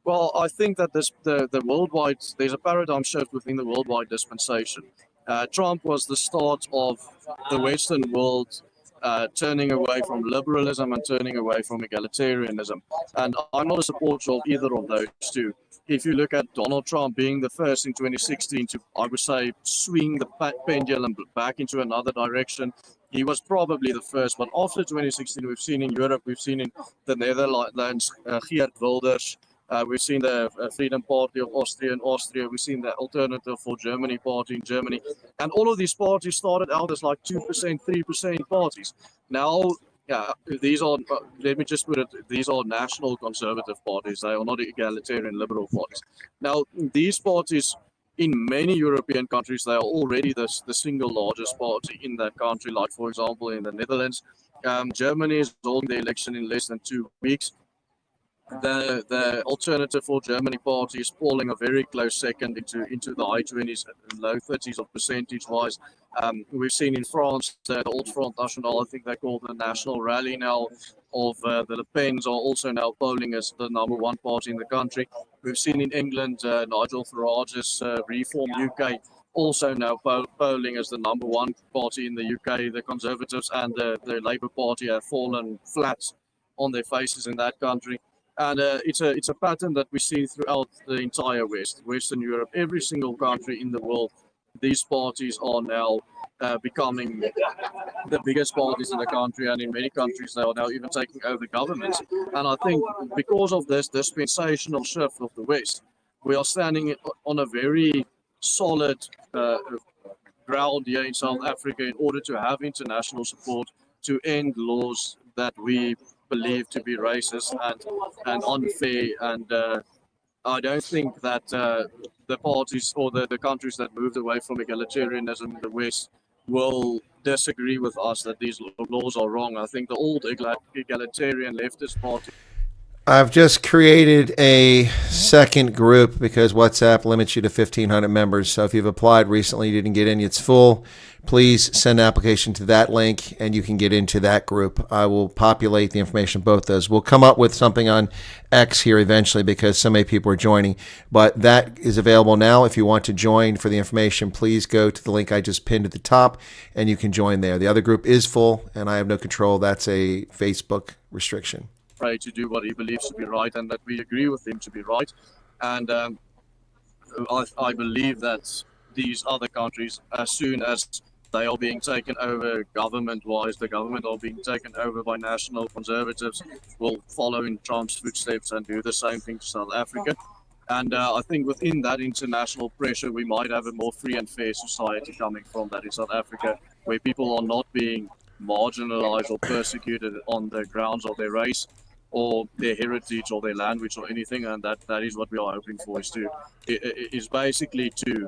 Well, I think that the worldwide, there's a paradigm shift within the worldwide dispensation. Trump was the start of the Western world turning away from liberalism and turning away from egalitarianism. And I'm not a supporter of either of those two. If you look at Donald Trump being the first in 2016 to, I would say, swing the pendulum back into another direction, he was probably the first. But after 2016, we've seen in Europe, we've seen in the Netherlands, Geert Wilders, we've seen the Freedom Party of Austria in Austria. We've seen the Alternative for Germany party in Germany. And all of these parties started out as like 2%, 3% parties. Now, yeah, these are, let me just put it, these are national conservative parties. They are not egalitarian liberal parties. Now, these parties in many European countries, they are already the single largest party in that country. Like, for example, in the Netherlands, Germany is holding the election in less than 2 weeks. The Alternative for Germany party is polling a very close second into the high 20s and low 30s of percentage-wise. We've seen in France the Old Front National, I think they call the National Rally now, of the Le Pens are also now polling as the #1 party in the country. We've seen in England Nigel Farage's Reform UK also now polling as the #1 party in the UK. The Conservatives and the Labour Party have fallen flat on their faces in that country. And it's a pattern that we see throughout the entire Western Europe, every single country in the world. These parties are now becoming the biggest parties in the country, and in many countries they are now even taking over governments. And I think because of this dispensational shift of the West, we are standing on a very solid ground here in South Africa in order to have international support to end laws that we believe to be racist and unfair, and I don't think that the parties or the countries that moved away from egalitarianism in the West will disagree with us that these laws are wrong. I think the old egalitarian leftist party. I've just created a second group because WhatsApp limits you to 1,500 members. So if you've applied recently, you didn't get in, it's full. Please send an application to that link and you can get into that group. I will populate the information of both those. We'll come up with something on X here eventually because so many people are joining. But that is available now. If you want to join for the information, please go to the link I just pinned at the top and you can join there. The other group is full and I have no control. That's a Facebook restriction. To do what he believes to be right, and that we agree with him to be right. And I believe that these other countries, as soon as they are being taken over government-wise, the government are being taken over by national conservatives, will follow in Trump's footsteps and do the same thing to South Africa. And I think within that international pressure, we might have a more free and fair society coming from that in South Africa, where people are not being marginalized or persecuted on the grounds of their race or their heritage or their language or anything, and that is what we are hoping for, is basically to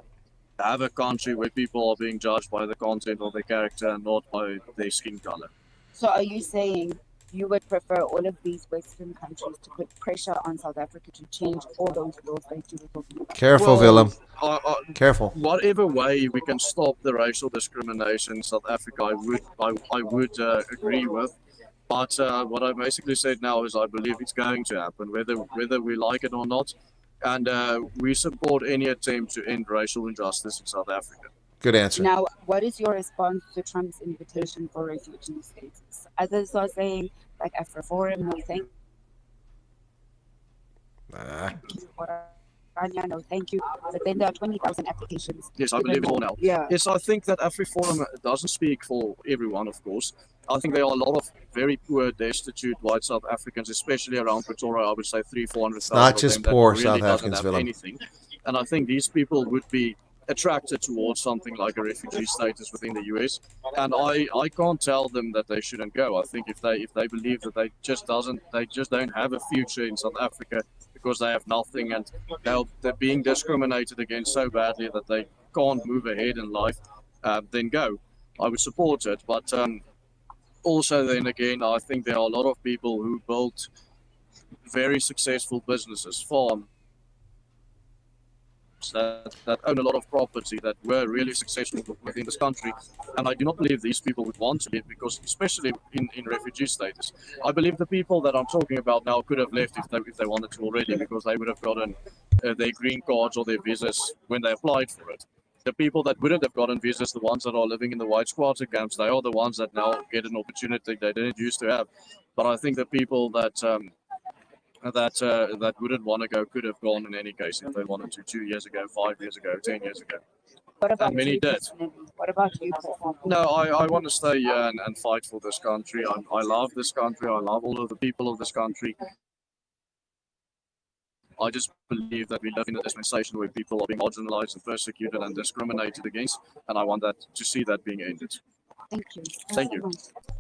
have a country where people are being judged by the content of their character and not by their skin color. So are you saying you would prefer all of these Western countries to put pressure on South Africa to change all those laws that you were talking about? Careful, Vilm. Careful. Whatever way we can stop the racial discrimination in South Africa, I would agree with. But what I basically said now is I believe it's going to happen, whether we like it or not. And we support any attempt to end racial injustice in South Africa. Good answer. Now, what is your response to Trump's invitation for refugee status? Others are saying, like AfroForum, no thank you. No, thank you. But then there are 20,000 applications. Yes, I believe it all now. Yeah. Yes, I think that AfroForum doesn't speak for everyone, of course. I think there are a lot of very poor, destitute white South Africans, especially around Pretoria. I would say 300,000-400,000 not of just them that poor really South doesn't Africans, have Vilm. anything. And I think these people would be attracted towards something like a refugee status within the US. And I can't tell them that they shouldn't go. I think if they believe that they just don't have a future in South Africa because they have nothing and they're being discriminated against so badly that they can't move ahead in life, then go. I would support it. But also then again, I think there are a lot of people who built very successful businesses, farms, that own a lot of property, that were really successful within this country. And I do not believe these people would want to leave, because especially in refugee status, I believe the people that I'm talking about now could have left if they wanted to already, because they would have gotten their green cards or their visas when they applied for it. The people that wouldn't have gotten visas, the ones that are living in the white squatter camps, they are the ones that now get an opportunity they didn't used to have. But I think the people that wouldn't want to go could have gone in any case if they wanted to 2 years ago, 5 years ago, 10 years ago. What about And many you did. personally? What about you personally? No, I want to stay here and fight for this country. I love this country. I love all of the people of this country. I just believe that we live in a dispensation where people are being marginalized and persecuted and discriminated against, and I want to see that being ended. Thank you. Thank you.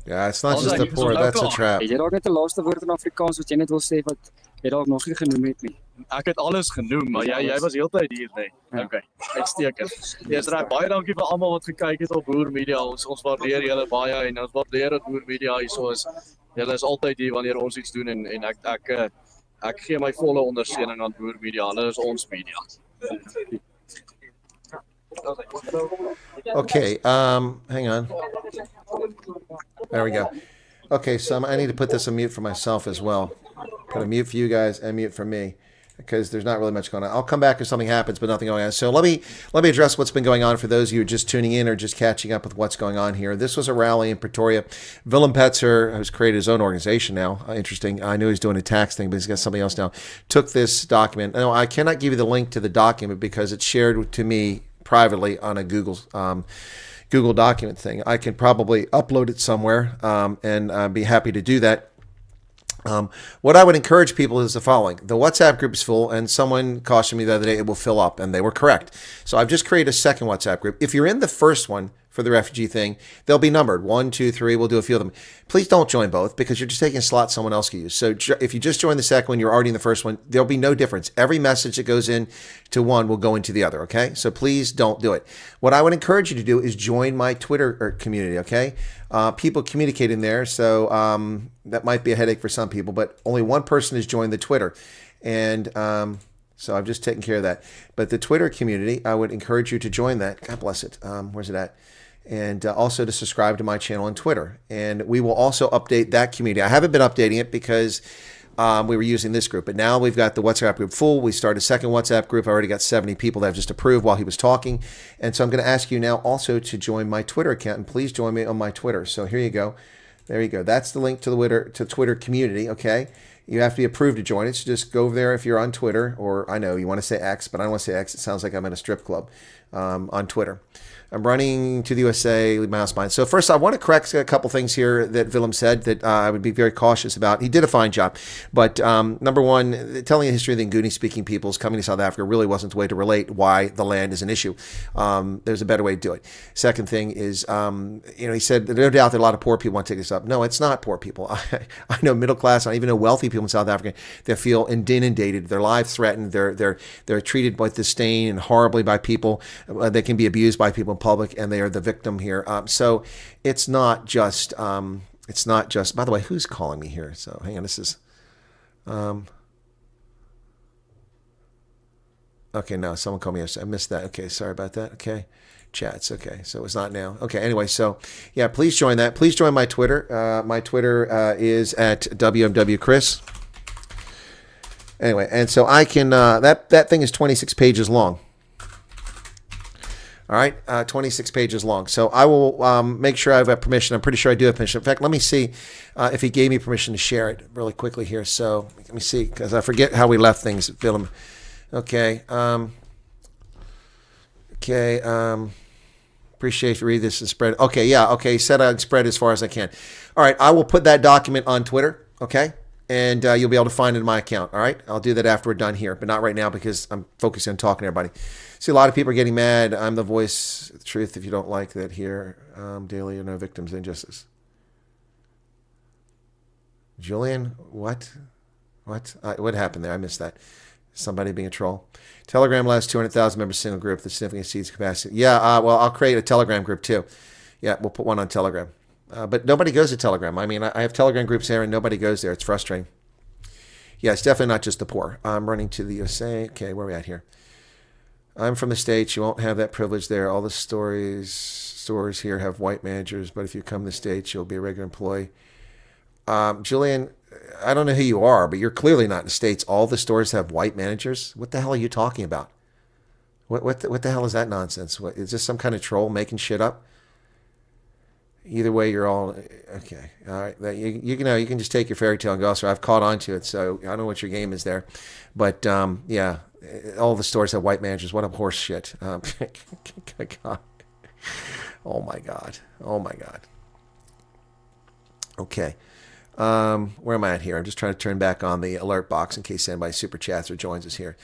Yeah, it's not just the poor, that's a trap. Het jy dalk net 'n laaste woord in Afrikaans wat jy net wil sê wat jy dalk nog nie genoem het nie? Ek het alles genoem, maar jy was heeltyd hier, nee. Okay, uitstekend. Dis reg, baie dankie vir almal wat gekyk het op Bor Media. Ons waardeer julle baie en ons waardeer dat Bor Media hierso is. Julle is altyd hier wanneer ons iets doen en ek gee my volle ondersteuning aan Bor Media. Hulle is ons media. Okay, hang on. There we go. Okay, so I need to put this on mute for myself as well. Put a mute for you guys and mute for me, because there's not really much going on. I'll come back if something happens, but nothing going on. So let me address what's been going on for those of you who are just tuning in or just catching up with what's going on here. This was a rally in Pretoria. Vilm Petzer, who's created his own organization now. Interesting. I knew he's doing a tax thing, but he's got something else now. Took this document. No, I cannot give you the link to the document because it's shared to me privately on a Google document thing. I can probably upload it somewhere and be happy to do that. What I would encourage people is the following. The WhatsApp group is full, and someone cautioned me the other day it will fill up, and they were correct. So I've just created a second WhatsApp group. If you're in the first one for the refugee thing, they'll be numbered 1, 2, 3. We'll do a few of them. Please don't join both, because you're just taking a slot someone else can use. So if you just join the second one, you're already in the first one, there'll be no difference. Every message that goes in to one will go into the other, okay? So please don't do it. What I would encourage you to do is join my Twitter community, okay? People communicate in there, so that might be a headache for some people, but only one person has joined the Twitter. And so I've just taken care of that. But the Twitter community, I would encourage you to join that. God bless it. Where's it at? And also to subscribe to my channel on Twitter. And we will also update that community. I haven't been updating it because we were using this group, but now we've got the WhatsApp group full. We started a second WhatsApp group. I already got 70 people that have just approved while he was talking. And so I'm going to ask you now also to join my Twitter account, and please join me on my Twitter. So here you go. There you go. That's the link to the Twitter community, okay? You have to be approved to join it, so just go over there if you're on Twitter, or I know you want to say X, but I don't want to say X. It sounds like I'm at a strip club on Twitter. I'm running to the USA, leave my house behind. So first, I want to correct a couple things here that Vilm said that I would be very cautious about. He did a fine job, but number one, telling the history of the Nguni-speaking peoples coming to South Africa really wasn't the way to relate why the land is an issue. There's a better way to do it. Second thing is, he said no doubt that a lot of poor people want to take this up. No, it's not poor people. I know middle class, I even know wealthy people in South Africa that feel inundated, their lives threatened, they're treated with disdain and horribly by people. They can be abused by people in public, and they are the victim here. So it's not just, by the way, who's calling me here? So hang on, this is, okay, no, someone called me yesterday. I missed that. Okay, sorry about that. Okay, chats. Okay, so it's not now. Okay, anyway, so yeah, please join that. Please join my Twitter. My Twitter is at WMWChris. Anyway, and so I can, that thing is 26 pages long. All right, 26 pages long. So I will make sure I have permission. I'm pretty sure I do have permission. In fact, let me see if he gave me permission to share it really quickly here. So let me see, because I forget how we left things at Vilm. Okay. Appreciate you read this and spread. Okay, yeah, okay. Said I'd spread as far as I can. All right, I will put that document on Twitter, okay? And you'll be able to find it in my account, all right? I'll do that after we're done here, but not right now because I'm focusing on talking to everybody. See, a lot of people are getting mad. I'm the voice of the truth. If you don't like that here, daily or no victims of injustice. Julian, what? What happened there? I missed that. Somebody being a troll. Telegram allows 200,000 members single group. The significant exceeds capacity. Yeah, well, I'll create a Telegram group too. Yeah, we'll put one on Telegram. But nobody goes to Telegram. I mean, I have Telegram groups there and nobody goes there. It's frustrating. Yeah, it's definitely not just the poor. I'm running to the USA. Okay, where are we at here? I'm from the States. You won't have that privilege there. All the stores here have white managers, but if you come to the States, you'll be a regular employee. Julian, I don't know who you are, but you're clearly not in the States. All the stores have white managers. What the hell are you talking about? What the hell is that nonsense? What, is this some kind of troll making shit up? Either way, you're all okay. All right, you can just take your fairy tale and go. So I've caught on to it, so I don't know what your game is there, but yeah, all the stores have white managers. What a horse shit. God. Oh my god. Oh my god. Okay. Where am I at here? I'm just trying to turn back on the alert box in case anybody super chats or joins us here.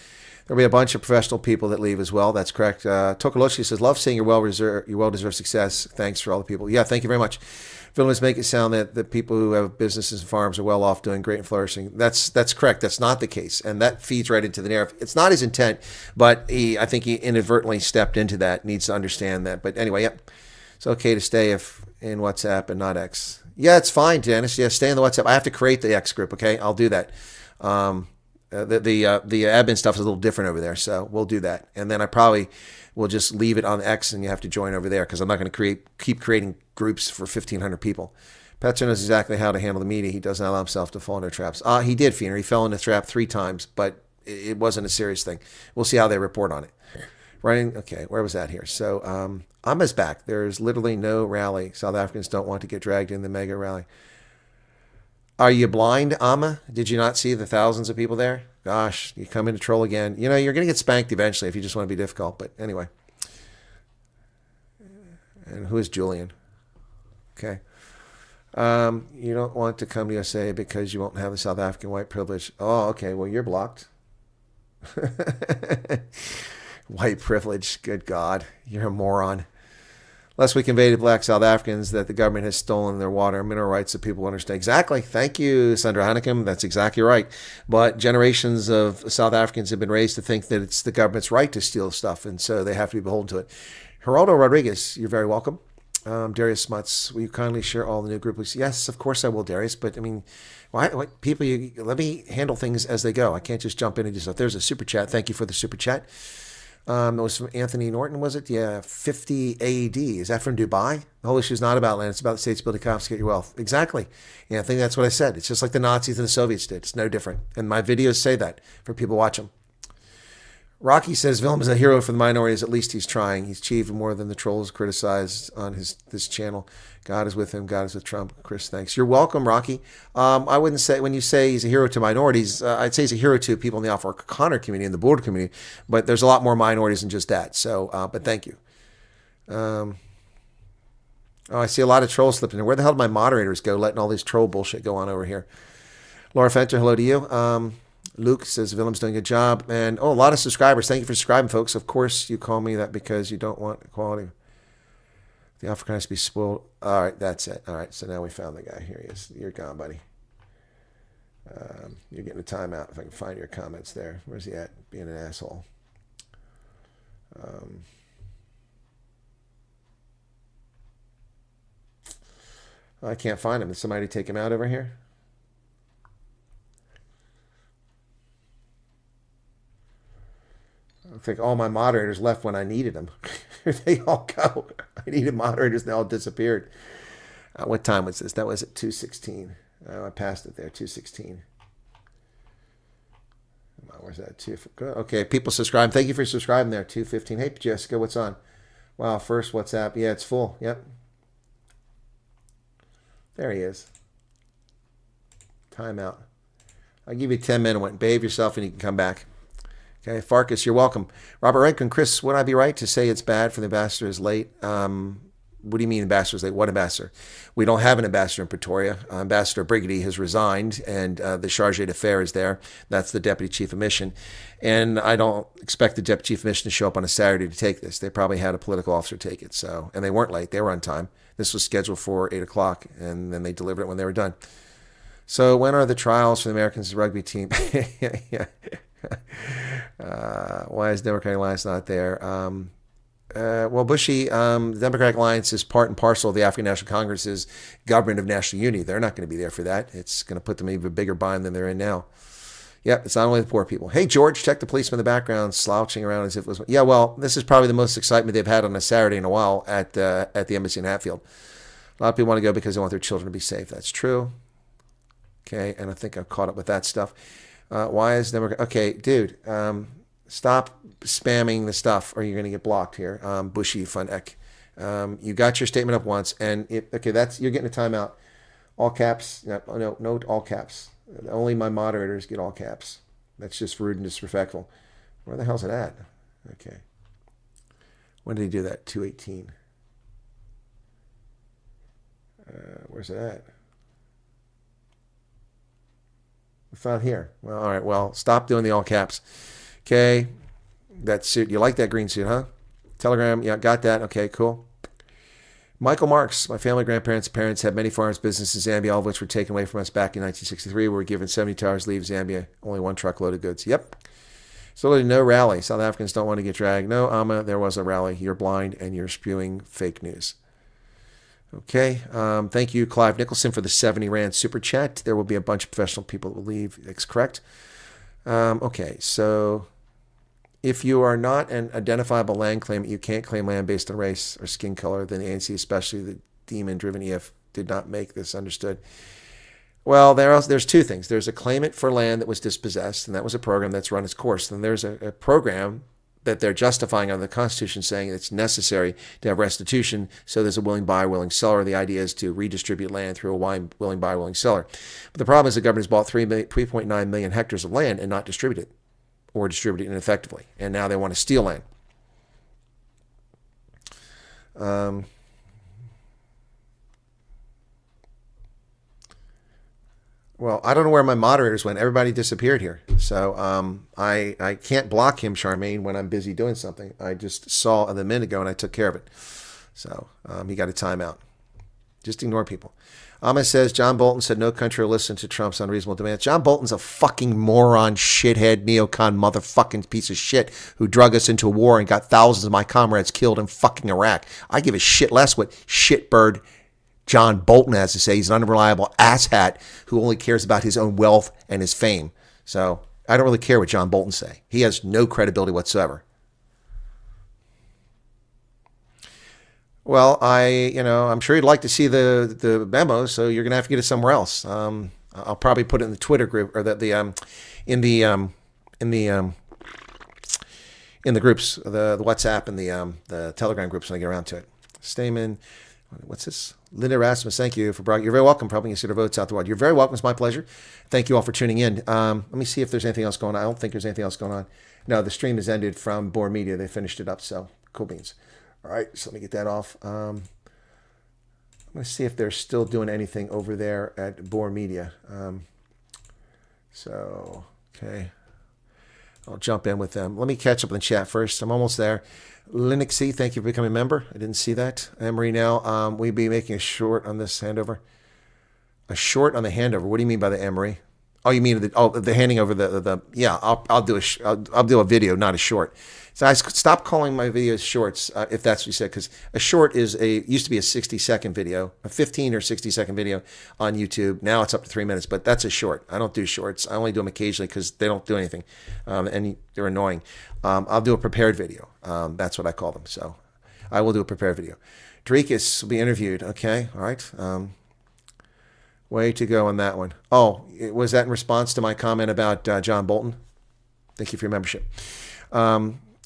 There'll be a bunch of professional people that leave as well. That's correct. Tokoloshi says, love seeing your well-deserved success. Thanks for all the people. Yeah, thank you very much. Villains make it sound that the people who have businesses and farms are well off, doing great and flourishing. That's correct. That's not the case. And that feeds right into the narrative. It's not his intent, but I think he inadvertently stepped into that, needs to understand that. But anyway, yep. It's okay to stay in WhatsApp and not X. Yeah, it's fine, Dennis. Yeah, stay in the WhatsApp. I have to create the X group, okay? I'll do that. The admin stuff is a little different over there, so we'll do that. And then I probably will just leave it on X and you have to join over there because I'm not going to keep creating groups for 1,500 people. Petzer knows exactly how to handle the media. He doesn't allow himself to fall into traps. He did, Feener. He fell into the trap 3 times, but it wasn't a serious thing. We'll see how they report on it. Right? Okay, where was that here? So Amma's back. There's literally no rally. South Africans don't want to get dragged in the mega rally. Are you blind, Amma? Did you not see the thousands of people there? Gosh, you come in to troll again. You know, you're going to get spanked eventually if you just want to be difficult. But anyway. And who is Julian? Okay. You don't want to come to USA because you won't have the South African white privilege. Oh, okay. Well, you're blocked. White privilege. Good God. You're a moron. Last week invaded black South Africans that the government has stolen their water and mineral rights so people understand. Exactly. Thank you, Sandra Hanneken. That's exactly right. But generations of South Africans have been raised to think that it's the government's right to steal stuff, and so they have to be beholden to it. Geraldo Rodriguez, you're very welcome. Darius Smuts, will you kindly share all the new group links? Yes, of course I will, Darius. But I mean, why people? Let me handle things as they go. I can't just jump in and do stuff. There's a super chat. Thank you for the super chat. It was from Anthony Norton, was it? Yeah, 50 AD. Is that from Dubai? The whole issue is not about land. It's about the state's ability to confiscate your wealth. Exactly. Yeah, I think that's what I said. It's just like the Nazis and the Soviets did. It's no different. And my videos say that for people to watch them. Rocky says Vilm is a hero for the minorities. At least he's trying. He's achieved more than the trolls criticized on this channel. God is with him. God is with Trump. Chris, thanks. You're welcome, Rocky. I wouldn't say, when you say he's a hero to minorities, I'd say he's a hero to people in the Alpha Connor community and the Boer community. But there's a lot more minorities than just that. So, but thank you. I see a lot of trolls slipping in. Where the hell did my moderators go, letting all this troll bullshit go on over here? Laura Fenter, hello to you. Luke says Vilm's doing a good job. And, a lot of subscribers. Thank you for subscribing, folks. Of course, you call me that because you don't want equality. The African has to be spoiled. All right, that's it. All right, so now we found the guy. Here he is. You're gone, buddy. You're getting a timeout if I can find your comments there. Where's he at? Being an asshole. I can't find him. Did somebody take him out over here? I think all my moderators left when I needed them. They all go. I needed moderators, they all disappeared. What time was this? That was at 2:16. I passed it there, 2:16. Where's that? Okay, people subscribe. Thank you for subscribing there, 2:15. Hey, Jessica, what's on? Wow, first WhatsApp. Yeah, it's full. Yep. There he is. Timeout. I'll give you 10 minutes. Behave yourself and you can come back. Okay, Farkas, you're welcome. Robert Rankin, Chris, would I be right to say it's bad for the ambassador is late? What do you mean ambassador is late? What ambassador? We don't have an ambassador in Pretoria. Ambassador Brigady has resigned, and the charge d'affaires is there. That's the deputy chief of mission. And I don't expect the deputy chief of mission to show up on a Saturday to take this. They probably had a political officer take it. So, and they weren't late. They were on time. This was scheduled for 8 o'clock, and then they delivered it when they were done. So when are the trials for the Americans rugby team? Yeah. Why is Democratic Alliance not there? Well, Bushy, the Democratic Alliance is part and parcel of the African National Congress's government of national unity. They're not going to be there for that. It's going to put them in even bigger bind than they're in now. Yep, it's not only the poor people. Hey, George, check the policeman in the background slouching around as if it was... Yeah, well, this is probably the most excitement they've had on a Saturday in a while at the embassy in Hatfield. A lot of people want to go because they want their children to be safe. That's true. Okay, and I think I've caught up with that stuff. Why is Democrat? Okay, dude, stop spamming the stuff, or you're going to get blocked here. Bushy Fun Ek. You got your statement up once, and you're getting a timeout. All caps. No, all caps. Only my moderators get all caps. That's just rude and disrespectful. Where the hell's it at? Okay. When did he do that? 218. Where's it at? It's not here. Well, all right. Well, stop doing the all caps. Okay. That suit. You like that green suit, huh? Telegram. Yeah, got that. Okay, cool. Michael Marks. My family, grandparents, parents had many farms, businesses in Zambia, all of which were taken away from us back in 1963. We were given 72 hours to leave Zambia. Only one truckload of goods. Yep. So no rally. South Africans don't want to get dragged. No, Amma, there was a rally. You're blind and you're spewing fake news. Okay. Thank you, Clive Nicholson, for the 70 Rand super chat. There will be a bunch of professional people that will leave. That's correct. Okay. So if you are not an identifiable land claimant, you can't claim land based on race or skin color. Then the ANC, especially the demon-driven EF, did not make this understood. Well, there's two things. There's a claimant for land that was dispossessed, and that was a program that's run its course. Then there's a program that they're justifying under the Constitution, saying it's necessary to have restitution, so there's a willing buyer, willing seller. The idea is to redistribute land through a willing buyer, willing seller. But the problem is the government has bought 3.9 million hectares of land and not distributed, or distributed ineffectively, and now they want to steal land. Well, I don't know where my moderators went. Everybody disappeared here. So I can't block him, Charmaine, when I'm busy doing something. I just saw a minute ago and I took care of it. So he got a timeout. Just ignore people. Amma says, John Bolton said no country will listen to Trump's unreasonable demands. John Bolton's a fucking moron, shithead, neocon, motherfucking piece of shit who drug us into a war and got thousands of my comrades killed in fucking Iraq. I give a shit less what shitbird John Bolton has to say. He's an unreliable asshat who only cares about his own wealth and his fame. So I don't really care what John Bolton say. He has no credibility whatsoever. Well, I'm sure you'd like to see the memo, so you're gonna have to get it somewhere else. I'll probably put it in the Twitter group or in the groups, the WhatsApp and the Telegram groups when I get around to it. Stamen. What's this? Linda Rasmus, thank you for bringing. You're very welcome. Probably consider votes out the world. You're very welcome. It's my pleasure. Thank you all for tuning in. Let me see if there's anything else going on. I don't think there's anything else going on. No, the stream has ended from Bor Media. They finished it up. So cool beans. All right. So let me get that off. I'm going to see if they're still doing anything over there at Bor Media. Okay. I'll jump in with them. Let me catch up in the chat first. I'm almost there. Linuxy, thank you for becoming a member. I didn't see that. Emery now, we'll be making a short on this handover. A short on the handover. What do you mean by the Emery? Oh, you mean the handing over the yeah, I'll do a video, not a short. So I stop calling my videos shorts, if that's what you said, because a short used to be a 60-second video, a 15 or 60-second video on YouTube. Now it's up to 3 minutes, but that's a short. I don't do shorts. I only do them occasionally because they don't do anything, and they're annoying. I'll do a prepared video. That's what I call them. So I will do a prepared video. Dreekus will be interviewed. Okay, all right. Way to go on that one. Oh, was that in response to my comment about John Bolton? Thank you for your membership.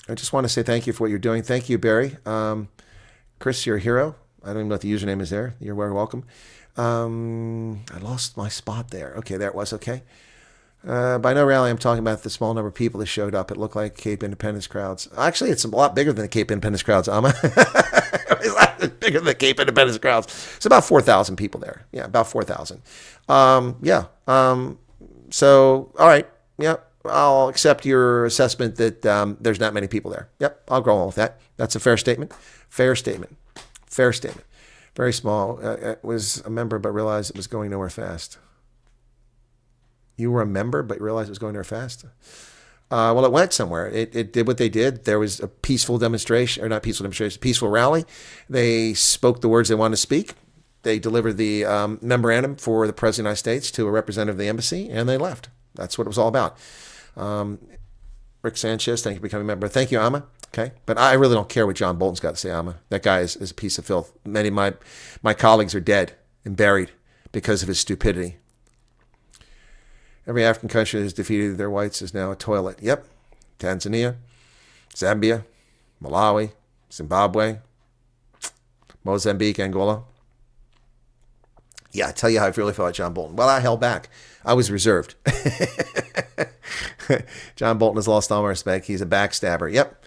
I just want to say thank you for what you're doing. Thank you, Barry. Chris, you're a hero. I don't even know if the username is there. You're very welcome. I lost my spot there. Okay, there it was. Okay. By no rally, I'm talking about the small number of people that showed up. It looked like Cape Independence crowds. Actually, it's a lot bigger than the Cape Independence crowds, Amma. It's bigger than the Cape Independence crowds. It's about 4,000 people there. Yeah, about 4,000. So, all right. Yeah, I'll accept your assessment that there's not many people there. Yep, I'll go on with that. That's a fair statement. Fair statement. Fair statement. Very small. Was a member, but realized it was going nowhere fast. You were a member, but you realized it was going nowhere fast? Well, it went somewhere. It did what they did. There was a peaceful demonstration, or not peaceful demonstration, peaceful rally. They spoke the words they wanted to speak. They delivered the memorandum for the President of the United States to a representative of the embassy, and they left. That's what it was all about. Rick Sanchez, thank you for becoming a member. Thank you, Amma. Okay, but I really don't care what John Bolton's got to say, Amma. That guy is a piece of filth. Many of my colleagues are dead and buried because of his stupidity. Every African country that has defeated their whites is now a toilet. Yep. Tanzania, Zambia, Malawi, Zimbabwe, Mozambique, Angola. Yeah, I tell you how I really felt about John Bolton. Well, I held back. I was reserved. John Bolton has lost all my respect. He's a backstabber. Yep.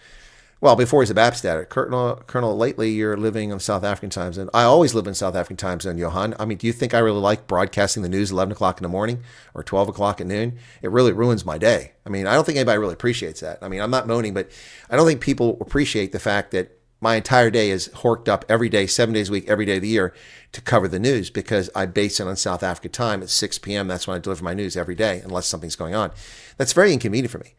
Well, before he's a backstabber, Colonel, lately you're living in South African time zone. I always live in South African time zone, Johan. I mean, do you think I really like broadcasting the news 11 o'clock in the morning or 12 o'clock at noon? It really ruins my day. I mean, I don't think anybody really appreciates that. I mean, I'm not moaning, but I don't think people appreciate the fact that my entire day is horked up every day, 7 days a week, every day of the year to cover the news because I base it on South African time at 6 p.m. That's when I deliver my news every day, unless something's going on. That's very inconvenient for me.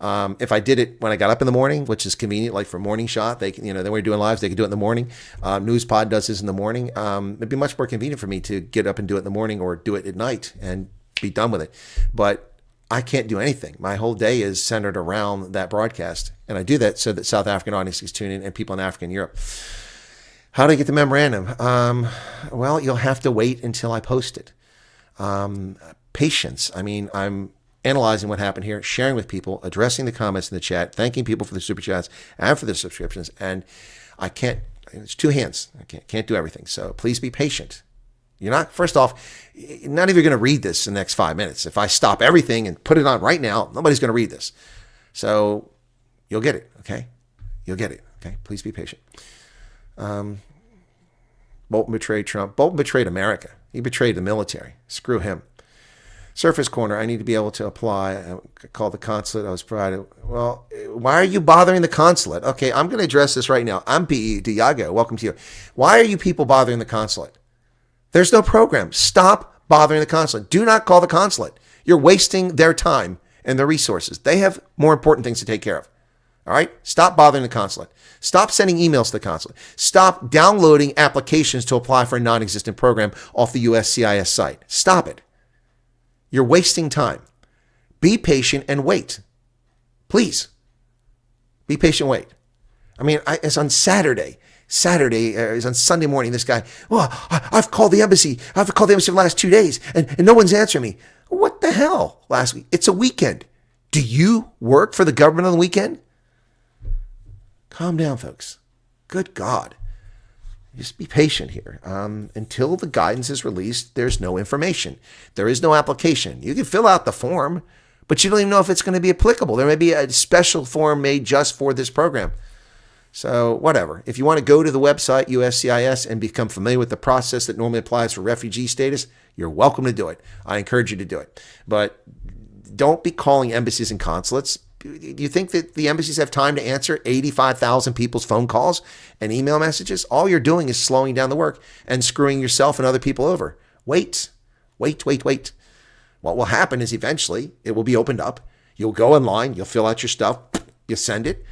If I did it when I got up in the morning, which is convenient, like for morning shot, they can, then when we're doing lives, they can do it in the morning. Newspod does this in the morning. It'd be much more convenient for me to get up and do it in the morning or do it at night and be done with it. But I can't do anything. My whole day is centered around that broadcast. And I do that so that South African audiences tune in and people in Africa and Europe. How do I get the memorandum? Well, you'll have to wait until I post it. Patience. I mean, I'm analyzing what happened here, sharing with people, addressing the comments in the chat, thanking people for the super chats and for the subscriptions. And I can't, it's two hands. I can't do everything. So please be patient. You're not, first off, none of you are going to read this in the next 5 minutes. If I stop everything and put it on right now, nobody's going to read this. So you'll get it, okay? You'll get it, okay? Please be patient. Bolton betrayed Trump. Bolton betrayed America. He betrayed the military. Screw him. Surface Corner, I need to be able to apply. I called the consulate. I was provided. Well, why are you bothering the consulate? Okay, I'm going to address this right now. I'm P.E. Diago. Welcome to you. Why are you people bothering the consulate? There's no program. Stop bothering the consulate. Do not call the consulate. You're wasting their time and their resources. They have more important things to take care of. All right? Stop bothering the consulate. Stop sending emails to the consulate. Stop downloading applications to apply for a non-existent program off the USCIS site. Stop it. You're wasting time. Be patient and wait. Please. Be patient and wait. I mean, it's on Saturday. It's on Sunday morning. This guy, I've called the embassy. I've called the embassy for the last 2 days, and no one's answering me. What the hell? Last week. It's a weekend. Do you work for the government on the weekend? Calm down, folks. Good God. Just be patient here. Until the guidance is released, there's no information. There is no application. You can fill out the form, but you don't even know if it's going to be applicable. There may be a special form made just for this program. So whatever. If you want to go to the website, USCIS, and become familiar with the process that normally applies for refugee status, you're welcome to do it. I encourage you to do it. But don't be calling embassies and consulates. Do you think that the embassies have time to answer 85,000 people's phone calls and email messages? All you're doing is slowing down the work and screwing yourself and other people over. Wait. What will happen is eventually it will be opened up. You'll go online, you'll fill out your stuff, you'll send it,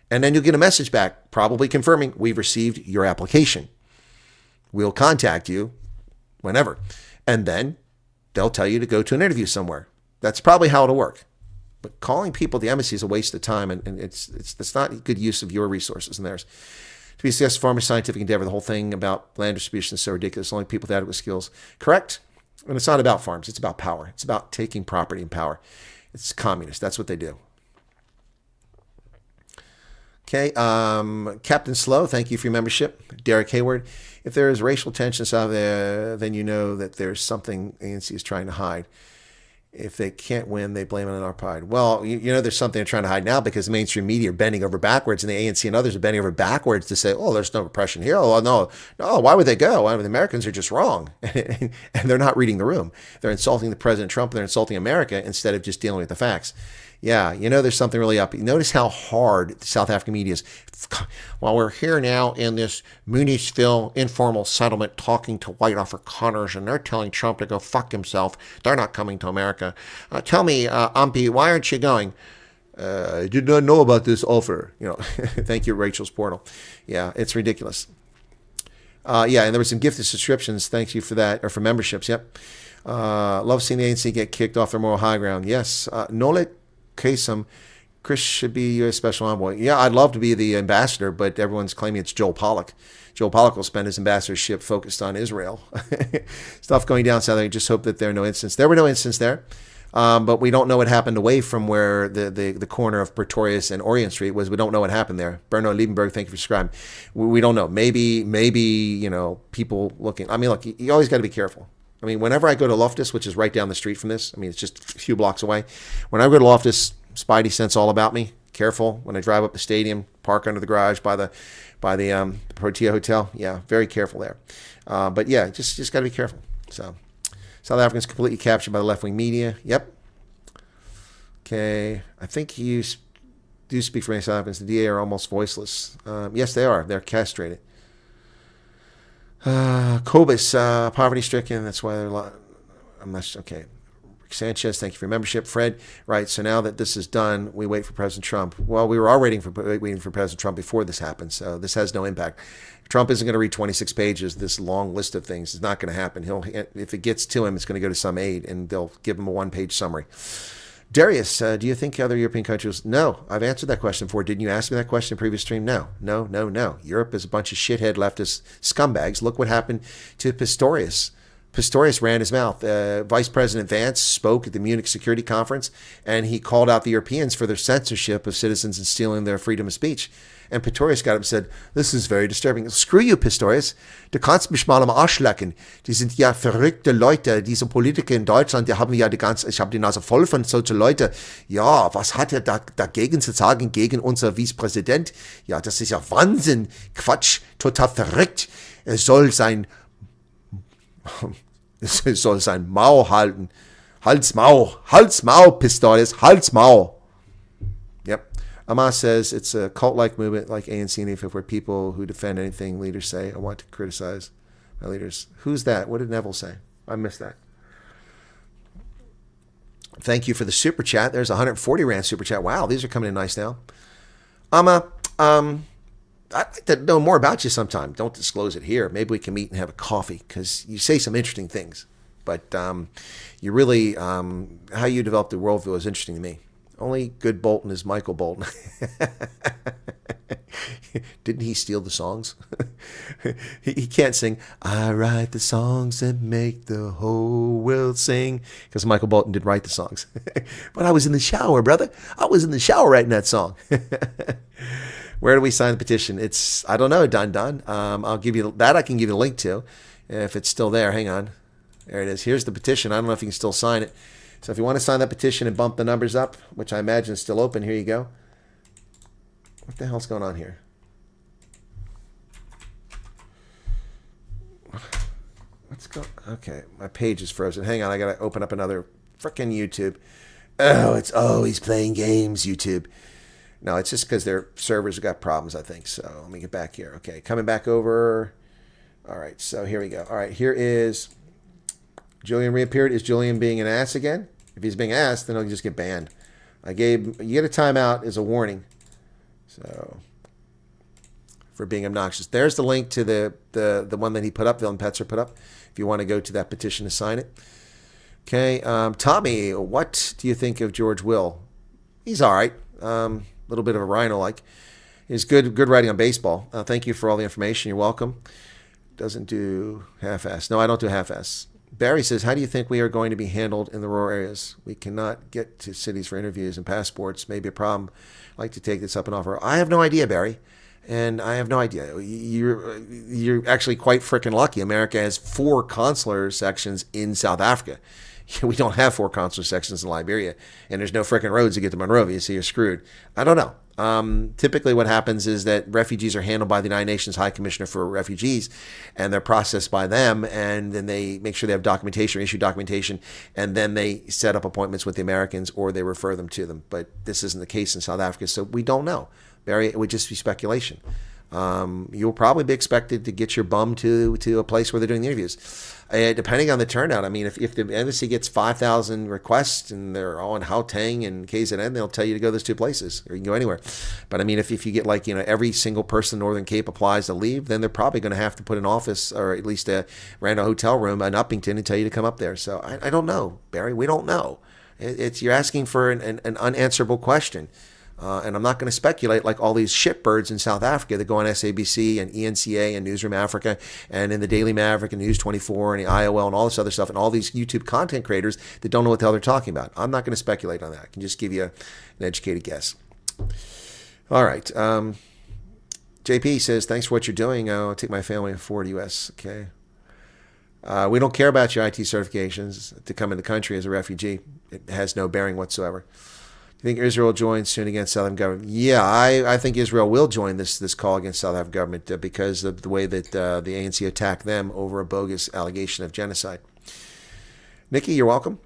and then you'll get a message back, probably confirming we've received your application. We'll contact you whenever. And then they'll tell you to go to an interview somewhere. That's probably how it'll work. But calling people at the embassy is a waste of time, and it's not good use of your resources and theirs. To be a successful farmer scientific endeavor, the whole thing about land distribution is so ridiculous. Only people with adequate skills. Correct? And it's not about farms. It's about power. It's about taking property and power. It's communist. That's what they do. Okay. Captain Slow, thank you for your membership. Derek Hayward. If there is racial tensions out there, then you know that there's something ANC is trying to hide. If they can't win, they blame it on our pride. Well, you know, there's something they're trying to hide now because the mainstream media are bending over backwards, and the ANC and others are bending over backwards to say, oh, there's no repression here. Oh, no, why would they go? Why, the Americans are just wrong. And they're not reading the room. They're insulting the President Trump, and they're insulting America instead of just dealing with the facts. Yeah, you know, there's something really up. Notice how hard the South African media is. Well, we're here now in this Mooniesville informal settlement talking to white Afrikaners, and they're telling Trump to go fuck himself. They're not coming to America. Tell me, Ampi, why aren't you going? I did not know about this offer. You know, thank you, Rachel's Portal. Yeah, it's ridiculous. Yeah, and there were some gifted subscriptions. Thank you for that, or for memberships. Yep. Love seeing the ANC get kicked off their moral high ground. Yes. Nolik Kasem, Chris should be U.S. Special Envoy. Yeah, I'd love to be the ambassador, but everyone's claiming it's Joel Pollack. Joel Pollack will spend his ambassadorship focused on Israel. Stuff going down south. I just hope that there are no incidents. There were no incidents there, but we don't know what happened away from where the corner of Pretoria and Orient Street was. We don't know what happened there. Berno Liebenberg, thank you for subscribing. We don't know. Maybe you know, people looking. I mean, look, you always got to be careful. I mean, whenever I go to Loftus, which is right down the street from this, I mean, it's just a few blocks away. When I go to Loftus, Spidey sense all about me. Careful when I drive up the stadium, park under the garage by the Protea Hotel. Yeah, very careful there. But yeah, just got to be careful. So, South Africans completely captured by the left-wing media. Yep. Okay, I think you do speak for many South Africans. The DA are almost voiceless. Yes, they are. They're castrated. Cobus, poverty-stricken. That's why they're. I'm not okay. Sanchez, thank you for your membership. Fred, right. So now that this is done, we wait for President Trump. Well, we were all waiting for President Trump before this happened. So this has no impact. Trump isn't going to read 26 pages. This long list of things is not going to happen. If it gets to him, it's going to go to some aide, and they'll give him a one-page summary. Darius, do you think other European countries? No, I've answered that question before. Didn't you ask me that question in the previous stream? No. Europe is a bunch of shithead leftist scumbags. Look what happened to Pistorius. Pistorius ran his mouth. Vice President Vance spoke at the Munich Security Conference, and he called out the Europeans for their censorship of citizens and stealing their freedom of speech. And Pistorius got up and said, this is very disturbing. Screw you, Pistorius. Du kannst mich mal am Arsch lecken. Die sind ja verrückte Leute. Diese Politiker in Deutschland, die haben ja ich habe die Nase voll von solchen Leuten. Ja, was hat er dagegen zu sagen gegen unser Vizepräsident? Ja, das ist ja Wahnsinn. Quatsch. Total verrückt. Er soll sein Maul halten. Halsmaul, Pistorius, Halsmaul. Yep. Amas says it's a cult-like movement like ANC and AFIP where people who defend anything leaders say, I want to criticize my leaders. Who's that? What did Neville say? I missed that. Thank you for the super chat. There's 140 Rand super chat. Wow, these are coming in nice now. I'd like to know more about you sometime. Don't disclose it here. Maybe we can meet and have a coffee because you say some interesting things. But you really, how you develop the worldview is interesting to me. Only good Bolton is Michael Bolton. Didn't he steal the songs? He can't sing, I write the songs that make the whole world sing. Because Michael Bolton did write the songs. But I was in the shower, brother. I was in the shower writing that song. Where do we sign the petition? It's, I don't know, Don. I'll give you that. I can give you a link to if it's still there. Hang on. There it is. Here's the petition. I don't know if you can still sign it. So if you want to sign that petition and bump the numbers up, which I imagine is still open, here you go. What the hell's going on here? Let's go. Okay, my page is frozen. Hang on, I got to open up another frickin' YouTube. He's playing games, YouTube. No, it's just because their servers have got problems, I think. So let me get back here. Okay, coming back over. All right, so here we go. All right, here is Julian reappeared. Is Julian being an ass again? If he's being ass, then he'll just get banned. You get a timeout as a warning. So for being obnoxious. There's the link to the one that he put up, Vilm Petzer put up, if you want to go to that petition to sign it. Okay, Tommy, what do you think of George Will? He's all right. Little bit of a rhino-like. He's good writing on baseball. Thank you for all the information. You're welcome. Doesn't do half-ass. No, I don't do half-ass. Barry says, how do you think we are going to be handled in the rural areas? We cannot get to cities for interviews and passports. Maybe a problem. I'd like to take this up and offer. I have no idea, Barry. And I have no idea. You're actually quite freaking lucky. America has 4 consular sections in South Africa. we don't have 4 consular sections in Liberia, and there's no frickin' roads to get to Monrovia, so you're screwed. I don't know. Typically what happens is that refugees are handled by the United Nations High Commissioner for Refugees, and they're processed by them, and then they make sure they have documentation or issue documentation, and then they set up appointments with the Americans, or they refer them to them. But this isn't the case in South Africa, so we don't know. Barry, it would just be speculation. You'll probably be expected to get your bum to a place where they're doing the interviews. Depending on the turnout, I mean, if the embassy gets 5,000 requests and they're all in Gauteng and KZN, they'll tell you to go those 2 places, or you can go anywhere. But I mean, if you get like, every single person in Northern Cape applies to leave, then they're probably going to have to put an office or at least a random hotel room in Uppington and tell you to come up there. So I don't know, Barry. We don't know. You're asking for an unanswerable question. And I'm not going to speculate like all these shitbirds in South Africa that go on SABC and ENCA and Newsroom Africa and in the Daily Maverick and News 24 and the IOL and all this other stuff and all these YouTube content creators that don't know what the hell they're talking about. I'm not going to speculate on that. I can just give you an educated guess. All right. JP says, thanks for what you're doing. I'll take my family forward to U.S. Okay. We don't care about your IT certifications to come in the country as a refugee. It has no bearing whatsoever. You think Israel will join soon against South African government? Yeah, I think Israel will join this call against South African government because of the way that the ANC attacked them over a bogus allegation of genocide. Nikki, you're welcome.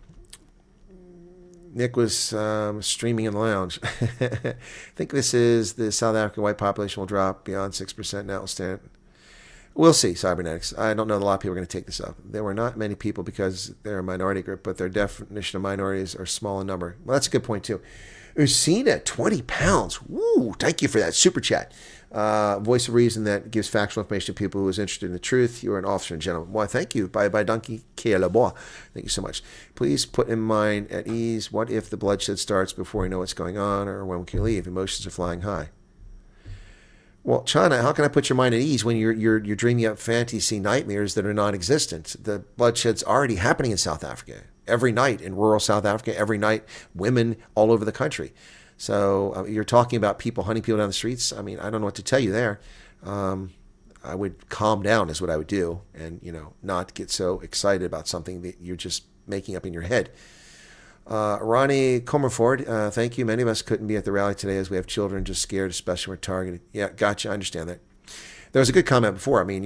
Nick was streaming in the lounge. I think this is the South African white population will drop beyond 6% now. Stand. We'll see, Cybernetics. I don't know that a lot of people are going to take this up. There were not many people because they're a minority group, but their definition of minorities are small in number. Well, that's a good point, too. Usina, 20 pounds. Woo, thank you for that super chat. Voice of reason that gives factual information to people who is interested in the truth. You're an officer and gentleman. Well, thank you. By Donkey Keleboa. Thank you so much. Please put in mind at ease, what if the bloodshed starts before we know what's going on, or when we can leave? Emotions are flying high. Well, China, how can I put your mind at ease when you're dreaming up fantasy nightmares that are non-existent? The bloodshed's already happening in South Africa. Every night in rural South Africa, every night, women all over the country. So you're talking about people hunting people down the streets. I mean, I don't know what to tell you there. I would calm down is what I would do, and not get so excited about something that you're just making up in your head. Ronnie Comerford, thank you. Many of us couldn't be at the rally today as we have children just scared, especially when targeted. Yeah, gotcha. I understand that. There was a good comment before. I mean,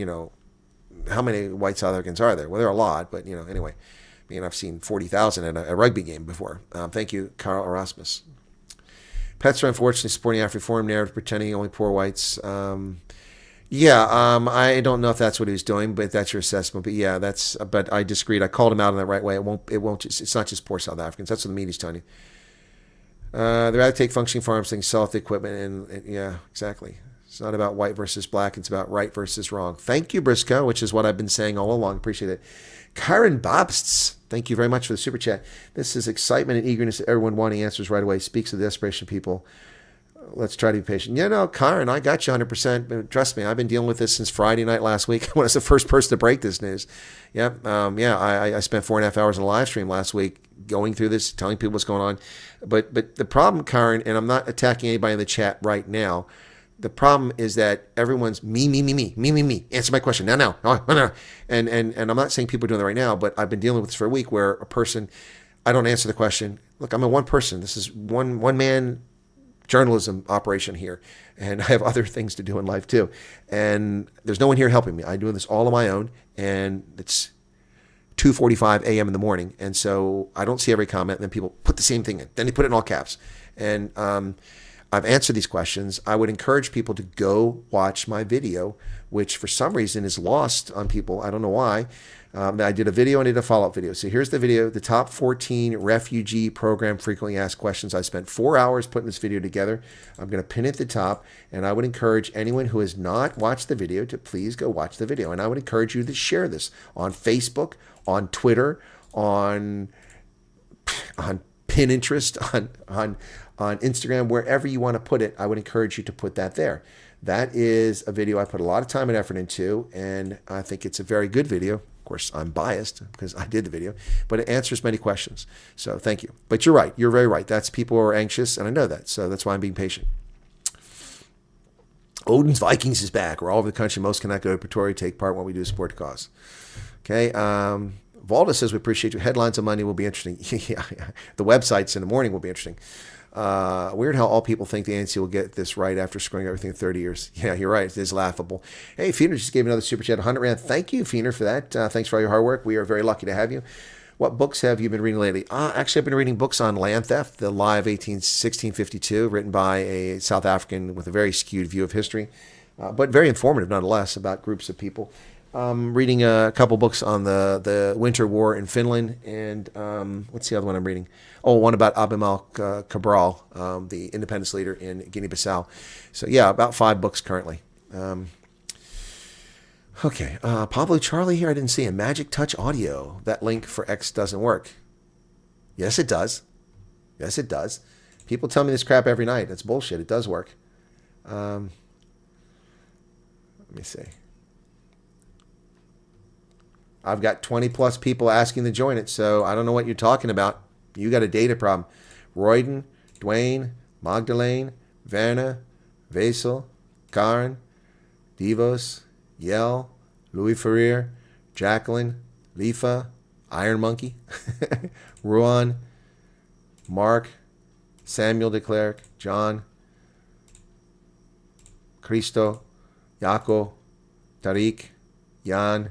how many white South Africans are there? Well, there are a lot, but, anyway. I mean, I've seen 40,000 at a rugby game before. Thank you, Carl Erasmus. Petzer, unfortunately, supporting Afro-Reform narrative, pretending only poor whites. I don't know if that's what he was doing, but that's your assessment. But yeah, but I disagreed. I called him out in the right way. It's not just poor South Africans. That's what the media's telling you. They'd rather take functioning farms than sell the equipment. And yeah, exactly. It's not about white versus black. It's about right versus wrong. Thank you, Briscoe, which is what I've been saying all along. Appreciate it. Karen Bobsts, thank you very much for the super chat. This is excitement and eagerness of everyone wanting answers right away. Speaks of the desperation of people. Let's try to be patient. Karen, I got you 100%. Trust me, I've been dealing with this since Friday night last week when I was the first person to break this news. Yep. I spent 4.5 hours on a live stream last week going through this, telling people what's going on. But the problem, Karen, and I'm not attacking anybody in the chat right now, the problem is that everyone's me. Answer my question now. And I'm not saying people are doing that right now, but I've been dealing with this for a week where a person, I don't answer the question. Look, I'm a one person. This is one man journalism operation here, and I have other things to do in life too. And there's no one here helping me. I'm doing this all on my own, and it's 2:45 a.m. in the morning, and so I don't see every comment. And then people put the same thing in. Then they put it in all caps. And I've answered these questions. I would encourage people to go watch my video, which for some reason is lost on people. I don't know why. I did a video and I did a follow-up video. So here's the video, the top 14 refugee program frequently asked questions. I spent 4 hours putting this video together. I'm going to pin it at the top, and I would encourage anyone who has not watched the video to please go watch the video. And I would encourage you to share this on Facebook, on Twitter, on Pinterest, on Instagram, wherever you want to put it. I would encourage you to put that there. That is a video I put a lot of time and effort into, and I think it's a very good video. Of course, I'm biased because I did the video, but it answers many questions. So thank you. But you're right. You're very right. That's people who are anxious, and I know that. So that's why I'm being patient. Odin's Vikings is back. We're all over the country. Most cannot go to Pretoria, take part in what we do to support the cause. Okay. Valda says, we appreciate you. Headlines on Monday will be interesting. Yeah, the websites in the morning will be interesting. Weird how all people think the ANC will get this right after screwing everything in 30 years. Yeah, you're right. It is laughable. Hey, Feener just gave another super chat, 100 Rand. Thank you, Feener, for that. Thanks for all your hard work. We are very lucky to have you. What books have you been reading lately? Actually, I've been reading books on land theft, the lie of 1652, written by a South African with a very skewed view of history, but very informative nonetheless about groups of people. Reading a couple books on the Winter War in Finland, and what's the other one I'm reading? Oh, one about Abimal Cabral, the independence leader in Guinea-Bissau. So yeah, about 5 books currently. Okay, Pablo Charlie here, I didn't see a Magic Touch Audio. That link for X doesn't work. Yes, it does. Yes, it does. People tell me this crap every night. That's bullshit. It does work. Let me see. I've got 20 plus people asking to join it, so I don't know what you're talking about. You got a data problem. Royden, Dwayne, Magdalene, Werner, Vesel, Karen, Divos, Yell, Louis Ferrier, Jacqueline, Lifa, Iron Monkey, Ruan, Mark, Samuel de Klerk, John, Cristo, Jaco, Tariq, Jan,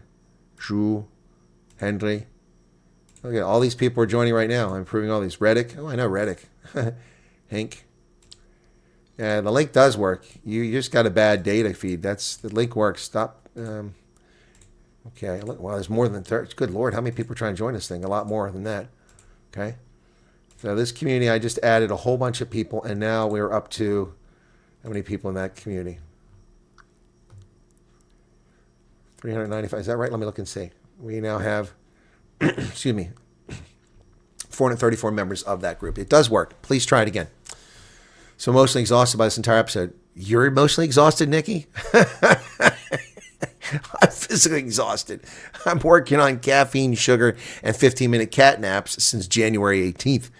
Drew, Henry. Look at all these people are joining right now. I'm improving all these. Reddick. Oh, I know Reddick. Hank. Yeah, the link does work. You just got a bad data feed. The link works. Stop. Okay. Well, there's more than 30. Good Lord, how many people are trying to join this thing? A lot more than that. Okay. So this community, I just added a whole bunch of people, and now we're up to how many people in that community? 395. Is that right? Let me look and see. We now have, excuse me, 434 members of that group. It does work. Please try it again. So emotionally exhausted by this entire episode. You're emotionally exhausted, Nikki? I'm physically exhausted. I'm working on caffeine, sugar, and 15-minute cat naps since January 18th.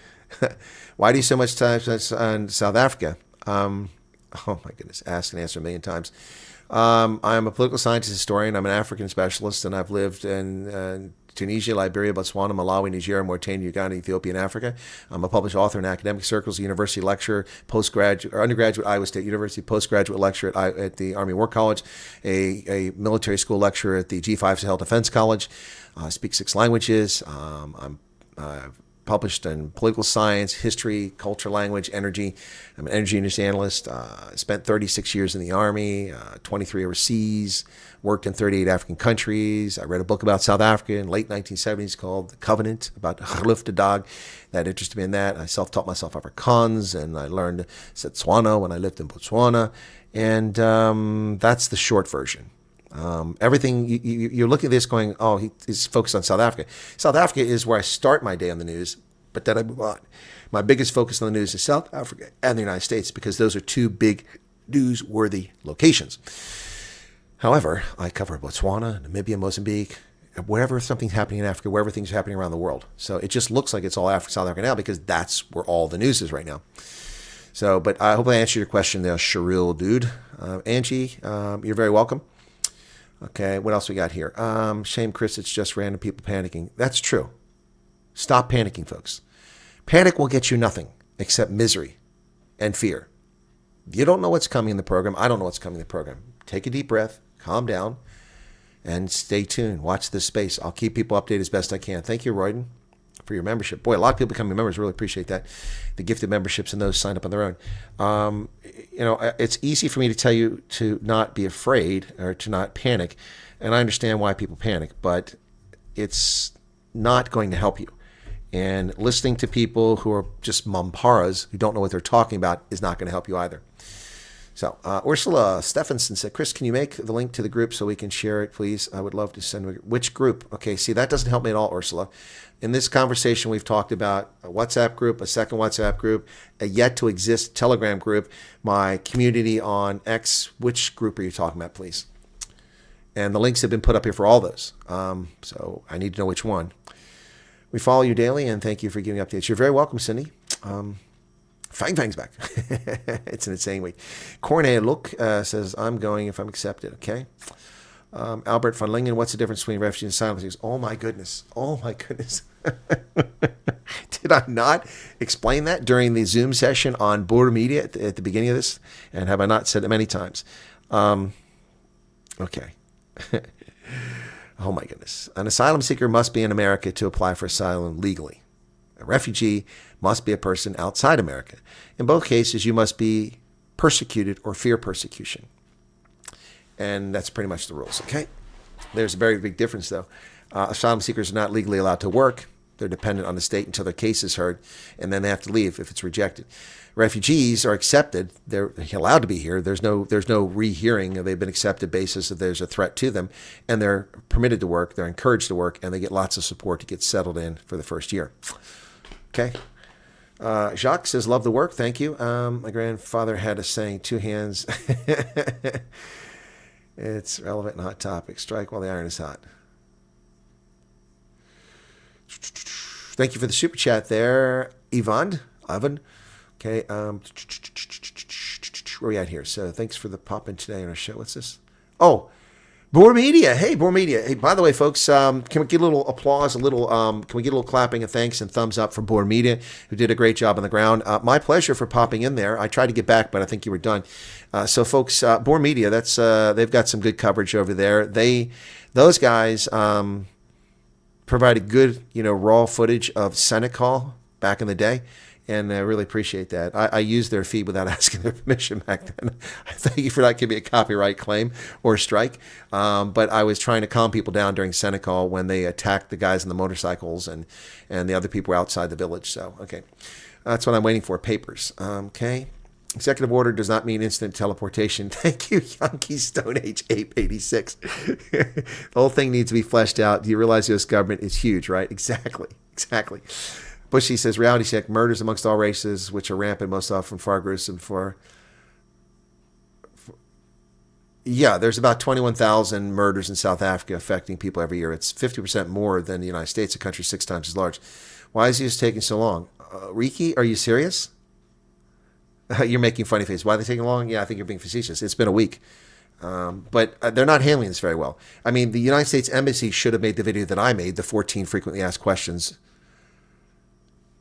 Why do you so much time on South Africa? Oh my goodness, asked and answered a million times. I'm a political scientist historian. I'm an African specialist, and I've lived in Tunisia, Liberia, Botswana, Malawi, Nigeria, Mauritania, Uganda, Ethiopia, and Africa. I'm a published author in academic circles, university lecturer, postgraduate or undergraduate at Iowa State University, postgraduate lecturer at the Army War College, a military school lecturer at the G5 Sahel Defense College. I speak 6 languages. I'm published in political science, history, culture, language, energy. I'm an energy industry analyst. Spent 36 years in the Army, 23 overseas, worked in 38 African countries. I read a book about South Africa in late 1970s called The Covenant, about Geluf de Dag. That interested me in that. I self-taught myself Afrikaans, and I learned Setswana when I lived in Botswana. And that's the short version. Everything you're looking at this going, oh, he's focused on South Africa. South Africa is where I start my day on the news, but then I move on. My biggest focus on the news is South Africa and the United States because those are 2 big newsworthy locations. However, I cover Botswana, Namibia, Mozambique, wherever something's happening in Africa, wherever things are happening around the world. So it just looks like it's all South Africa now because that's where all the news is right now. So, but I hope I answered your question there, Sherrill dude. Angie, you're very welcome. Okay, what else we got here? Shame, Chris, it's just random people panicking. That's true. Stop panicking, folks. Panic will get you nothing except misery and fear. You don't know what's coming in the program. I don't know what's coming in the program. Take a deep breath, calm down, and stay tuned. Watch this space. I'll keep people updated as best I can. Thank you, Royden, for your membership. Boy, a lot of people becoming members. Really appreciate that. The gifted memberships and those signed up on their own. It's easy for me to tell you to not be afraid or to not panic, and I understand why people panic, but it's not going to help you. And listening to people who are just mamparas who don't know what they're talking about is not going to help you either. So Ursula Stephenson said, Chris, can you make the link to the group so we can share it, please? I would love to send which group? Okay, see, that doesn't help me at all, Ursula. In this conversation, we've talked about a WhatsApp group, a second WhatsApp group, a yet-to-exist Telegram group, my community on X. Which group are you talking about, please? And the links have been put up here for all those. So I need to know which one. We follow you daily, and thank you for giving updates. You're very welcome, Cindy. Fang's back. It's an insane week. Corne Look says, I'm going if I'm accepted, okay? Albert von Lingen, what's the difference between refugees and asylum seekers? Oh my goodness. Oh my goodness. Did I not explain that during the Zoom session on Bor Media at the beginning of this? And have I not said it many times? Okay. Oh my goodness. An asylum seeker must be in America to apply for asylum legally. A refugee must be a person outside America. In both cases, you must be persecuted or fear persecution. And that's pretty much the rules, okay? There's a very big difference, though. Asylum seekers are not legally allowed to work. They're dependent on the state until their case is heard, and then they have to leave if it's rejected. Refugees are accepted. They're allowed to be here. There's no rehearing. They've been accepted basis if there's a threat to them, and they're permitted to work. They're encouraged to work, and they get lots of support to get settled in for the first year. Okay. Jacques says, love the work. Thank you. My grandfather had a saying, 2 hands. It's relevant and hot topic. Strike while the iron is hot. Thank you for the super chat there, Ivan. Okay. Where are we at here? So thanks for the pop in today on our show. What's this? Oh, Bor Media. Hey, Bor Media. Hey, by the way, folks, can we get a little applause, can we get a little clapping of thanks and thumbs up for Bor Media, who did a great job on the ground. My pleasure for popping in there. I tried to get back, but I think you were done. So, folks, Bor Media, they've got some good coverage over there. Those guys provided good, raw footage of Senegal back in the day. And I really appreciate that. I used their feed without asking their permission back then. I thank you for not giving me a copyright claim or a strike. But I was trying to calm people down during Senegal when they attacked the guys on the motorcycles and the other people were outside the village. So, okay. That's what I'm waiting for, papers. Okay. Executive order does not mean instant teleportation. Thank you, Yankee Stone Age 886. The whole thing needs to be fleshed out. Do you realize the U.S. government is huge, right? Exactly. Bushy says, reality check, murders amongst all races, which are rampant, most often far gruesome Yeah, there's about 21,000 murders in South Africa affecting people every year. It's 50% more than the United States, a country 6 times as large. Why is this taking so long? Riki, are you serious? You're making funny face. Why are they taking long? Yeah, I think you're being facetious. It's been a week. But they're not handling this very well. I mean, the United States Embassy should have made the video that I made, the 14 frequently asked questions.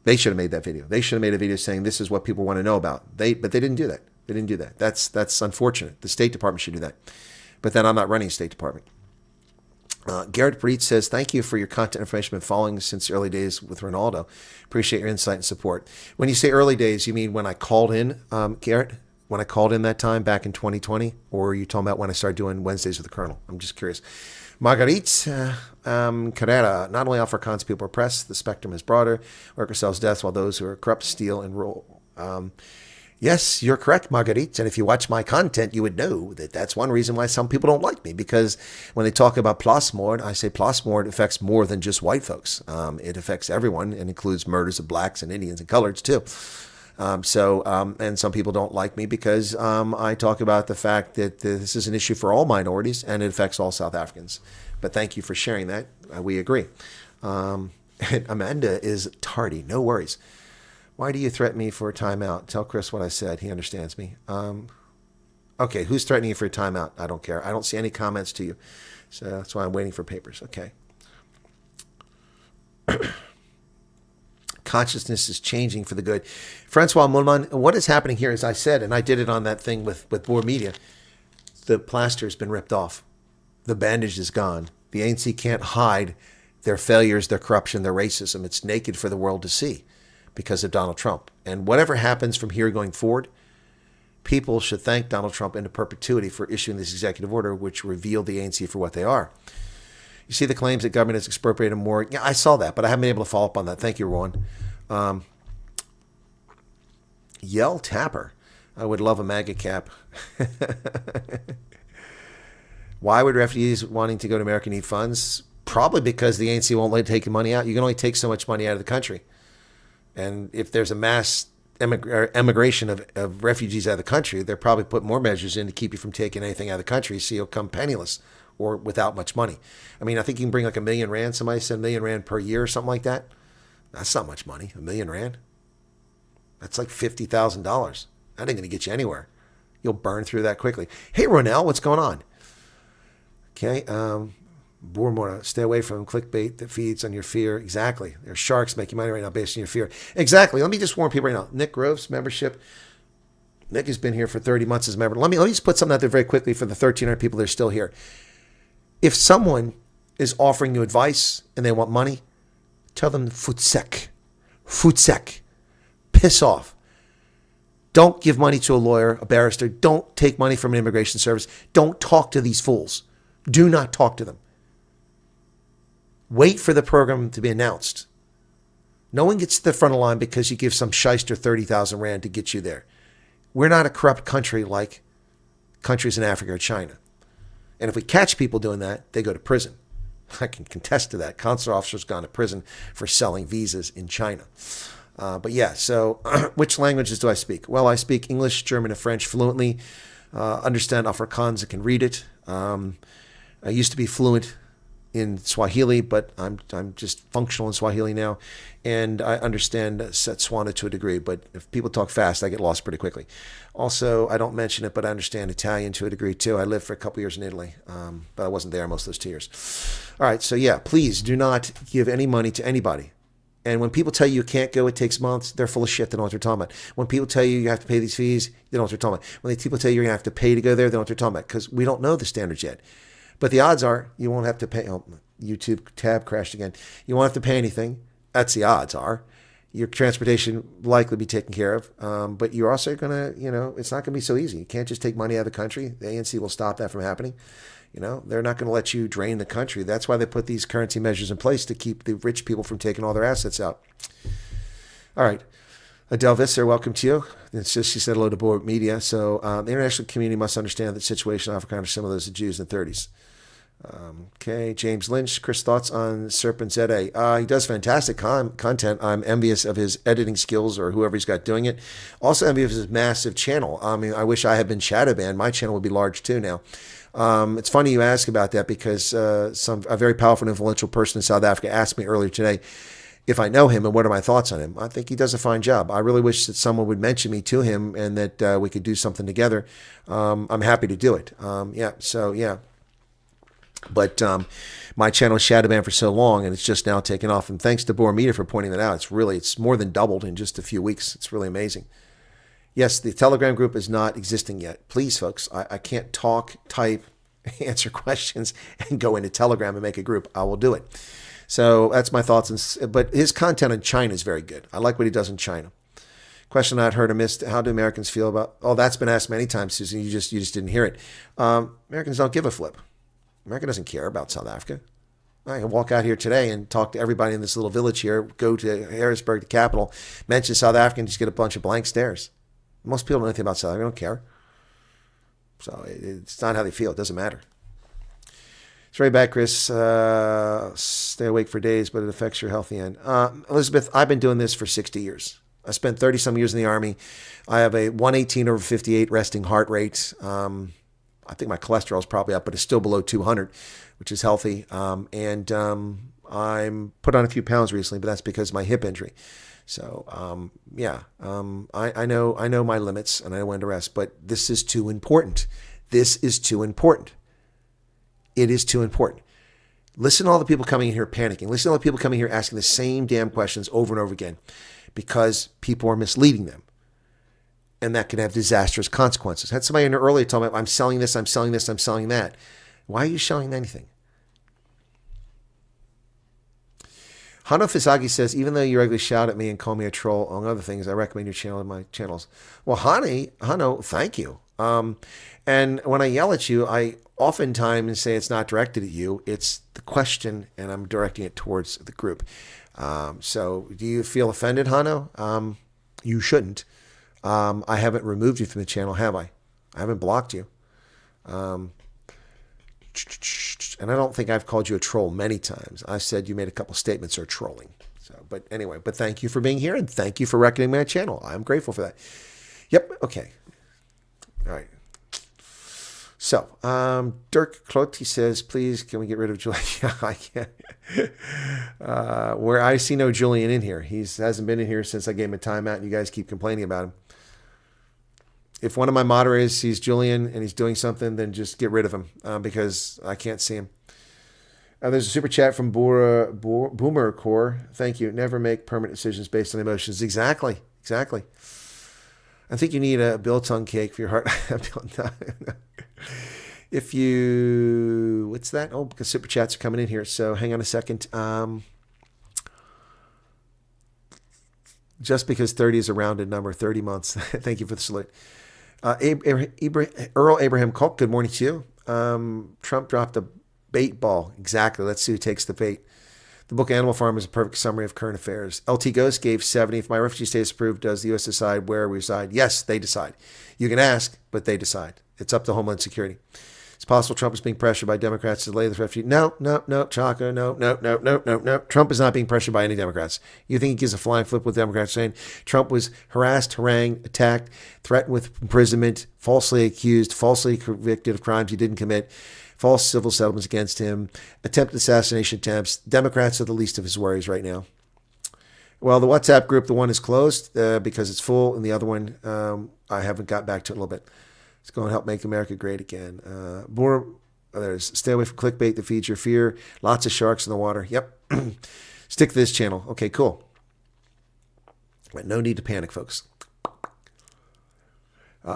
They should have made that video. They should have made a video saying this is what people want to know about. But they didn't do that. They didn't do that. That's unfortunate. The State Department should do that. But then I'm not running State Department. Garrett Breed says, thank you for your content information. Been following since the early days with Ronaldo. Appreciate your insight and support. When you say early days, you mean when I called in, Garrett? When I called in that time back in 2020? Or are you talking about when I started doing Wednesdays with the Colonel? I'm just curious. Marguerite Carrera, not only offer cons people oppressed, the spectrum is broader. Workers sells deaths while those who are corrupt steal and roll. Yes, you're correct, Marguerite. And if you watch my content, you would know that that's one reason why some people don't like me. Because when they talk about plasmord, I say plasmord affects more than just white folks. It affects everyone and includes murders of blacks and Indians and coloreds too. And some people don't like me because I talk about the fact that this is an issue for all minorities and it affects all South Africans. But thank you for sharing that. We agree. Amanda is tardy. No worries. Why do you threaten me for a timeout? Tell Chris what I said. He understands me. Okay, who's threatening you for a timeout? I don't care. I don't see any comments to you. So that's why I'm waiting for papers. Okay. Consciousness is changing for the good. Francois Mulman, what is happening here, as I said, and I did it on that thing with Bor Media, the plaster has been ripped off. The bandage is gone. The ANC can't hide their failures, their corruption, their racism. It's naked for the world to see because of Donald Trump. And whatever happens from here going forward, people should thank Donald Trump into perpetuity for issuing this executive order, which revealed the ANC for what they are. You see the claims that government has expropriated more. Yeah, I saw that, but I haven't been able to follow up on that. Thank you, Rowan. Yell Tapper. I would love a MAGA cap. Why would refugees wanting to go to America need funds? Probably because the ANC won't let take money out. You can only take so much money out of the country. And if there's a mass emigration of refugees out of the country, they're probably put more measures in to keep you from taking anything out of the country so you'll come penniless or without much money. I mean, I think you can bring like R1 million. Somebody said R1 million per year or something like that. That's not much money. R1 million. That's like $50,000. That ain't going to get you anywhere. You'll burn through that quickly. Hey, Ronell, what's going on? Okay. Bor Media, stay away from clickbait that feeds on your fear. Exactly. There's sharks making money right now based on your fear. Exactly. Let me just warn people right now. Nick Groves, membership. Nick has been here for 30 months as a member. Let me just put something out there very quickly for the 1,300 people that are still here. If someone is offering you advice and they want money, tell them futsek. Futsek. Piss off. Don't give money to a lawyer, a barrister. Don't take money from an immigration service. Don't talk to these fools. Do not talk to them. Wait for the program to be announced. No one gets to the front of the line because you give some shyster 30,000 rand to get you there. We're not a corrupt country like countries in Africa or China. And if we catch people doing that, they go to prison. I can contest to that. Consular officers gone to prison for selling visas in China. But yeah, so which languages do I speak? Well, I speak English, German, and French fluently. Understand Afrikaans, I can read it. I used to be fluent in Swahili, but I'm just functional in Swahili now. And I understand Setswana to a degree, but if people talk fast, I get lost pretty quickly. Also, I don't mention it, but I understand Italian to a degree too. I lived for a couple years in Italy, but I wasn't there most of those 2 years. All right, so yeah, please do not give any money to anybody. And when people tell you can't go, it takes months, they're full of shit. They don't know what they're talking about. When people tell you have to pay these fees, they don't know what they're talking about. When people tell you you're going to have to pay to go there, they don't know what they're talking about because we don't know the standards yet. But the odds are you won't have to pay. Oh, YouTube tab crashed again. You won't have to pay anything. That's the odds are. Your transportation likely be taken care of. But you're also going to, it's not going to be so easy. You can't just take money out of the country. The ANC will stop that from happening. They're not going to let you drain the country. That's why they put these currency measures in place to keep the rich people from taking all their assets out. All right. Adele Visser, welcome to you. It's just she said hello to Bor Media. So the international community must understand that the situation in Africa is similar to those of Jews in the 30s. Okay, James Lynch, Chris, thoughts on Serpent ZA? He does fantastic content. I'm envious of his editing skills or whoever he's got doing it. Also envious of his massive channel. I mean, I wish I had been shadow banned. My channel would be large too now. It's funny you ask about that because a very powerful and influential person in South Africa asked me earlier today if I know him and what are my thoughts on him. I think he does a fine job. I really wish that someone would mention me to him and that we could do something together. I'm happy to do it. Yeah. But my channel was shadow banned for so long, and it's just now taken off. And thanks to Bor Media for pointing that out. It's more than doubled in just a few weeks. It's really amazing. Yes, the Telegram group is not existing yet. Please, folks, I can't talk, type, answer questions, and go into Telegram and make a group. I will do it. So that's my thoughts. But his content in China is very good. I like what he does in China. Question I'd heard or missed: how do Americans feel about? Oh, that's been asked many times, Susan. You just didn't hear it. Americans don't give a flip. America doesn't care about South Africa. I can walk out here today and talk to everybody in this little village here, go to Harrisburg, the capital, mention South Africa, and just get a bunch of blank stares. Most people don't know anything about South Africa. They don't care. So it's not how they feel. It doesn't matter. It's right back, Chris. Stay awake for days, but it affects your healthy end. Elizabeth, I've been doing this for 60 years. I spent 30-some years in the Army. I have a 118/58 resting heart rate. I think my cholesterol is probably up, but it's still below 200, which is healthy. And I'm put on a few pounds recently, but that's because of my hip injury. So, I know my limits and I know when to rest, but this is too important. This is too important. It is too important. Listen to all the people coming in here panicking. Listen to all the people coming here asking the same damn questions over and over again because people are misleading them. And that can have disastrous consequences. I had somebody in there earlier tell me, I'm selling this, I'm selling this, I'm selling that. Why are you selling anything? Hano Fisagi says, even though you regularly shout at me and call me a troll, among other things, I recommend your channel and my channels. Well, Hano, thank you. And when I yell at you, I oftentimes say it's not directed at you. It's the question, and I'm directing it towards the group. So do you feel offended, Hano? You shouldn't. I haven't removed you from the channel, have I? I haven't blocked you. And I don't think I've called you a troll many times. I've said you made a couple statements are trolling. But anyway, thank you for being here and thank you for recommending my channel. I'm grateful for that. Yep. Okay. All right. So, Dirk Cloty says, please, can we get rid of Julian? I can't. Where I see no Julian in here. He hasn't been in here since I gave him a timeout and you guys keep complaining about him. if one of my moderators sees Julian and he's doing something, then just get rid of him because I can't see him. There's a super chat from Boomer Core. Thank you. Never make permanent decisions based on emotions. Exactly. I think you need a biltong cake for your heart. If you, what's that? Oh, because super chats are coming in here. So hang on a second. Just because 30 is a rounded number, 30 months. Thank you for the salute. Earl Abraham Kolk, good morning to you. Trump dropped a bait ball. Exactly. Let's see who takes the bait. The book Animal Farm is a perfect summary of current affairs. LT Ghost gave 70. If my refugee status approved, does the U.S. decide where we reside? Yes, they decide. You can ask, but they decide. It's up to Homeland Security. It's possible Trump is being pressured by Democrats to delay this refugee. No, Chaka, no. Trump is not being pressured by any Democrats. You think he gives a flying flip with Democrats saying Trump was harassed, harangued, attacked, threatened with imprisonment, falsely accused, falsely convicted of crimes he didn't commit, false civil settlements against him, attempted assassination attempts. Democrats are the least of his worries right now. Well, the WhatsApp group, the one is closed because it's full, and the other one, I haven't got back to it a little bit. It's going to help make America great again. There's stay away from clickbait that feeds your fear. Lots of sharks in the water. Yep. Stick to this channel. Okay, cool. But no need to panic, folks.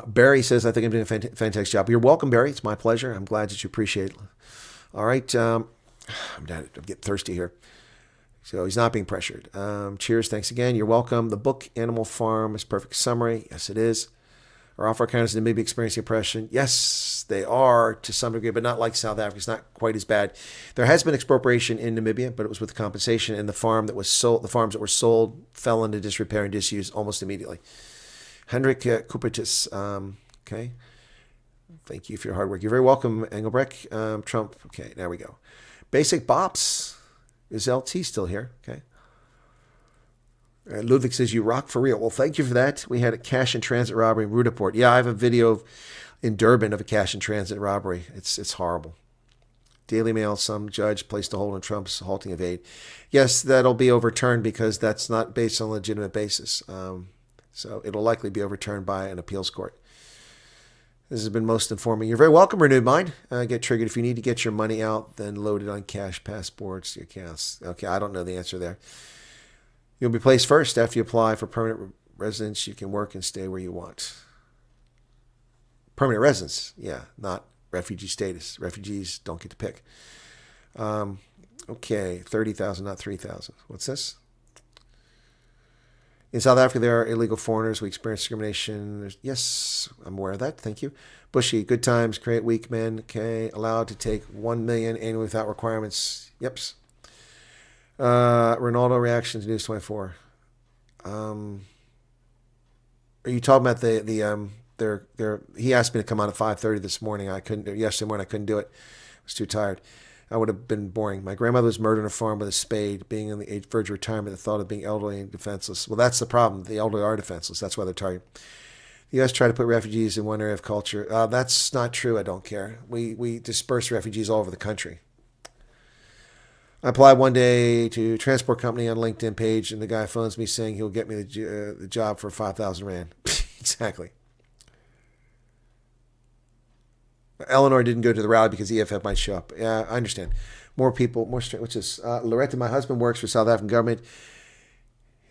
Barry says, I think I'm doing a fantastic job. You're welcome, Barry. It's my pleasure. I'm glad that you appreciate it. All right. I'm getting thirsty here. So he's not being pressured. Cheers. Thanks again. You're welcome. The book Animal Farm is perfect summary. Yes, it is. Are African countries in Namibia experiencing oppression? Yes, they are to some degree, but not like South Africa. It's not quite as bad. There has been expropriation in Namibia, but it was with compensation, and the farms that were sold fell into disrepair and disuse almost immediately. Hendrik Kupertis, okay. Thank you for your hard work. You're very welcome, Engelbrecht. Trump, okay, there we go. Basic Bops. Is LT still here? Okay. Ludwig says, you rock for real. Well, thank you for that. We had a cash and transit robbery in Rudaport. Yeah, I have a video in Durban of a cash and transit robbery. It's horrible. Daily Mail, some judge placed a hold on Trump's halting of aid. Yes, that'll be overturned because that's not based on a legitimate basis. So it'll likely be overturned by an appeals court. This has been most informing. You're very welcome, Renewed Mind. Get triggered. If you need to get your money out, then load it on cash, passports, your accounts. Okay, I don't know the answer there. You'll be placed first after you apply for permanent residence. You can work and stay where you want. Permanent residence, yeah, not refugee status. Refugees don't get to pick. Okay, 30,000, not 3,000. What's this? In South Africa, there are illegal foreigners. We experience discrimination. Yes, I'm aware of that. Thank you. Bushy, good times, create weak men. Okay, allowed to take 1 million annually without requirements. Yep. Ronaldo reaction to News 24. Are you talking about he asked me to come on at 5:30 this morning. Yesterday morning I couldn't do it. I was too tired. I would have been boring. My grandmother was murdered on a farm with a spade. Being on the verge of retirement, the thought of being elderly and defenseless. Well, that's the problem. The elderly are defenseless. That's why they're targeted. The U.S. tried to put refugees in one area of culture. That's not true. I don't care. We disperse refugees all over the country. I applied one day to a transport company on LinkedIn page, and the guy phones me saying he'll get me the job for 5,000 Rand. Exactly. Eleanor didn't go to the rally because EFF might show up. Yeah, I understand. More people, what's this? Loretta, my husband works for South African government.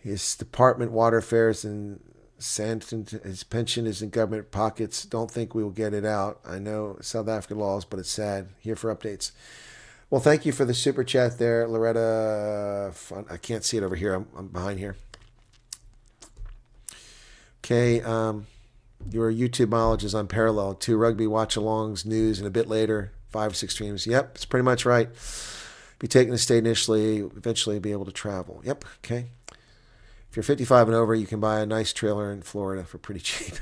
His department, water affairs, and Santon, his pension is in government pockets. Don't think we will get it out. I know South African laws, but it's sad. Here for updates. Well, thank you for the super chat there, Loretta. I can't see it over here. I'm behind here. Okay, your YouTube mileage is unparalleled. 2 rugby watch-alongs, news, and a bit later, 5 or 6 streams. Yep, it's pretty much right. Be taking the state initially, eventually be able to travel. Yep, okay. If you're 55 and over, you can buy a nice trailer in Florida for pretty cheap.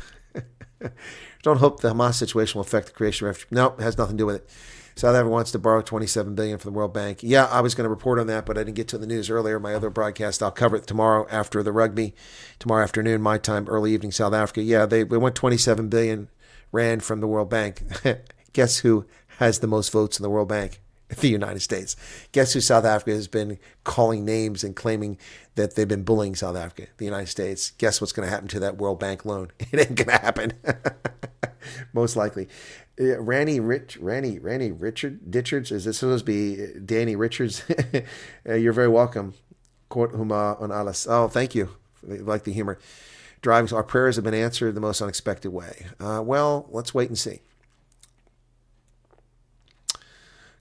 Don't hope the Hamas situation will affect the creation of refuge. No, it has nothing to do with it. South Africa wants to borrow $27 billion from the World Bank. Yeah, I was going to report on that, but I didn't get to the news earlier. My other broadcast, I'll cover it tomorrow after the rugby. Tomorrow afternoon, my time, early evening, South Africa. Yeah, they want 27 billion Rand from the World Bank. Guess who has the most votes in the World Bank? the United States. Guess who South Africa has been calling names and claiming that they've been bullying South Africa? The United States. Guess what's going to happen to that World Bank loan? It ain't going to happen. Most likely. Randy Richards. Is this supposed to be Danny Richards? You're very welcome. Court Huma on Alas. Oh, thank you. I like the humor. Driving. Our prayers have been answered the most unexpected way. Well, let's wait and see.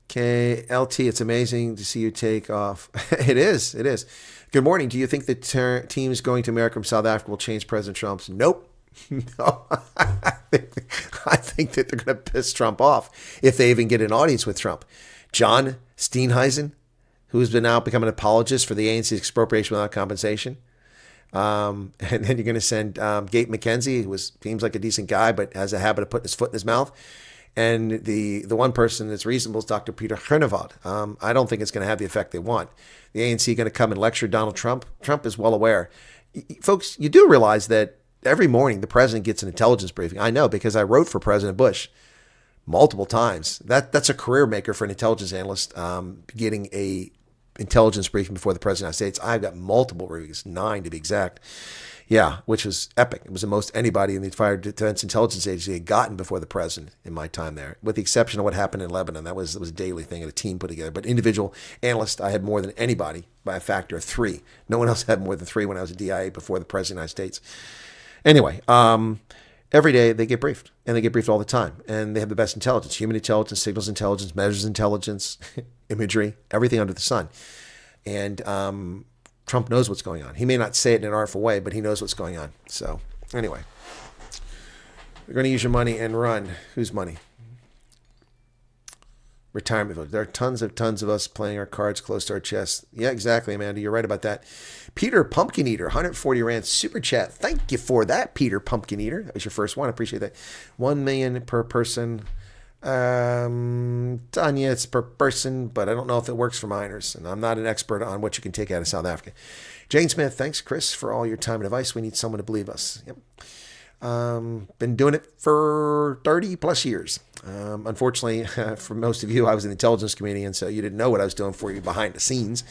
Okay, LT, it's amazing to see you take off. It is. Good morning. Do you think the teams going to America from South Africa will change President Trump's? Nope. No. I think that they're going to piss Trump off if they even get an audience with Trump. John Steenhuisen, who has been now become an apologist for the ANC's expropriation without compensation. And then you're going to send Gabe McKenzie, who seems like a decent guy, but has a habit of putting his foot in his mouth. And the one person that's reasonable is Dr. Peter Groenewald. I don't think it's going to have the effect they want. The ANC going to come and lecture Donald Trump. Trump is well aware. Folks, you do realize that every morning the president gets an intelligence briefing. I know because I wrote for President Bush multiple times. That's a career maker for an intelligence analyst, getting a intelligence briefing before the president of the United States. I've got multiple briefings, 9 to be exact. Yeah, which was epic. It was the most anybody in the Fire Defense Intelligence Agency had gotten before the president in my time there, with the exception of what happened in Lebanon. That was a daily thing, and a team put together. But individual analyst, I had more than anybody by a factor of 3. No one else had more than 3 when I was a DIA before the president of the United States. Anyway, every day they get briefed, and they get briefed all the time. And they have the best intelligence: human intelligence, signals intelligence, measures intelligence, imagery, everything under the sun. And Trump knows what's going on. He may not say it in an artful way, but he knows what's going on. So anyway, we're going to use your money and run. Whose money? Retirement village. There are tons of us playing our cards close to our chest. Yeah, exactly, Amanda. You're right about that. Peter Pumpkin Eater, 140 Rand super chat. Thank you for that, Peter Pumpkin Eater. That was your first one. I appreciate that. 1 million per person. Tanya, it's per person, but I don't know if it works for minors, and I'm not an expert on what you can take out of South Africa. Jane Smith, thanks, Chris, for all your time and advice. We need someone to believe us. Yep. Been doing it for 30 plus years. Unfortunately, for most of you, I was in the intelligence community, and so you didn't know what I was doing for you behind the scenes.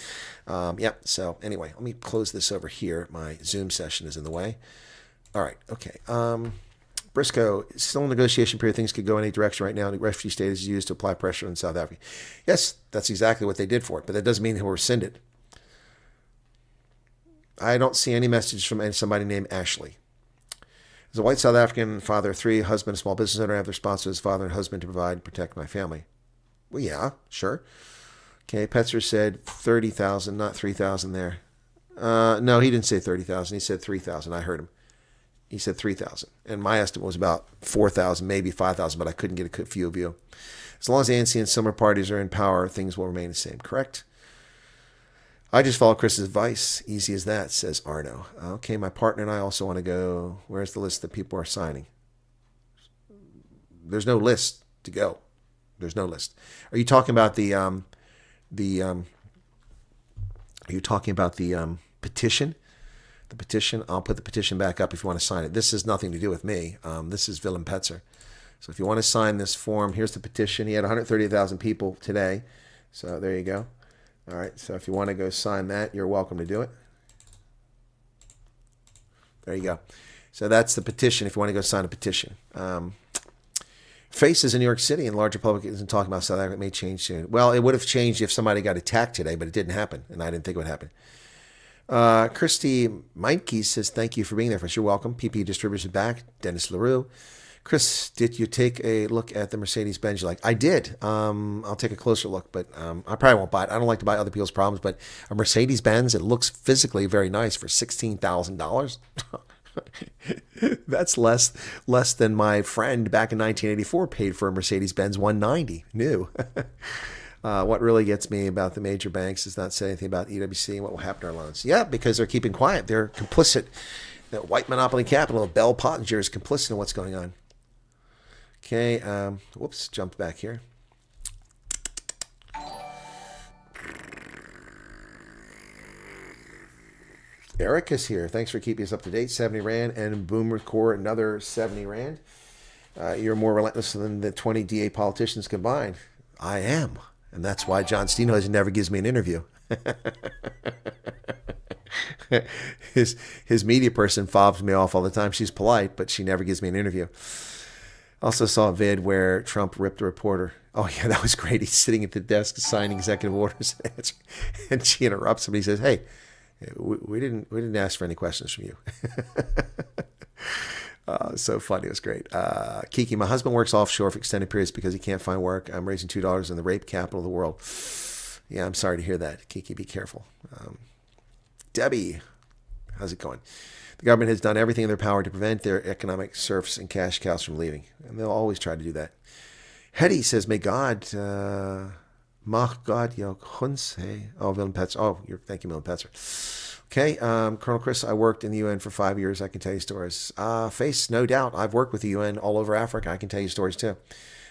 So anyway, let me close this over here. My Zoom session is in the way. All right, okay. Briscoe, still in negotiation period. Things could go in any direction right now. The refugee status is used to apply pressure on South Africa. Yes, that's exactly what they did for it, but that doesn't mean they were rescinded. I don't see any message from somebody named Ashley. As a white South African father of 3, husband, a small business owner, I have the responsibility as father and husband to provide and protect my family. Well, yeah, sure. Okay, Petzer said 30,000, not 3,000 there. No, he didn't say 30,000. He said 3,000. I heard him. He said 3,000. And my estimate was about 4,000, maybe 5,000, but I couldn't get a few of you. As long as the ANC and similar parties are in power, things will remain the same, correct? I just follow Chris's advice. Easy as that, says Arno. Okay, my partner and I also want to go. Where's the list that people are signing? There's no list to go. There's no list. Are you talking about the petition? The petition, I'll put the petition back up if you want to sign it. This has nothing to do with me. This is Vilm Petzer. So if you want to sign this form, here's the petition. He had 130,000 people today. So there you go. All right. So if you want to go sign that, you're welcome to do it. There you go. So that's the petition if you want to go sign a petition. Faces in New York City and larger public isn't talking about South Africa. It may change soon. Well, it would have changed if somebody got attacked today, but it didn't happen. And I didn't think it would happen. Christy Meinke says, thank you for being there for us. You're welcome. PP Distributors are back. Dennis LaRue. Chris, did you take a look at the Mercedes-Benz you like? I did. I'll take a closer look, but I probably won't buy it. I don't like to buy other people's problems, but a Mercedes-Benz, it looks physically very nice for $16,000. That's less than my friend back in 1984 paid for a Mercedes-Benz 190 new. What really gets me about the major banks is not saying anything about EWC and what will happen to our loans. Yeah, because they're keeping quiet. They're complicit. That white monopoly capital, Bell Pottinger, is complicit in what's going on. Okay, whoops, jumped back here. Eric is here. Thanks for keeping us up to date. 70 Rand and Boomer Core, another 70 Rand. You're more relentless than the 20 DA politicians combined. I am. And that's why John Steenhuisen never gives me an interview. His media person fobs me off all the time. She's polite, but she never gives me an interview. Also saw a vid where Trump ripped a reporter. Oh yeah, that was great. He's sitting at the desk signing executive orders, and she interrupts him. He says, "Hey, we didn't ask for any questions from you." So funny. It was great. Kiki, my husband works offshore for extended periods because he can't find work. I'm raising $2 in the rape capital of the world. Yeah, I'm sorry to hear that. Kiki, be careful. Debbie, how's it going? The government has done everything in their power to prevent their economic serfs and cash cows from leaving, and they'll always try to do that. Hetty says, may God, mach God, jou guns, hey. Oh, Vilm Petzer. Oh, thank you, Vilm Petzer. Okay, Colonel Chris, I worked in the UN for 5 years. I can tell you stories. Face, no doubt. I've worked with the UN all over Africa. I can tell you stories too.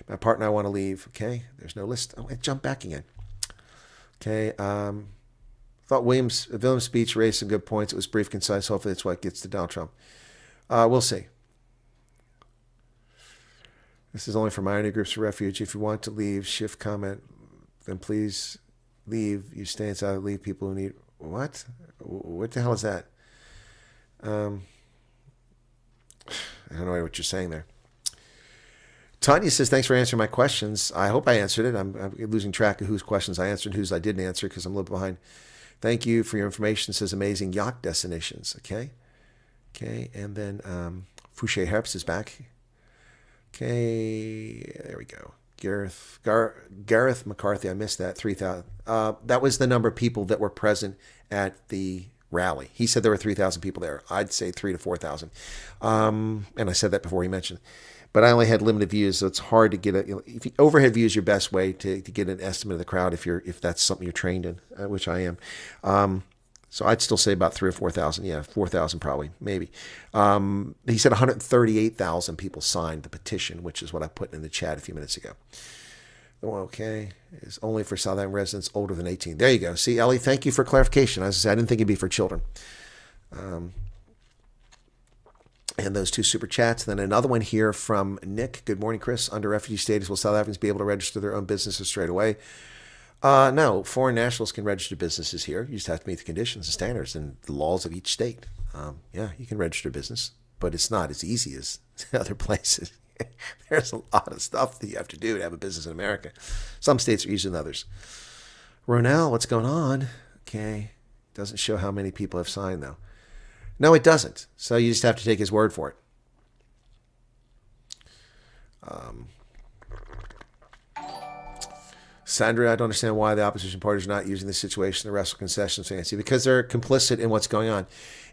My partner, I want to leave. Okay, there's no list. Oh, I jumped back again. Okay, thought Vilm's speech raised some good points. It was brief, concise. Hopefully that's what gets to Donald Trump. We'll see. This is only for minority groups for refuge. If you want to leave, shift comment, then please leave. You stay inside, leave people who need... What? What the hell is that? I don't know what you're saying there. Tanya says, thanks for answering my questions. I hope I answered it. I'm losing track of whose questions I answered and whose I didn't answer because I'm a little behind. Thank you for your information. It says amazing yacht destinations. Okay. And then Fouché Herbst is back. Okay. There we go. Gareth McCarthy, I missed that, 3,000. That was the number of people that were present at the rally. He said there were 3,000 people there. I'd say 3,000 to 4,000. And I said that before he mentioned it. But I only had limited views, so it's hard to get overhead view is your best way to get an estimate of the crowd if that's something you're trained in, which I am. So I'd still say about 3,000 or 4,000. Yeah, 4,000 probably, maybe. He said 138,000 people signed the petition, which is what I put in the chat a few minutes ago. Okay, it's only for South African residents older than 18. There you go. See, Ellie, thank you for clarification. As I said, I didn't think it'd be for children. And those two super chats. Then another one here from Nick. Good morning, Chris. Under refugee status, will South Africans be able to register their own businesses straight away? No, foreign nationals can register businesses here. You just have to meet the conditions and standards and the laws of each state. Yeah, you can register a business, but it's not as easy as other places. There's a lot of stuff that you have to do to have a business in America. Some states are easier than others. Ronell, what's going on? Okay, doesn't show how many people have signed, though. No, it doesn't. So you just have to take his word for it. Sandra, I don't understand why the opposition parties are not using this situation to wrestle concessions fancy, because they're complicit in what's going on.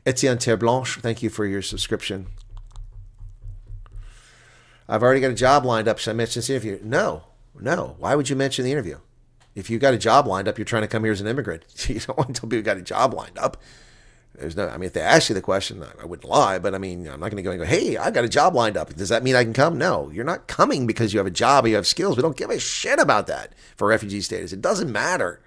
Etienne Terre Blanche, thank you for your subscription. I've already got a job lined up. Should I mention this interview? No. Why would you mention the interview? If you got a job lined up, you're trying to come here as an immigrant. You don't want to tell people you got a job lined up. There's no, if they ask you the question, I wouldn't lie, but I'm not going to go and go, hey, I've got a job lined up. Does that mean I can come? No, you're not coming because you have a job or you have skills. We don't give a shit about that for refugee status. It doesn't matter.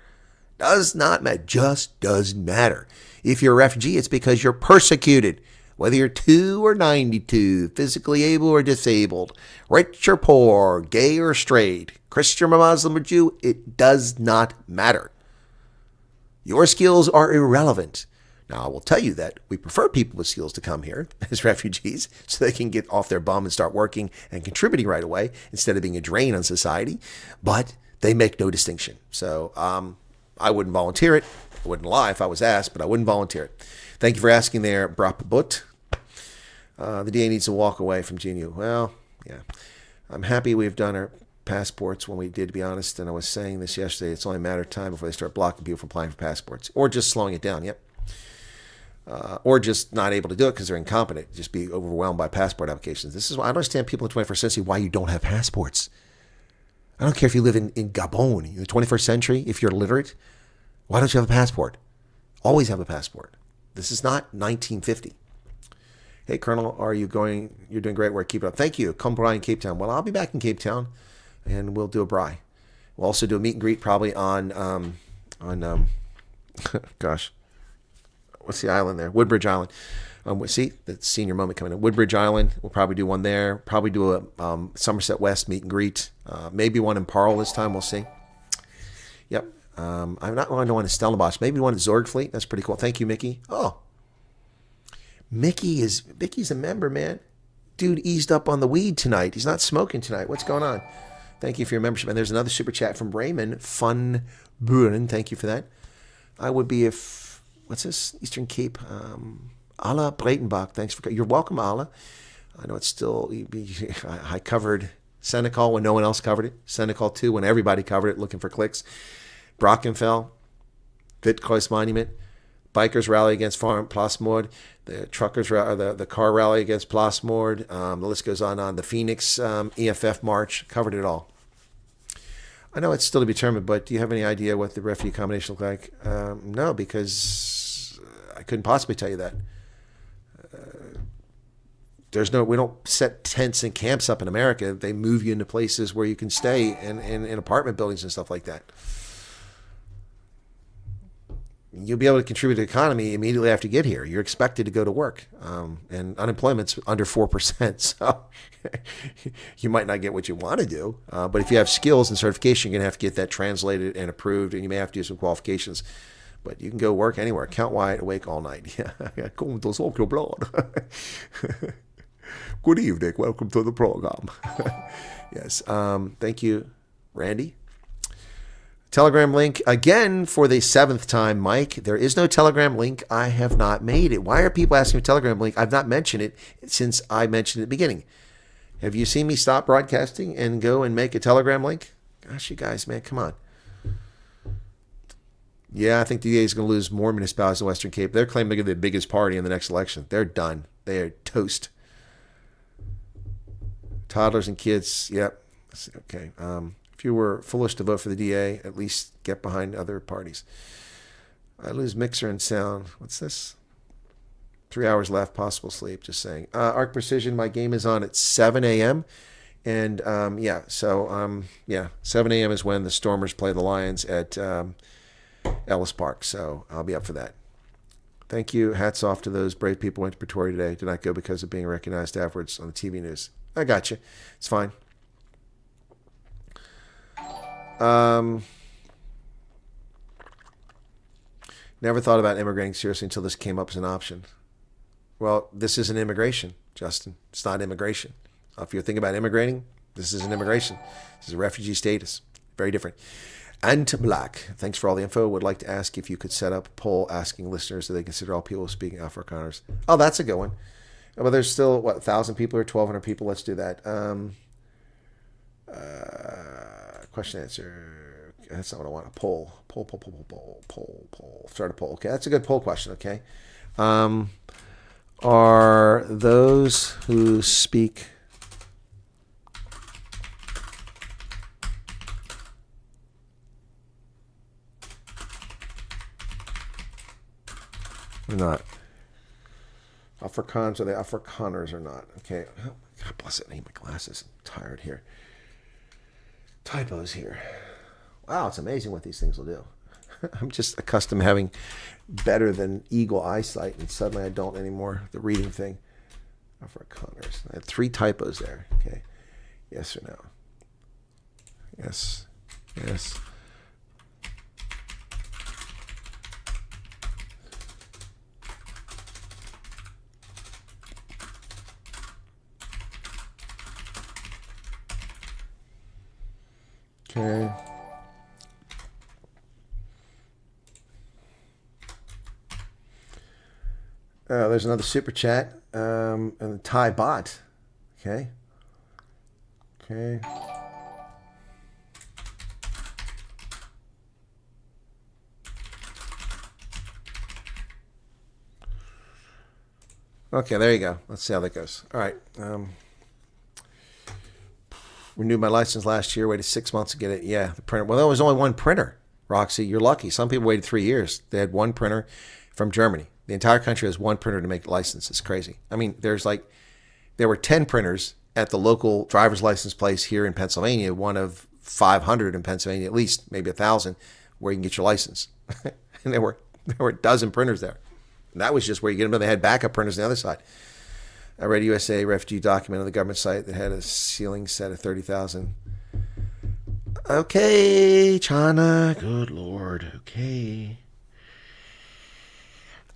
Does not matter. Just doesn't matter. If you're a refugee, it's because you're persecuted. Whether you're 2 or 92, physically able or disabled, rich or poor, gay or straight, Christian or Muslim or Jew, it does not matter. Your skills are irrelevant. Now, I will tell you that we prefer people with skills to come here as refugees so they can get off their bum and start working and contributing right away instead of being a drain on society. But they make no distinction. So I wouldn't volunteer it. I wouldn't lie if I was asked, but I wouldn't volunteer it. Thank you for asking there, Brapabut. The DA needs to walk away from GNU. Well, yeah. I'm happy we've done our passports when we did, to be honest. And I was saying this yesterday. It's only a matter of time before they start blocking people from applying for passports. Or just slowing it down. Yep. Or just not able to do it because they're incompetent. Just be overwhelmed by passport applications. This is why I don't understand people in the 21st century why you don't have passports. I don't care if you live in Gabon in the 21st century. If you're literate, why don't you have a passport? Always have a passport. This is not 1950. Hey, Colonel, you're doing great work. Keep it up. Thank you. Come by in Cape Town. Well, I'll be back in Cape Town, and we'll do a braai. We'll also do a meet and greet probably on gosh, what's the island there? Woodbridge Island. See, the senior moment coming in. Woodbridge Island. We'll probably do one there. Probably do a Somerset West meet and greet. Maybe one in Parle this time. We'll see. Yep. I'm not going to one in Stellenbosch. Maybe one in Zorgfleet. That's pretty cool. Thank you, Mickey. Oh, Mickey's a member, man. Dude eased up on the weed tonight. He's not smoking tonight. What's going on? Thank you for your membership. And there's another super chat from Raymond Fun Buren. Thank you for that. I would be if, what's this? Eastern Cape. Alla Breitenbach. Thanks for, you're welcome, Alla. I know it's still, I covered Senecal when no one else covered it. Senecal 2 when everybody covered it, looking for clicks. Brockenfell, Witkreuz Monument, Bikers rally against Farm Plasmoord, the truckers, the car rally against Plasmoord. The list goes on. The Phoenix EFF march, covered it all. I know it's still to be determined, but do you have any idea what the refugee combination look like? No, because I couldn't possibly tell you that. We don't set tents and camps up in America. They move you into places where you can stay in apartment buildings and stuff like that. You'll be able to contribute to the economy immediately after you get here. You're expected to go to work. And unemployment's under 4%. So you might not get what you want to do. But if you have skills and certification, you're going to have to get that translated and approved. And you may have to do some qualifications. But you can go work anywhere. Count Wyatt awake all night. Yeah. Come to soak your blood. Good evening. Welcome to the program. Yes. Thank you, Randy. Telegram link again for the 7th time, Mike. There is no Telegram link. I have not made it. Why are people asking for Telegram link? I've not mentioned it since I mentioned it at the beginning. Have you seen me stop broadcasting and go and make a Telegram link? Gosh, you guys, man, come on. Yeah, I think the DA is going to lose more municipalities in the Western Cape. They're claiming they're going to be the biggest party in the next election. They're done. They are toast. Toddlers and kids, yep. Okay. If you were foolish to vote for the DA, at least get behind other parties. I lose mixer and sound. What's this? 3 hours left, possible sleep, just saying. Arc Precision, my game is on at 7 a.m. And, 7 a.m. is when the Stormers play the Lions at Ellis Park. So I'll be up for that. Thank you. Hats off to those brave people who went to Pretoria today. Did not go because of being recognized afterwards on the TV news. I got you. It's fine. Never thought about immigrating seriously until this came up as an option. Well, this isn't immigration, Justin. It's not immigration. If you're thinking about immigrating, this isn't immigration. This is a refugee status. Very different. Ant Black, thanks for all the info. Would like to ask if you could set up a poll asking listeners if they consider all people speaking Afrikaners. Oh, that's a good one. Well, there's still, 1,000 people or 1,200 people? Let's do that. Question answer. That's not what I want. A poll. Poll. Start a poll. Okay, that's a good poll question. Okay. Are those who speak or not? Afrikaans, are they Afrikaners or not? Okay. Oh, God bless it. I need my glasses. I'm tired here. Typos here. Wow, it's amazing what these things will do. I'm just accustomed to having better than eagle eyesight, and suddenly I don't anymore. The reading thing. Afrikaners. I had 3 typos there. Okay. Yes or no? Yes. Yes. Okay. There's another super chat. And the Thai bot. Okay. Okay. Okay, there you go. Let's see how that goes. All right. Renewed my license last year. Waited 6 months to get it. Yeah, the printer. Well, there was only one printer. Roxy, you're lucky. Some people waited 3 years. They had one printer from Germany. The entire country has one printer to make license. It's crazy. I mean, there were 10 printers at the local driver's license place here in Pennsylvania, one of 500 in Pennsylvania, at least maybe 1,000, where you can get your license. And there were a dozen printers there. And that was just where you get them. They had backup printers on the other side. I read USA refugee document on the government site that had a ceiling set of 30,000. Okay, China. Good Lord. Okay.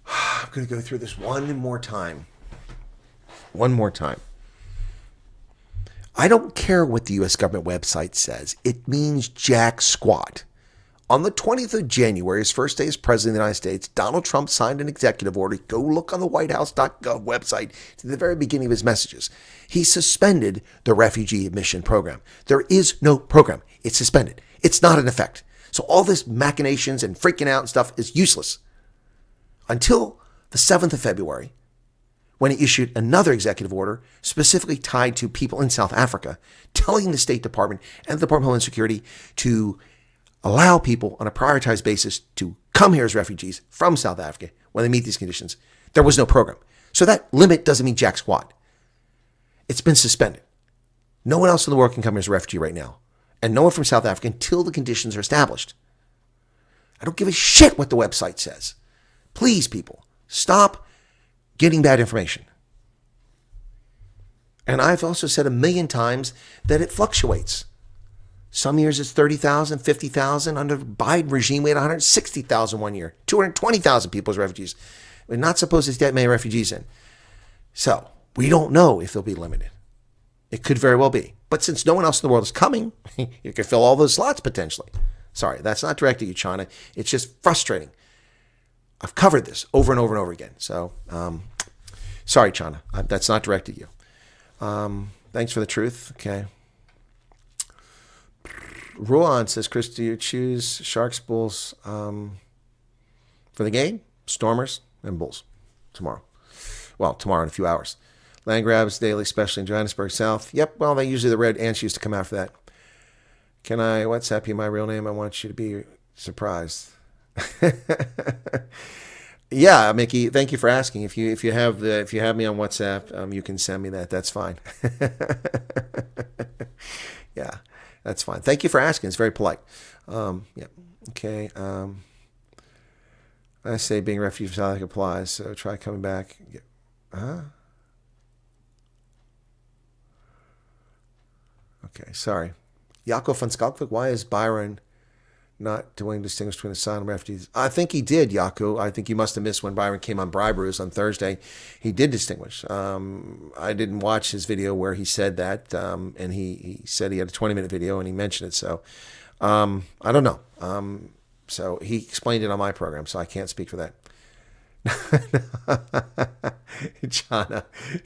I'm going to go through this one more time. One more time. I don't care what the U.S. government website says. It means jack squat. On the 20th of January, his first day as president of the United States, Donald Trump signed an executive order. Go look on the whitehouse.gov website to the very beginning of his messages. He suspended the refugee admission program. There is no program. It's suspended. It's not in effect. So all this machinations and freaking out and stuff is useless. Until the 7th of February, when he issued another executive order specifically tied to people in South Africa, telling the State Department and the Department of Homeland Security to allow people on a prioritized basis to come here as refugees from South Africa when they meet these conditions. There was no program. So that limit doesn't mean jack squat. It's been suspended. No one else in the world can come here as a refugee right now. And no one from South Africa until the conditions are established. I don't give a shit what the website says. Please, people, stop getting bad information. And I've also said 1,000,000 times that it fluctuates. Some years it's 30,000, 50,000. Under the Biden regime, we had 160,000 one year, 220,000 people as refugees. We're not supposed to get many refugees in. So we don't know if they'll be limited. It could very well be. But since no one else in the world is coming, you can fill all those slots potentially. Sorry, that's not directed at you, China. It's just frustrating. I've covered this over and over and over again. So, sorry, China. That's not directed at you. Thanks for the truth. Okay. Ruan says, Chris, do you choose Sharks, Bulls for the game? Stormers and Bulls tomorrow. Well, tomorrow in a few hours. Land grabs daily, especially in Johannesburg South. Yep, well, they usually the red ants used to come after that. Can I WhatsApp you my real name? I want you to be surprised. Yeah, Mickey, thank you for asking. If you have me on WhatsApp, you can send me that. That's fine. Yeah, that's fine. Thank you for asking. It's very polite. Yeah. Okay. I say being a refugee from South Africa applies, so try coming back. Huh? Okay, sorry. Jaco van Skalkwijk, why is Byron not doing distinguish between asylum and refugees? I think he did, Jaco. I think you must have missed when Byron came on Briberoos on Thursday. He did distinguish. I didn't watch his video where he said that, and he said he had a 20-minute video and he mentioned it. So I don't know. So he explained it on my program, so I can't speak for that. Jonna,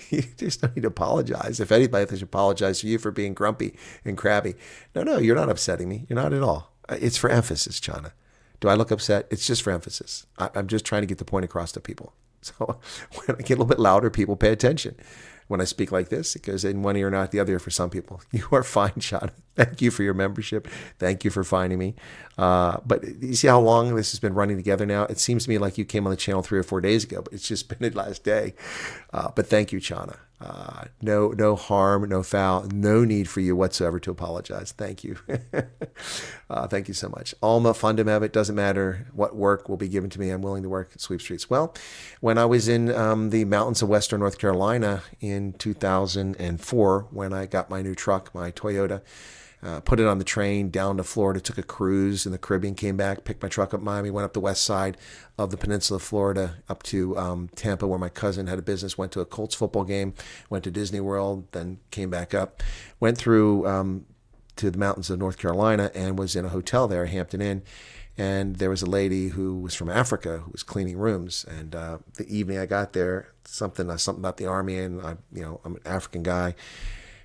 you just don't need to apologize. If anybody, they should apologize to you for being grumpy and crabby. No, you're not upsetting me. You're not at all. It's for emphasis, Jonna. Do I look upset? It's just for emphasis. I'm just trying to get the point across to people. So when I get a little bit louder, people pay attention. When I speak like this, it goes in one ear, not the other ear for some people. You are fine, Jonna. Thank you for your membership. Thank you for finding me. But you see how long this has been running together now? It seems to me like you came on the channel 3 or 4 days ago, but it's just been the last day. But thank you, Chana. No harm, no foul, no need for you whatsoever to apologize. Thank you. Thank you so much. Alma Fundam, it doesn't matter what work will be given to me. I'm willing to work at Sweep Streets. Well, when I was in the mountains of Western North Carolina in 2004, when I got my new truck, my Toyota, put it on the train down to Florida, took a cruise in the Caribbean, came back, picked my truck up Miami, went up the west side of the peninsula of Florida up to Tampa, where my cousin had a business, went to a Colts football game, went to Disney World, then came back up, went through to the mountains of North Carolina and was in a hotel there, Hampton Inn. And there was a lady who was from Africa who was cleaning rooms. And the evening I got there, something about the Army, and I'm an African guy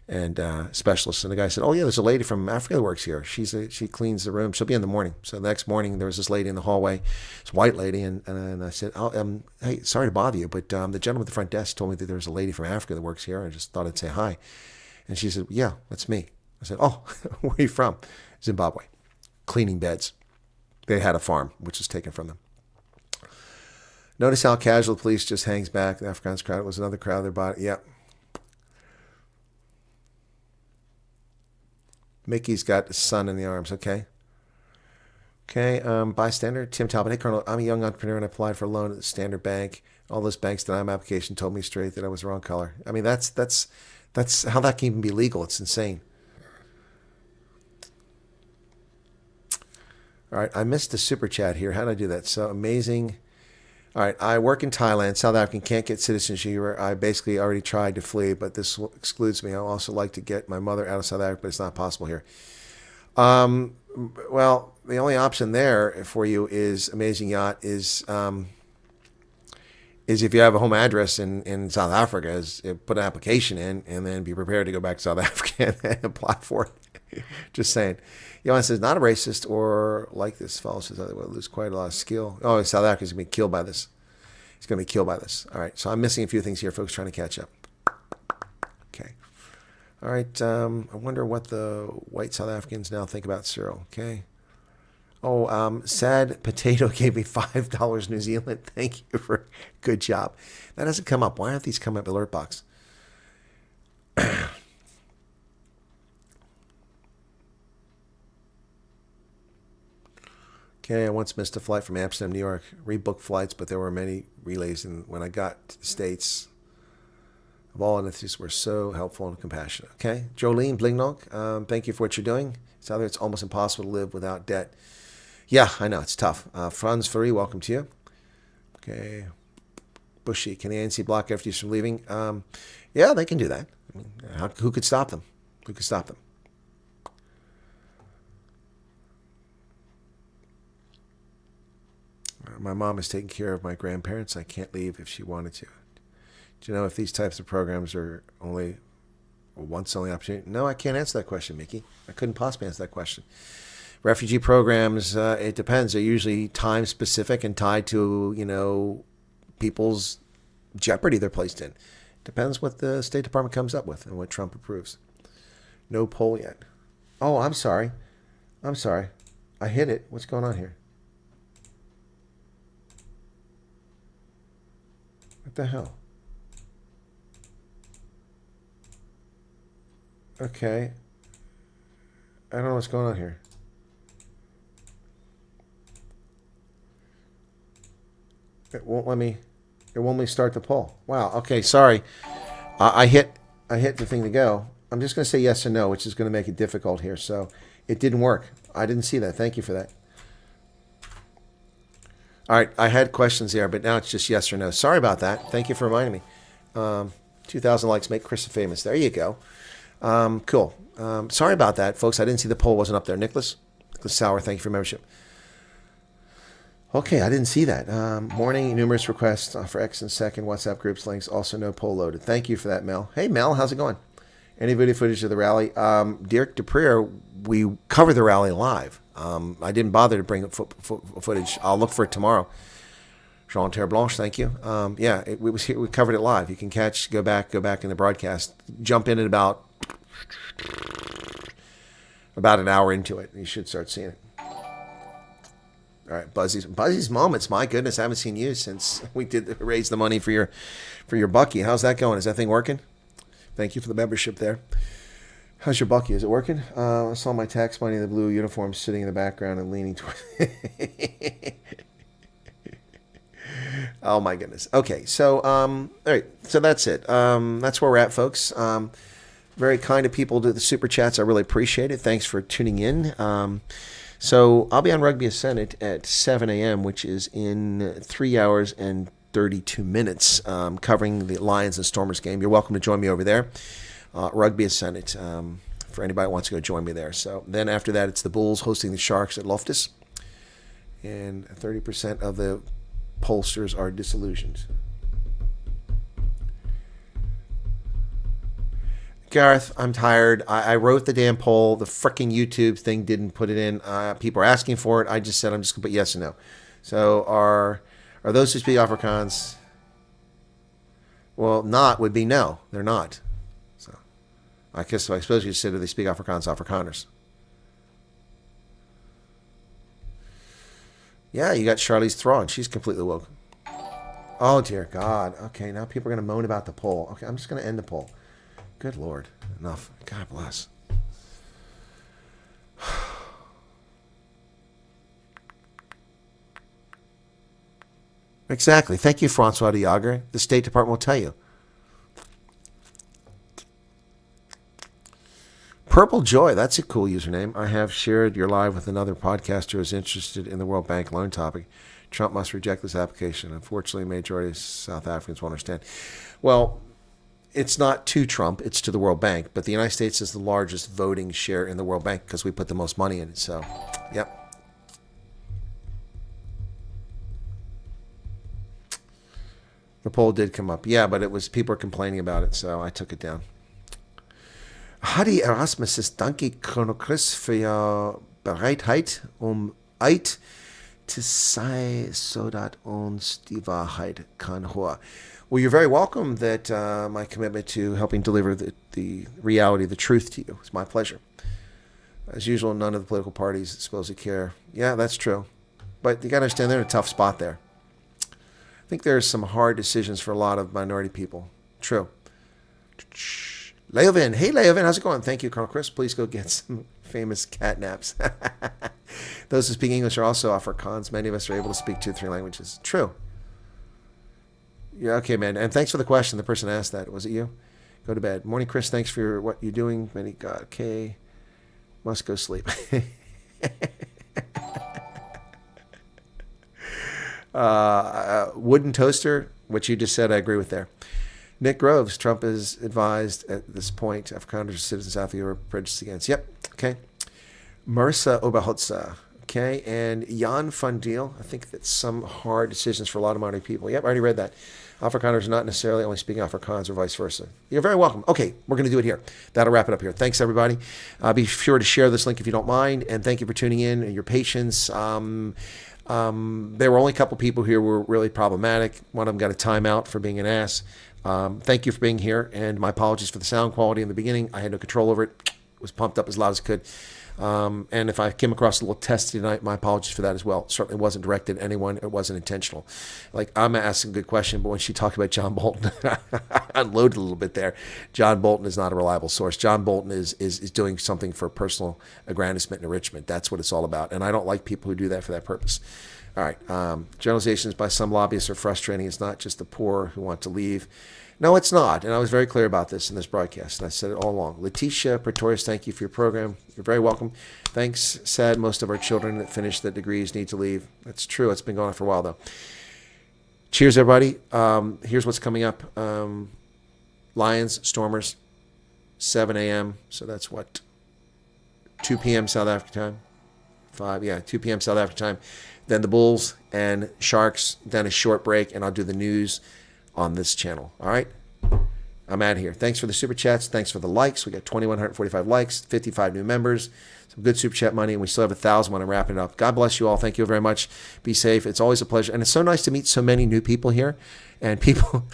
and specialist. And the guy said, "Oh yeah, there's a lady from Africa that works here. She cleans the room. She'll be in the morning." So the next morning there was this lady in the hallway, this white lady, and I said, "Hey, sorry to bother you, but the gentleman at the front desk told me that there's a lady from Africa that works here. I just thought I'd say hi." And she said, "Yeah, that's me." I said, "Oh, where are you from?" "Zimbabwe, cleaning beds." They had a farm, which was taken from them. Notice how casual the police just hangs back. The Afrikaans crowd was another crowd. Their body, yep. Mickey's got a son in the arms. Okay. Bystander, Tim Talbot. "Hey, Colonel, I'm a young entrepreneur and I applied for a loan at the Standard Bank. All those banks denied my application, told me straight that I was the wrong color." I mean, that's how that can even be legal. It's insane. All right, I missed the super chat here. How did I do that? So amazing. All right, I work in Thailand. South African can't get citizenship here. I basically already tried to flee, but this excludes me. I also like to get my mother out of South Africa, but it's not possible here. Well, the only option there for you is Amazing Yacht is if you have a home address in South Africa, is put an application in and then be prepared to go back to South Africa and apply for it. Just saying. Johan says, not a racist or like this fellow says, I will lose quite a lot of skill. Oh, South Africa's going to be killed by this. He's going to be killed by this. All right, so I'm missing a few things here, folks, trying to catch up. Okay. All right, I wonder what the white South Africans now think about Cyril. Okay. Oh, Sad Potato gave me $5 New Zealand. Thank you for good job. That doesn't come up. Why aren't these coming up alert box? Okay, I once missed a flight from Amsterdam, New York. Rebooked flights, but there were many relays. And when I got to the States, of all entities were so helpful and compassionate. Okay, Jolene Blingnog, thank you for what you're doing. It's almost impossible to live without debt. Yeah, I know, it's tough. Franz Furry, welcome to you. Okay. Bushy, can the ANC block refugees from leaving? Yeah, they can do that. I mean, who could stop them? Who could stop them? My mom is taking care of my grandparents. I can't leave if she wanted to. Do you know if these types of programs are only a once-only opportunity? No, I can't answer that question, Mickey. I couldn't possibly answer that question. Refugee programs, it depends. They're usually time-specific and tied to, people's jeopardy they're placed in. Depends what the State Department comes up with and what Trump approves. No poll yet. Oh, I'm sorry. I hit it. What's going on here? What the hell? Okay. I don't know what's going on here. It won't let me start the poll. Wow. Okay, sorry. I hit the thing to go. I'm just going to say yes or no, which is going to make it difficult here. So it didn't work. I didn't see that. Thank you for that. All right, I had questions there, but now it's just yes or no. Sorry about that. Thank you for reminding me. 2,000 likes make Chris famous. There you go. Cool. Sorry about that, folks. I didn't see the poll wasn't up there. Nicholas Sauer, thank you for membership. Okay, I didn't see that. Morning, numerous requests for X and second WhatsApp groups links. Also, no poll loaded. Thank you for that, Mel. Hey, Mel, how's it going? Any video footage of the rally? Dirk DePrier, we covered the rally live. I didn't bother to bring up footage. I'll look for it tomorrow. Jean Terre Blanche, thank you. We covered it live. You can go back in the broadcast. Jump in at about an hour into it. You should start seeing it. All right, Buzzy's Moments. My goodness, I haven't seen you since we did raise the money for your Bucky. How's that going? Is that thing working? Thank you for the membership there. How's your Bucky? Is it working? I saw my tax money in the blue uniform sitting in the background and leaning toward. Oh my goodness. Okay, so all right, so that's it. That's where we're at, folks. Very kind of people do the super chats. I really appreciate it. Thanks for tuning in. So I'll be on Rugby Ascendant at 7 a.m., which is in 3 hours and 32 minutes, covering the Lions and Stormers game. You're welcome to join me over there. Rugby Ascendant, for anybody who wants to go join me there. So then after that, it's the Bulls hosting the Sharks at Loftus. And 30% of the pollsters are disillusioned. Gareth, I'm tired. I wrote the damn poll. The freaking YouTube thing didn't put it in. People are asking for it. I just said I'm just going to put yes and no. So are those who speak Afrikaans? Well, not would be no. They're not. So I suppose you said do they speak Afrikaans, Afrikaners. Yeah, you got Charlize Theron. She's completely woke. Oh, dear God. Okay, now people are going to moan about the poll. Okay, I'm just going to end the poll. Good Lord. Enough. God bless. Exactly. Thank you, Francois de Jager. The State Department will tell you. Purple Joy, that's a cool username. I have shared your live with another podcaster who is interested in the World Bank loan topic. Trump must reject this application. Unfortunately, a majority of South Africans won't understand. Well, it's not to Trump, it's to the World Bank, but the United States is the largest voting share in the World Bank because we put the most money in it. So, yep. The poll did come up. Yeah, but it was people were complaining about it, so I took it down. Harry Erasmus is dankie Colonel Chris vir jou bereidheid uit te sê sodat ons die waarheid kan hoor. Well, you're very welcome that my commitment to helping deliver the reality, the truth to you. It's my pleasure. As usual, none of the political parties supposedly care. Yeah, that's true. But you got to understand they're in a tough spot there. I think there's some hard decisions for a lot of minority people. True. Leovin. Hey, Leovin. How's it going? Thank you, Colonel Chris. Please go get some famous cat naps. Those who speak English are also Afrikaans. Many of us are able to speak 2 or 3 languages. True. Yeah, okay, man. And thanks for the question. The person asked that. Was it you? Go to bed. Morning, Chris. Thanks for what you're doing. Many God. Okay. Must go sleep. Wooden toaster, what you just said, I agree with there. Nick Groves, Trump is advised at this point, Afrikaners are citizens south of Europe prejudiced against. Yep, okay. Marissa Oberholzer, okay. And Jan van Deel, I think that's some hard decisions for a lot of minority people. Yep, I already read that. Afrikaners are not necessarily only speaking Afrikaans or vice versa. You're very welcome. Okay, we're going to do it here. That'll wrap it up here. Thanks, everybody. Be sure to share this link if you don't mind. And thank you for tuning in and your patience. There were only a couple people here who were really problematic. One of them got a timeout for being an ass. Thank you for being here, and my apologies for the sound quality in the beginning. I had no control over it. It was pumped up as loud as it could. And if I came across a little testy tonight, my apologies for that as well. It certainly wasn't directed at anyone. It wasn't intentional. Like, I'm asking a good question, but when she talked about John Bolton, I unloaded a little bit there. John Bolton is not a reliable source. John Bolton is doing something for personal aggrandizement and enrichment. That's what it's all about. And I don't like people who do that for that purpose. All right. Generalizations by some lobbyists are frustrating. It's not just the poor who want to leave. No, it's not. And I was very clear about this in this broadcast. And I said it all along. Letitia Pretoria, thank you for your program. You're very welcome. Thanks. Sad most of our children that finish the degrees need to leave. That's true. It's been going on for a while, though. Cheers, everybody. Here's what's coming up. Lions, Stormers, 7 a.m. So that's what? 2 p.m. South Africa time. 2 p.m. South Africa time. Then the Bulls and Sharks. Then a short break, and I'll do the news on this channel. All right? I'm out of here. Thanks for the super chats. Thanks for the likes. We got 2,145 likes, 55 new members, some good super chat money, and we still have 1,000 when I'm wrapping it up. God bless you all. Thank you very much. Be safe. It's always a pleasure. And it's so nice to meet so many new people here. And people,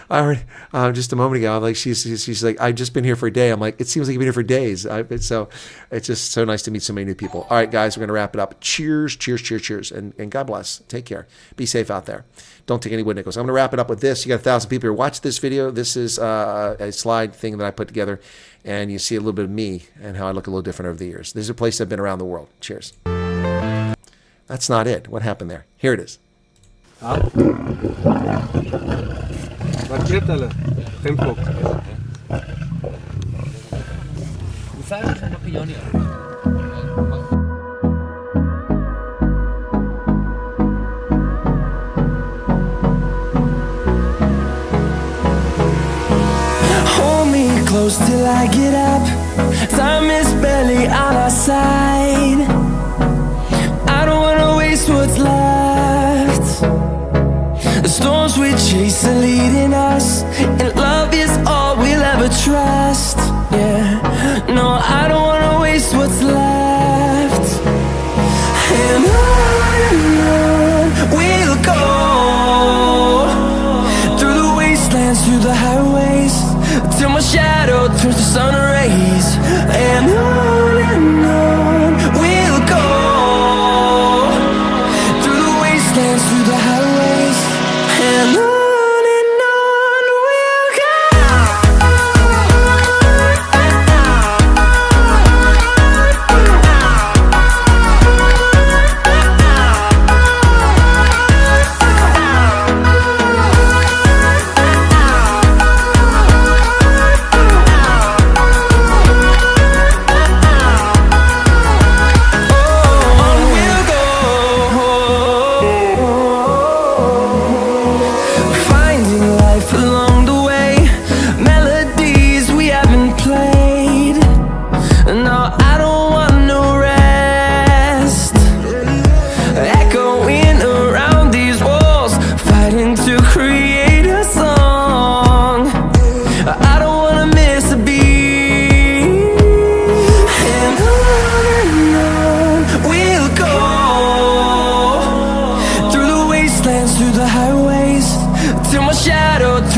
I heard just a moment ago, like she's like, I've just been here for a day. I'm like, it seems like you've been here for days. So it's just so nice to meet so many new people. All right, guys, we're going to wrap it up. Cheers, cheers, cheers, cheers. And God bless. Take care. Be safe out there. Don't take any wood nickels. I'm going to wrap it up with this. You got 1,000 people here. Watch this video. This is a slide thing that I put together. And you see a little bit of me and how I look a little different over the years. This is a place I've been around the world. Cheers. That's not it. What happened there? Here it is. Wat eet hulle? Geen kok. Hoe ver is van Papiani? Hold me close till I get up. Time is barely on our side. I don't wanna waste what's left. The storms we chase are leading us, and love is all we'll ever trust. Yeah, no, I don't wanna waste what's left. And on we'll go, through the wastelands, through the highways, till my shadow turns to sun rays. And on we'll go, through the wastelands, through the highways, and on we'll go.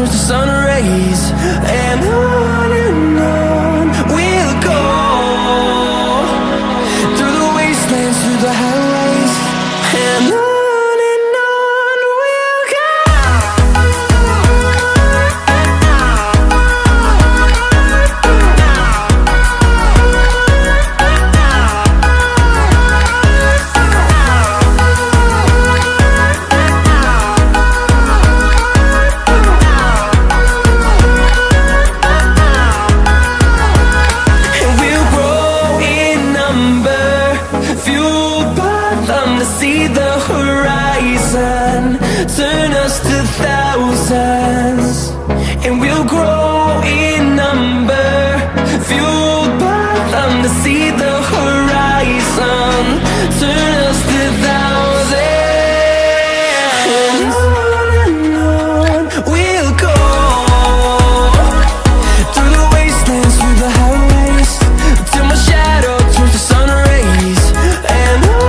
towards the sun rays, and on we'll go, through the wastelands, through the highways, and on. See the horizon, turn us to thousands, and we'll grow in number, fueled by them to see the horizon, turn us to thousands, and on we'll go, through the wastelands, through the highways, till my shadow turns to sun rays, and on.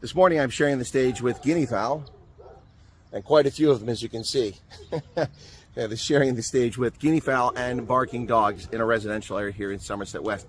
This morning I'm sharing the stage with guinea fowl, and quite a few of them, as you can see. They're sharing the stage with guinea fowl and barking dogs in a residential area here in Somerset West.